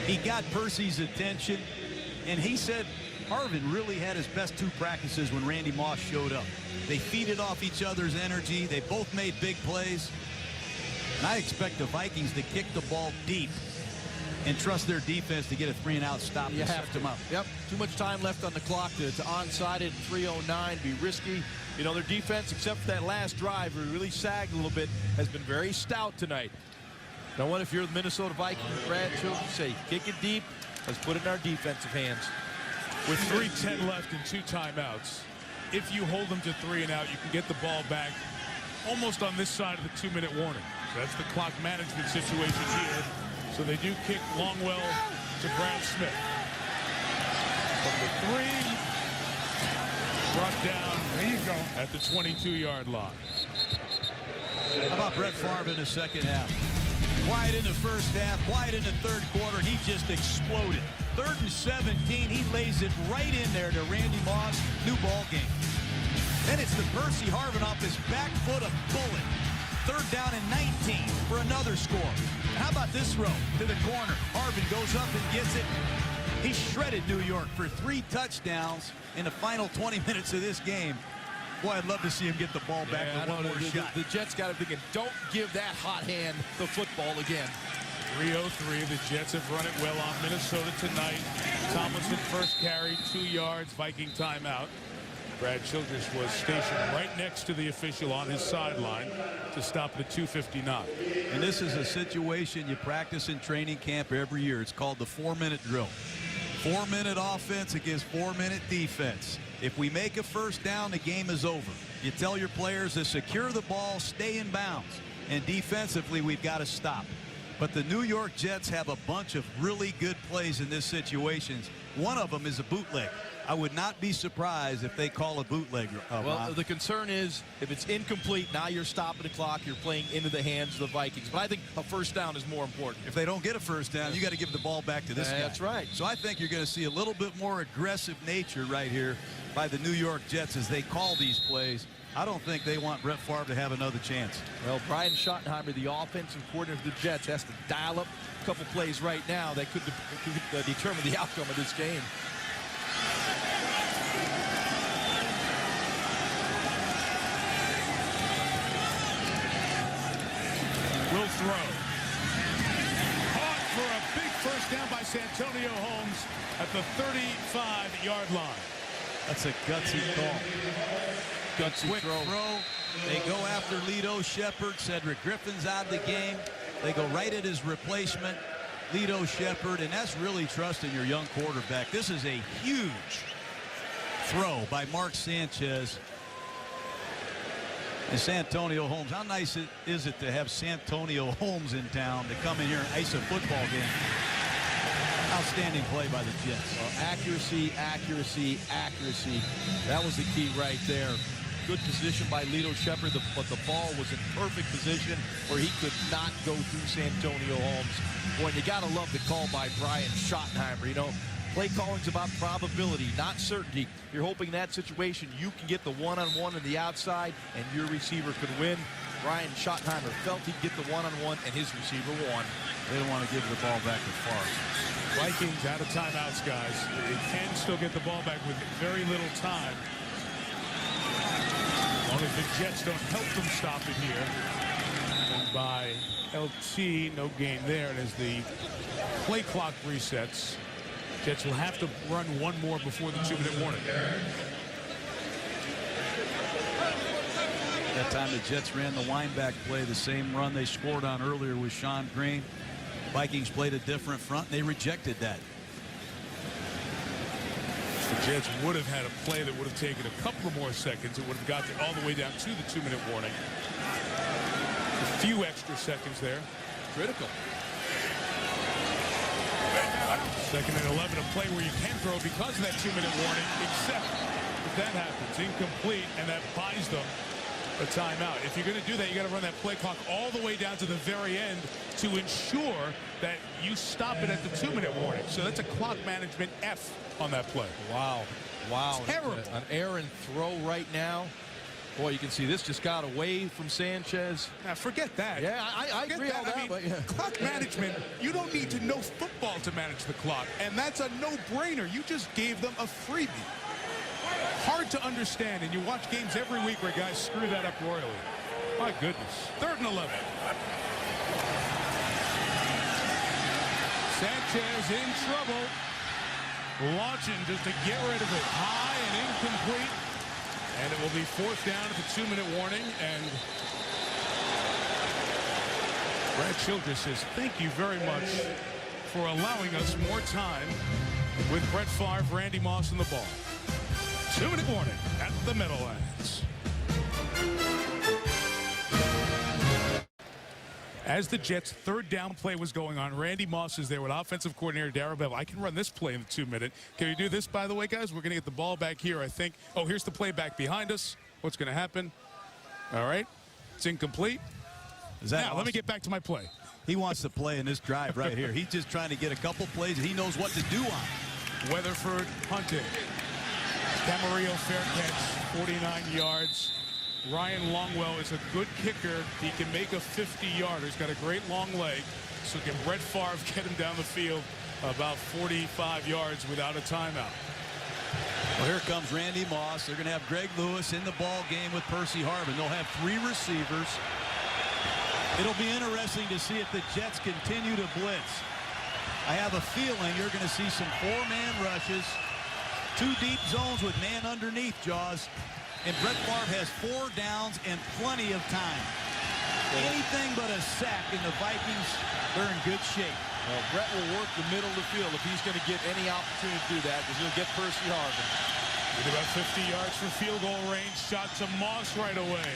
Speaker 5: He got Percy's attention, and he said Harvin really had his best 2 practices when Randy Moss showed up. They feeded off each other's energy. They both made big plays. And I expect the Vikings to kick the ball deep and trust their defense to get a 3-and-out stop and set them up.
Speaker 4: Yep, too much time left on the clock to onside it. 3:09, be risky. You know, their defense, except for that last drive, where it really sagged a little bit, has been very stout tonight. Now, what if you're the Minnesota Vikings, Brad Children, say, kick it deep, let's put it in our defensive hands.
Speaker 2: With 3:10 left and 2 timeouts, if you hold them to 3-and-out, you can get the ball back almost on this side of the 2-minute warning. So that's the clock management situation here. So they do kick Longwell to Brad Smith. From the 3, brought down
Speaker 1: There you go.
Speaker 2: at the 22-yard line.
Speaker 5: How about Brett Favre in the second half? Quiet in the first half, quiet in the third quarter, and he just exploded. 3rd and 17, he lays it right in there to Randy Moss, new ball game. Then it's the Percy Harvin off his back foot, a bullet. 3rd down and 19 for another score. And how about this throw to the corner? Harvin goes up and gets it. He shredded New York for 3 touchdowns in the final 20 minutes of this game. Boy, I'd love to see him get the ball back with one more shot.
Speaker 4: The Jets got to begin. Don't give that hot hand the football again.
Speaker 2: 3:03. The Jets have run it well on Minnesota tonight. Tomlinson first carry, 2 yards, Viking timeout. Brad Childress was stationed right next to the official on his sideline to stop the 2:59.
Speaker 5: And this is a situation you practice in training camp every year. It's called the 4-minute drill. 4-minute offense against 4-minute defense. If we make a first down, the game is over. You tell your players to secure the ball, stay in bounds. And defensively, we've got to stop. But the New York Jets have a bunch of really good plays in this situation. One of them is a bootleg. I would not be surprised if they call a bootleg.
Speaker 4: Well, the concern is if it's incomplete, now you're stopping the clock. You're playing into the hands of the Vikings. But I think a first down is more important.
Speaker 5: If they don't get a first down, you got to give the ball back to this guy.
Speaker 4: That's right.
Speaker 5: So I think you're going to see a little bit more aggressive nature right here by the New York Jets as they call these plays. I don't think they want Brett Favre to have another chance.
Speaker 4: Well, Brian Schottenheimer, the offensive coordinator of the Jets, has to dial up a couple plays right now that could determine the outcome of this game.
Speaker 2: Will throw. Caught for a big first down by Santonio Holmes at the 35-yard line.
Speaker 5: That's a gutsy call.
Speaker 4: Gutsy
Speaker 5: Quick throw. They go after Lito Shepherd. Cedric Griffin's out of the game. They go right at his replacement. Lito Shepherd, and that's really trusting your young quarterback. This is a huge throw by Mark Sanchez. And Santonio Holmes, how nice is it to have Santonio Holmes in town to come in here and ice a football game? Outstanding play by the Jets.
Speaker 4: Accuracy, accuracy, accuracy. That was the key right there. Good position by Lito Shepherd, but the ball was in perfect position where he could not go through Santonio Holmes. Boy, you got to love the call by Brian Schottenheimer. You know, play calling's about probability, not certainty. You're hoping in that situation you can get the one-on-one on the outside and your receiver could win. Brian Schottenheimer felt he'd get the one-on-one and his receiver won.
Speaker 5: They don't want to give the ball back to Favre.
Speaker 2: Vikings out of timeouts, guys. They can still get the ball back with very little time. As long as the Jets don't help them stop it here. And by LT, no gain there. And as the play clock resets, Jets will have to run one more before the 2-minute warning.
Speaker 5: That time the Jets ran the wind-back play, the same run they scored on earlier with Sean Green. Vikings played a different front, and they rejected that.
Speaker 2: The Jets would have had a play that would have taken a couple more seconds. It would have got all the way down to the 2-minute warning. A few extra seconds there.
Speaker 4: Critical.
Speaker 2: Second and 11, a play where you can throw because of that 2-minute warning, except if that happens, incomplete, and that buys them a timeout. If you're going to do that, you got to run that play clock all the way down to the very end to ensure that you stop it at the 2-minute warning. So that's a clock management F on that play.
Speaker 4: Wow. Wow.
Speaker 2: Terrible.
Speaker 4: An errant throw right now. Boy, you can see this just got away from Sanchez.
Speaker 2: Now, forget that.
Speaker 4: Yeah, I agree on that.
Speaker 2: I mean,
Speaker 4: but yeah.
Speaker 2: Clock management, you don't need to know football to manage the clock. And that's a no-brainer. You just gave them a freebie. Hard to understand, and you watch games every week where guys screw that up royally. My goodness. 3rd and 11. Sanchez in trouble. Launching just to get rid of it. High and incomplete. And it will be 4th down at the 2-minute warning. And Brad Childress says, thank you very much for allowing us more time with Brett Favre, Randy Moss, and the ball. 2-minute warning at the Meadowlands. As the Jets' 3rd down play was going on, Randy Moss is there with offensive coordinator Darabell. I can run this play in the 2-minute. Can we do this, by the way, guys? We're going to get the ball back here, I think. Oh, here's the play back behind us. What's going to happen? All right. It's incomplete. Now,
Speaker 5: awesome? Let
Speaker 2: me get back to my play.
Speaker 5: He wants to play in this drive right here. He's just trying to get a couple plays, and he knows what to do on.
Speaker 2: Weatherford hunting. Camarillo fair catch, 49 yards. Ryan Longwell is a good kicker. He can make a 50-yarder. He's got a great long leg. So can Brett Favre get him down the field about 45 yards without a timeout?
Speaker 5: Well, here comes Randy Moss. They're going to have Greg Lewis in the ball game with Percy Harvin. They'll have 3 receivers. It'll be interesting to see if the Jets continue to blitz. I have a feeling you're going to see some 4-man rushes. 2 deep zones with man underneath, Jaws. And Brett Favre has 4 downs and plenty of time. Anything but a sack, and the Vikings, they're in good shape.
Speaker 4: Well, Brett will work the middle of the field if he's going to get any opportunity to do that, because he'll get Percy Harvin.
Speaker 2: With about 50 yards from field goal range, shot to Moss right away.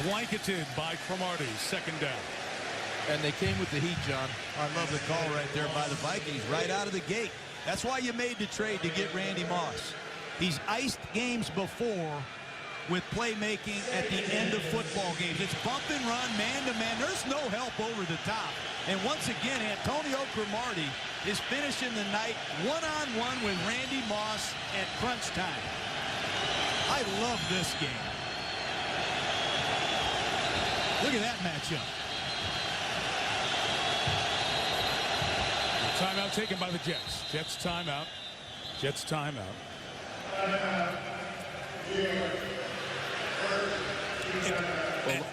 Speaker 2: Blanketed by Cromartie, 2nd down.
Speaker 4: And they came with the heat, John.
Speaker 5: I love the call right there by the Vikings, right out of the gate. That's why you made the trade to get Randy Moss. He's iced games before with playmaking at the end of football games. It's bump and run, man-to-man. There's no help over the top. And once again, Antonio Cromartie is finishing the night one-on-one with Randy Moss at crunch time. I love this game. Look at that matchup.
Speaker 2: Timeout taken by the Jets. Jets timeout. Jets timeout.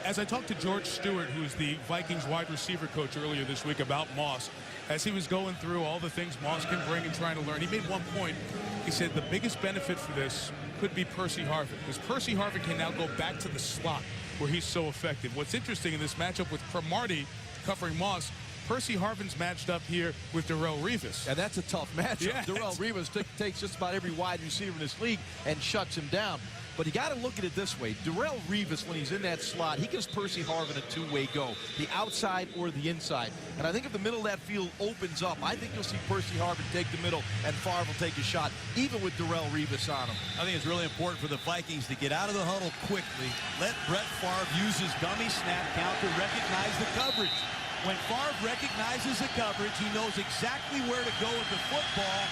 Speaker 2: As I talked to George Stewart, who's the Vikings wide receiver coach earlier this week, about Moss, as he was going through all the things Moss can bring and trying to learn, he made one point. He said the biggest benefit for this could be Percy Harvin, because Percy Harvin can now go back to the slot where he's so effective. What's interesting in this matchup with Cromartie covering Moss, Percy Harvin's matched up here with Darrelle Revis.
Speaker 4: And that's a tough matchup.
Speaker 2: Yeah,
Speaker 4: Darrelle Revis takes just about every wide receiver in this league and shuts him down. But you got to look at it this way. Darrelle Revis, when he's in that slot, he gives Percy Harvin a two-way go, the outside or the inside. And I think if the middle of that field opens up, I think you'll see Percy Harvin take the middle and Favre will take a shot, even with Darrelle Revis on him.
Speaker 5: I think it's really important for the Vikings to get out of the huddle quickly. Let Brett Favre use his dummy snap count to recognize the coverage. When Favre recognizes the coverage, he knows exactly where to go with the football.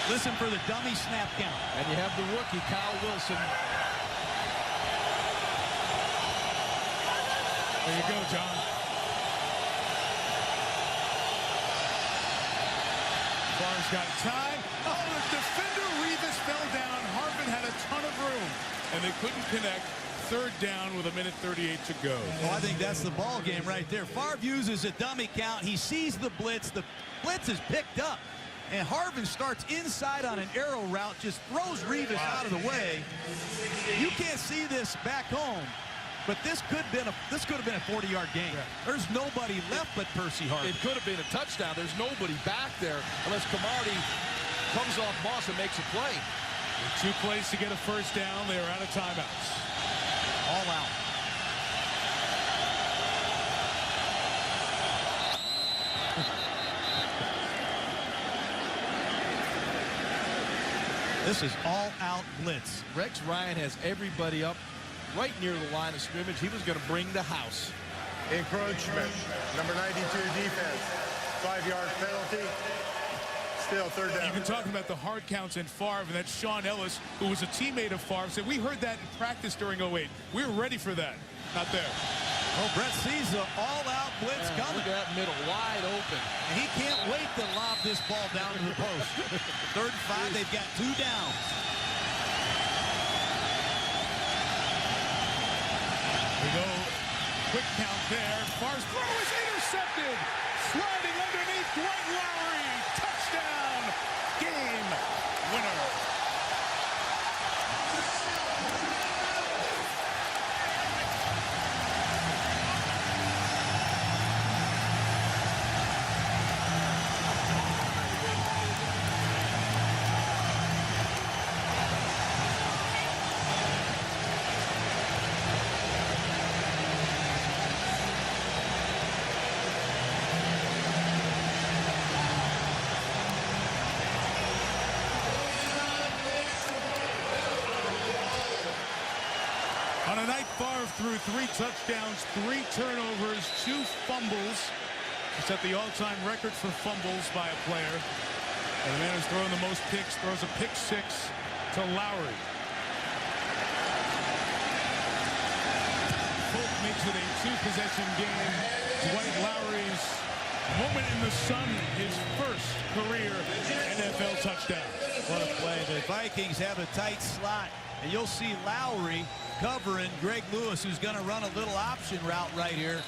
Speaker 5: Listen for the dummy snap count.
Speaker 4: And you have the rookie, Kyle Wilson.
Speaker 2: There you go, John. Favre's got time. Oh, the defender Revis fell down. Harvin had a ton of room, and they couldn't connect. Third down with 1:38 to go.
Speaker 5: Oh, I think that's the ball game right there. Favre uses a dummy count. He sees the blitz. The blitz is picked up. And Harvin starts inside on an arrow route, just throws Revis out of the way. You can't see this back home, but this could have been a 40-yard game.
Speaker 2: Yeah.
Speaker 5: There's nobody left but Percy Harvin.
Speaker 4: It could have been a touchdown. There's nobody back there unless Camardi comes off Moss and makes a play.
Speaker 2: With 2 plays to get a first down. They are out of timeouts.
Speaker 5: All out. This is all-out blitz.
Speaker 4: Rex Ryan has everybody up right near the line of scrimmage. He was going to bring the house.
Speaker 3: Encroachment, number 92 defense. 5-yard penalty. Still third down.
Speaker 2: You've been talking about the hard counts in Favre, and that's Sean Ellis, who was a teammate of Favre, said, we heard that in practice during 08. We were ready for that. Not there.
Speaker 5: Oh, Brett sees the all-out blitz coming.
Speaker 4: Look at that middle, wide open.
Speaker 5: And he can't wait to lob this ball down to the post. 3rd and 5, they've got 2 downs.
Speaker 2: We go. Quick count there. Favre's throw is intercepted. Sliding underneath Dwight Lowry. Touchdown. Game winner. On a night, Favre threw 3 touchdowns, 3 turnovers, 2 fumbles. He set the all-time record for fumbles by a player. And the man who's throwing the most picks throws a pick 6 to Lowry. Folk makes it a 2-possession game. Dwight Lowry's moment in the sun, his first career NFL touchdown.
Speaker 5: What a play. The Vikings have a tight slot, and you'll see Lowry covering Greg Lewis, who's going to run a little option route right here.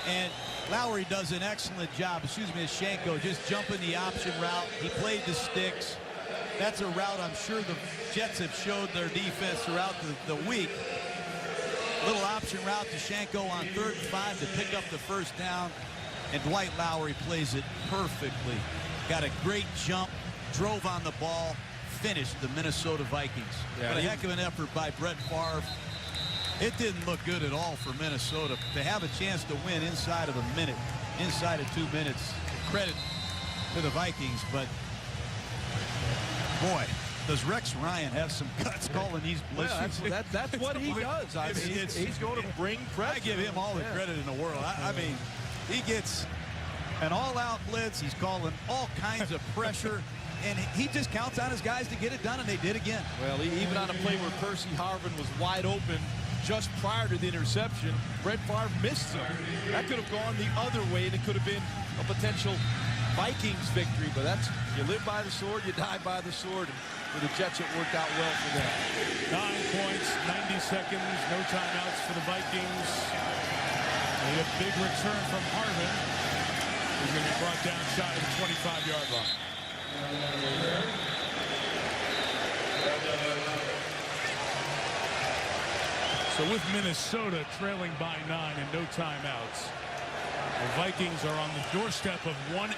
Speaker 5: And Lowry does an excellent job. Shanko just jumping the option route. He played the sticks. That's a route I'm sure the Jets have showed their defense throughout the week. Little option route to Shanko on 3rd and 5 to pick up the first down. And Dwight Lowry plays it perfectly. Got a great jump, drove on the ball, finished the Minnesota Vikings.
Speaker 4: Yeah,
Speaker 5: but a heck of an effort by Brett Favre. It didn't look good at all for Minnesota. To have a chance to win inside of a minute, inside of 2 minutes, credit to the Vikings. But, boy, does Rex Ryan have some guts calling these blitzes.
Speaker 4: Yeah, that's what he does. I mean, he's going to bring pressure.
Speaker 5: I give him all the credit in the world. I mean, he gets an all-out blitz. He's calling all kinds of pressure. And he just counts on his guys to get it done, and they did again.
Speaker 4: Well, even on a play where Percy Harvin was wide open just prior to the interception, Brett Favre missed him. That could have gone the other way, and it could have been a potential Vikings victory. But that's, you live by the sword, you die by the sword. And for the Jets, it worked out well for them.
Speaker 2: 9 points, 90 seconds, no timeouts for the Vikings. A big return from Harvin. He's going to be brought down shy of the 25-yard line. So with Minnesota trailing by 9 and no timeouts, The Vikings are on the doorstep of 1-3.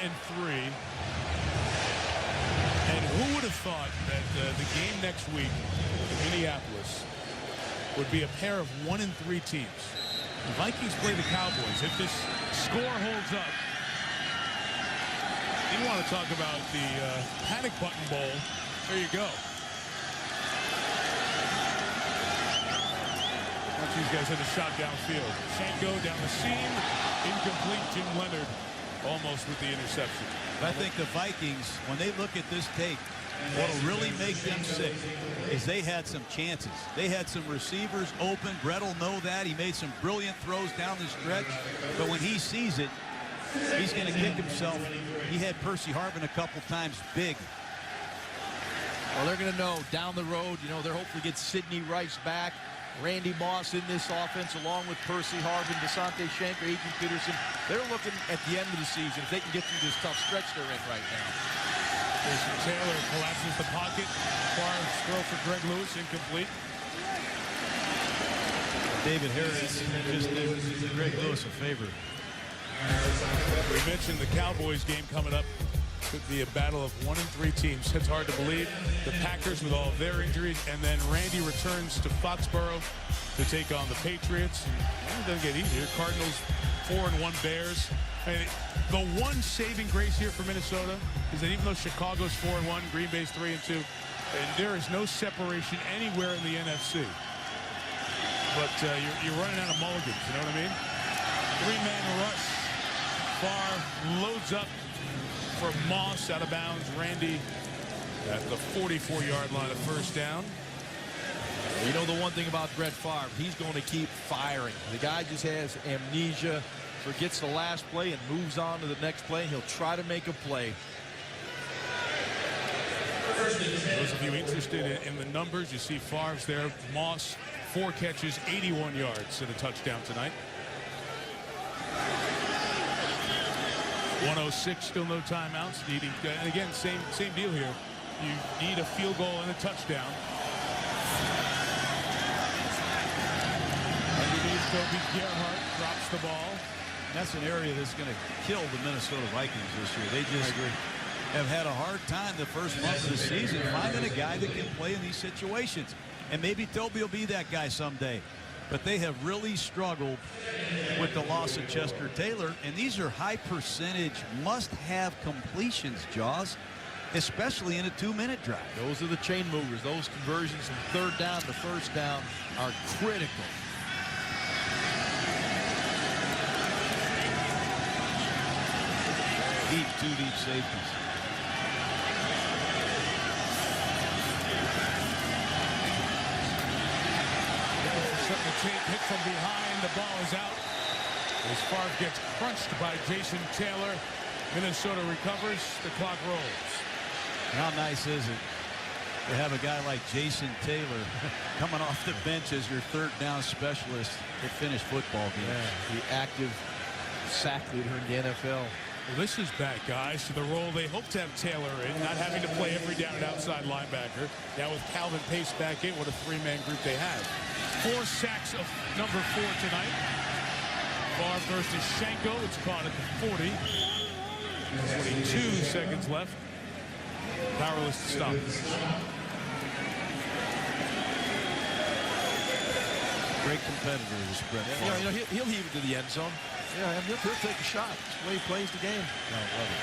Speaker 2: And who would have thought that the game next week in Minneapolis would be a pair of 1-3 teams? The Vikings play the Cowboys. If this score holds up, you want to talk about the panic button bowl. There you go. Watch these guys hit a shot downfield. Shanko down the seam. Incomplete. Jim Leonard almost with the interception.
Speaker 5: I think the Vikings, when they look at this tape, what will really make them sick is they had some chances. They had some receivers open. Brett will know that. He made some brilliant throws down the stretch. But when he sees it, he's going to kick himself. He had Percy Harvin a couple times big.
Speaker 4: Well, they're going to know down the road, you know, they'll hopefully get Sidney Rice back. Randy Moss in this offense, along with Percy Harvin, Desante Shanker, Adrian Peterson. They're looking at the end of the season if they can get through this tough stretch they're in right now.
Speaker 2: Jason Taylor collapses the pocket. Favre's throw for Greg Lewis, incomplete.
Speaker 5: David Harris just did Greg Lewis a favor.
Speaker 2: We mentioned the Cowboys game coming up. Could be a battle of 1-3 teams. It's hard to believe. The Packers with all of their injuries, and then Randy returns to Foxborough to take on the Patriots. And it doesn't get easier. Cardinals 4-1 Bears. I mean, the one saving grace here for Minnesota is that even though Chicago's 4-1, Green Bay's 3-2, and there is no separation anywhere in the NFC. But you're running out of mulligans. You know what I mean? Three-man rush. Favre loads up for Moss out of bounds. Randy at the 44-yard line of first down.
Speaker 4: You know the one thing about Brett Favre, he's going to keep firing. The guy just has amnesia, forgets the last play and moves on to the next play. He'll try to make a play.
Speaker 2: Those of you interested in the numbers, you see Favre's there. Moss, 4 catches, 81 yards and a touchdown tonight. 106, still no timeouts. And again, same deal here. You need a field goal and a touchdown. Underneath, Toby Gerhart drops the ball.
Speaker 5: That's an area that's going to kill the Minnesota Vikings this year. They just have had a hard time the first month of the season finding a guy that can play in these situations. And maybe Toby will be that guy someday. But they have really struggled with the loss of Chester Taylor. And these are high percentage, must-have completions, Jaws, especially in a 2-minute drive.
Speaker 4: Those are the chain movers. Those conversions from third down to first down are critical.
Speaker 5: Two deep safeties.
Speaker 2: Hit from behind, the ball is out. As Favre gets crunched by Jason Taylor. Minnesota recovers, the clock rolls.
Speaker 5: How nice is it to have a guy like Jason Taylor coming off the bench as your third down specialist to finish football games?
Speaker 4: Yeah, the active sack leader in the NFL.
Speaker 2: Well, this is back, guys, to the role they hope to have Taylor in, not having to play every down and outside linebacker. Now with Calvin Pace back in, what a 3-man group they have. 4 sacks of number 4 tonight. Favre versus Shanko. It's caught at the 40. 22 seconds left. Powerless to stop.
Speaker 5: Great competitor, this Brett Favre.
Speaker 4: You know, he'll heave it to the end zone. Yeah, and he'll take a shot. That's the way he plays the game.
Speaker 5: I love it.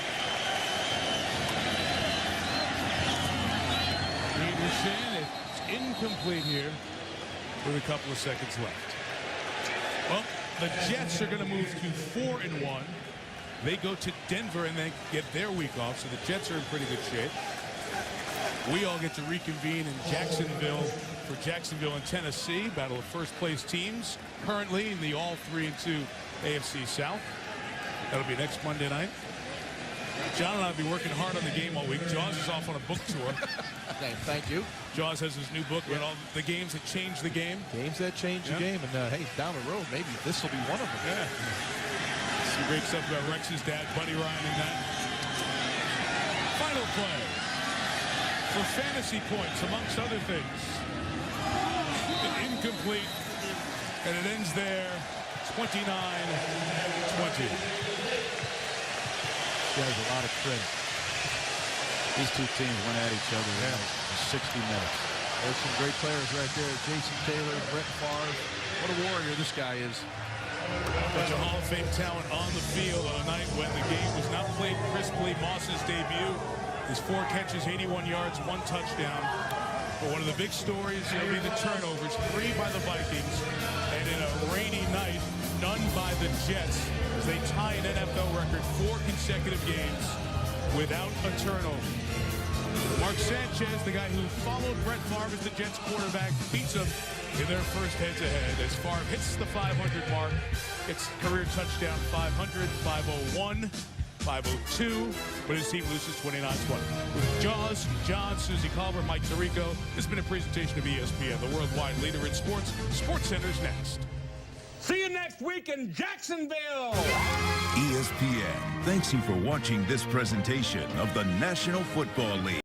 Speaker 2: Peterson, it's incomplete here with a couple of seconds left. Well, the Jets are going to move to 4-1. They go to Denver and they get their week off, so the Jets are in pretty good shape. We all get to reconvene in Jacksonville for Jacksonville and Tennessee. Battle of first-place teams currently in the all 3-2 AFC South. That'll be next Monday night. John and I will be working hard on the game all week. Jaws is off on a book tour.
Speaker 4: Thank you.
Speaker 2: Jaws has his new book about all the games that changed the game.
Speaker 4: Games that change the game. And, hey, down the road, maybe this will be one of them.
Speaker 2: Yeah. Some great stuff about Rex's dad, Buddy Ryan, and that. Final play for fantasy points, amongst other things. Incomplete. And it ends there. 29-20.
Speaker 5: He has a lot of credit. These two teams went at each other for 60 minutes.
Speaker 4: There's some great players right there. Jason Taylor, Brett Favre. What a warrior this guy is.
Speaker 2: A bunch of Hall of Fame talent on the field on a night when the game was not played crisply. Moss's debut, his 4 catches, 81 yards, 1 touchdown. But one of the big stories will be the turnovers, 3 by the Vikings, and in a rainy night, none by the Jets, as they tie an NFL record 4 consecutive games without a turnover. Mark Sanchez, the guy who followed Brett Favre as the Jets quarterback, beats him in their first head-to-head as Favre hits the 500 mark. It's career touchdown 500, 501, 502, but his team loses 29-20. With Jaws, John, Susie Culver, Mike Tirico, this has been a presentation of ESPN, the worldwide leader in sports. SportsCenter's next.
Speaker 1: See you next week in Jacksonville.
Speaker 9: ESPN thanks you for watching this presentation of the National Football League.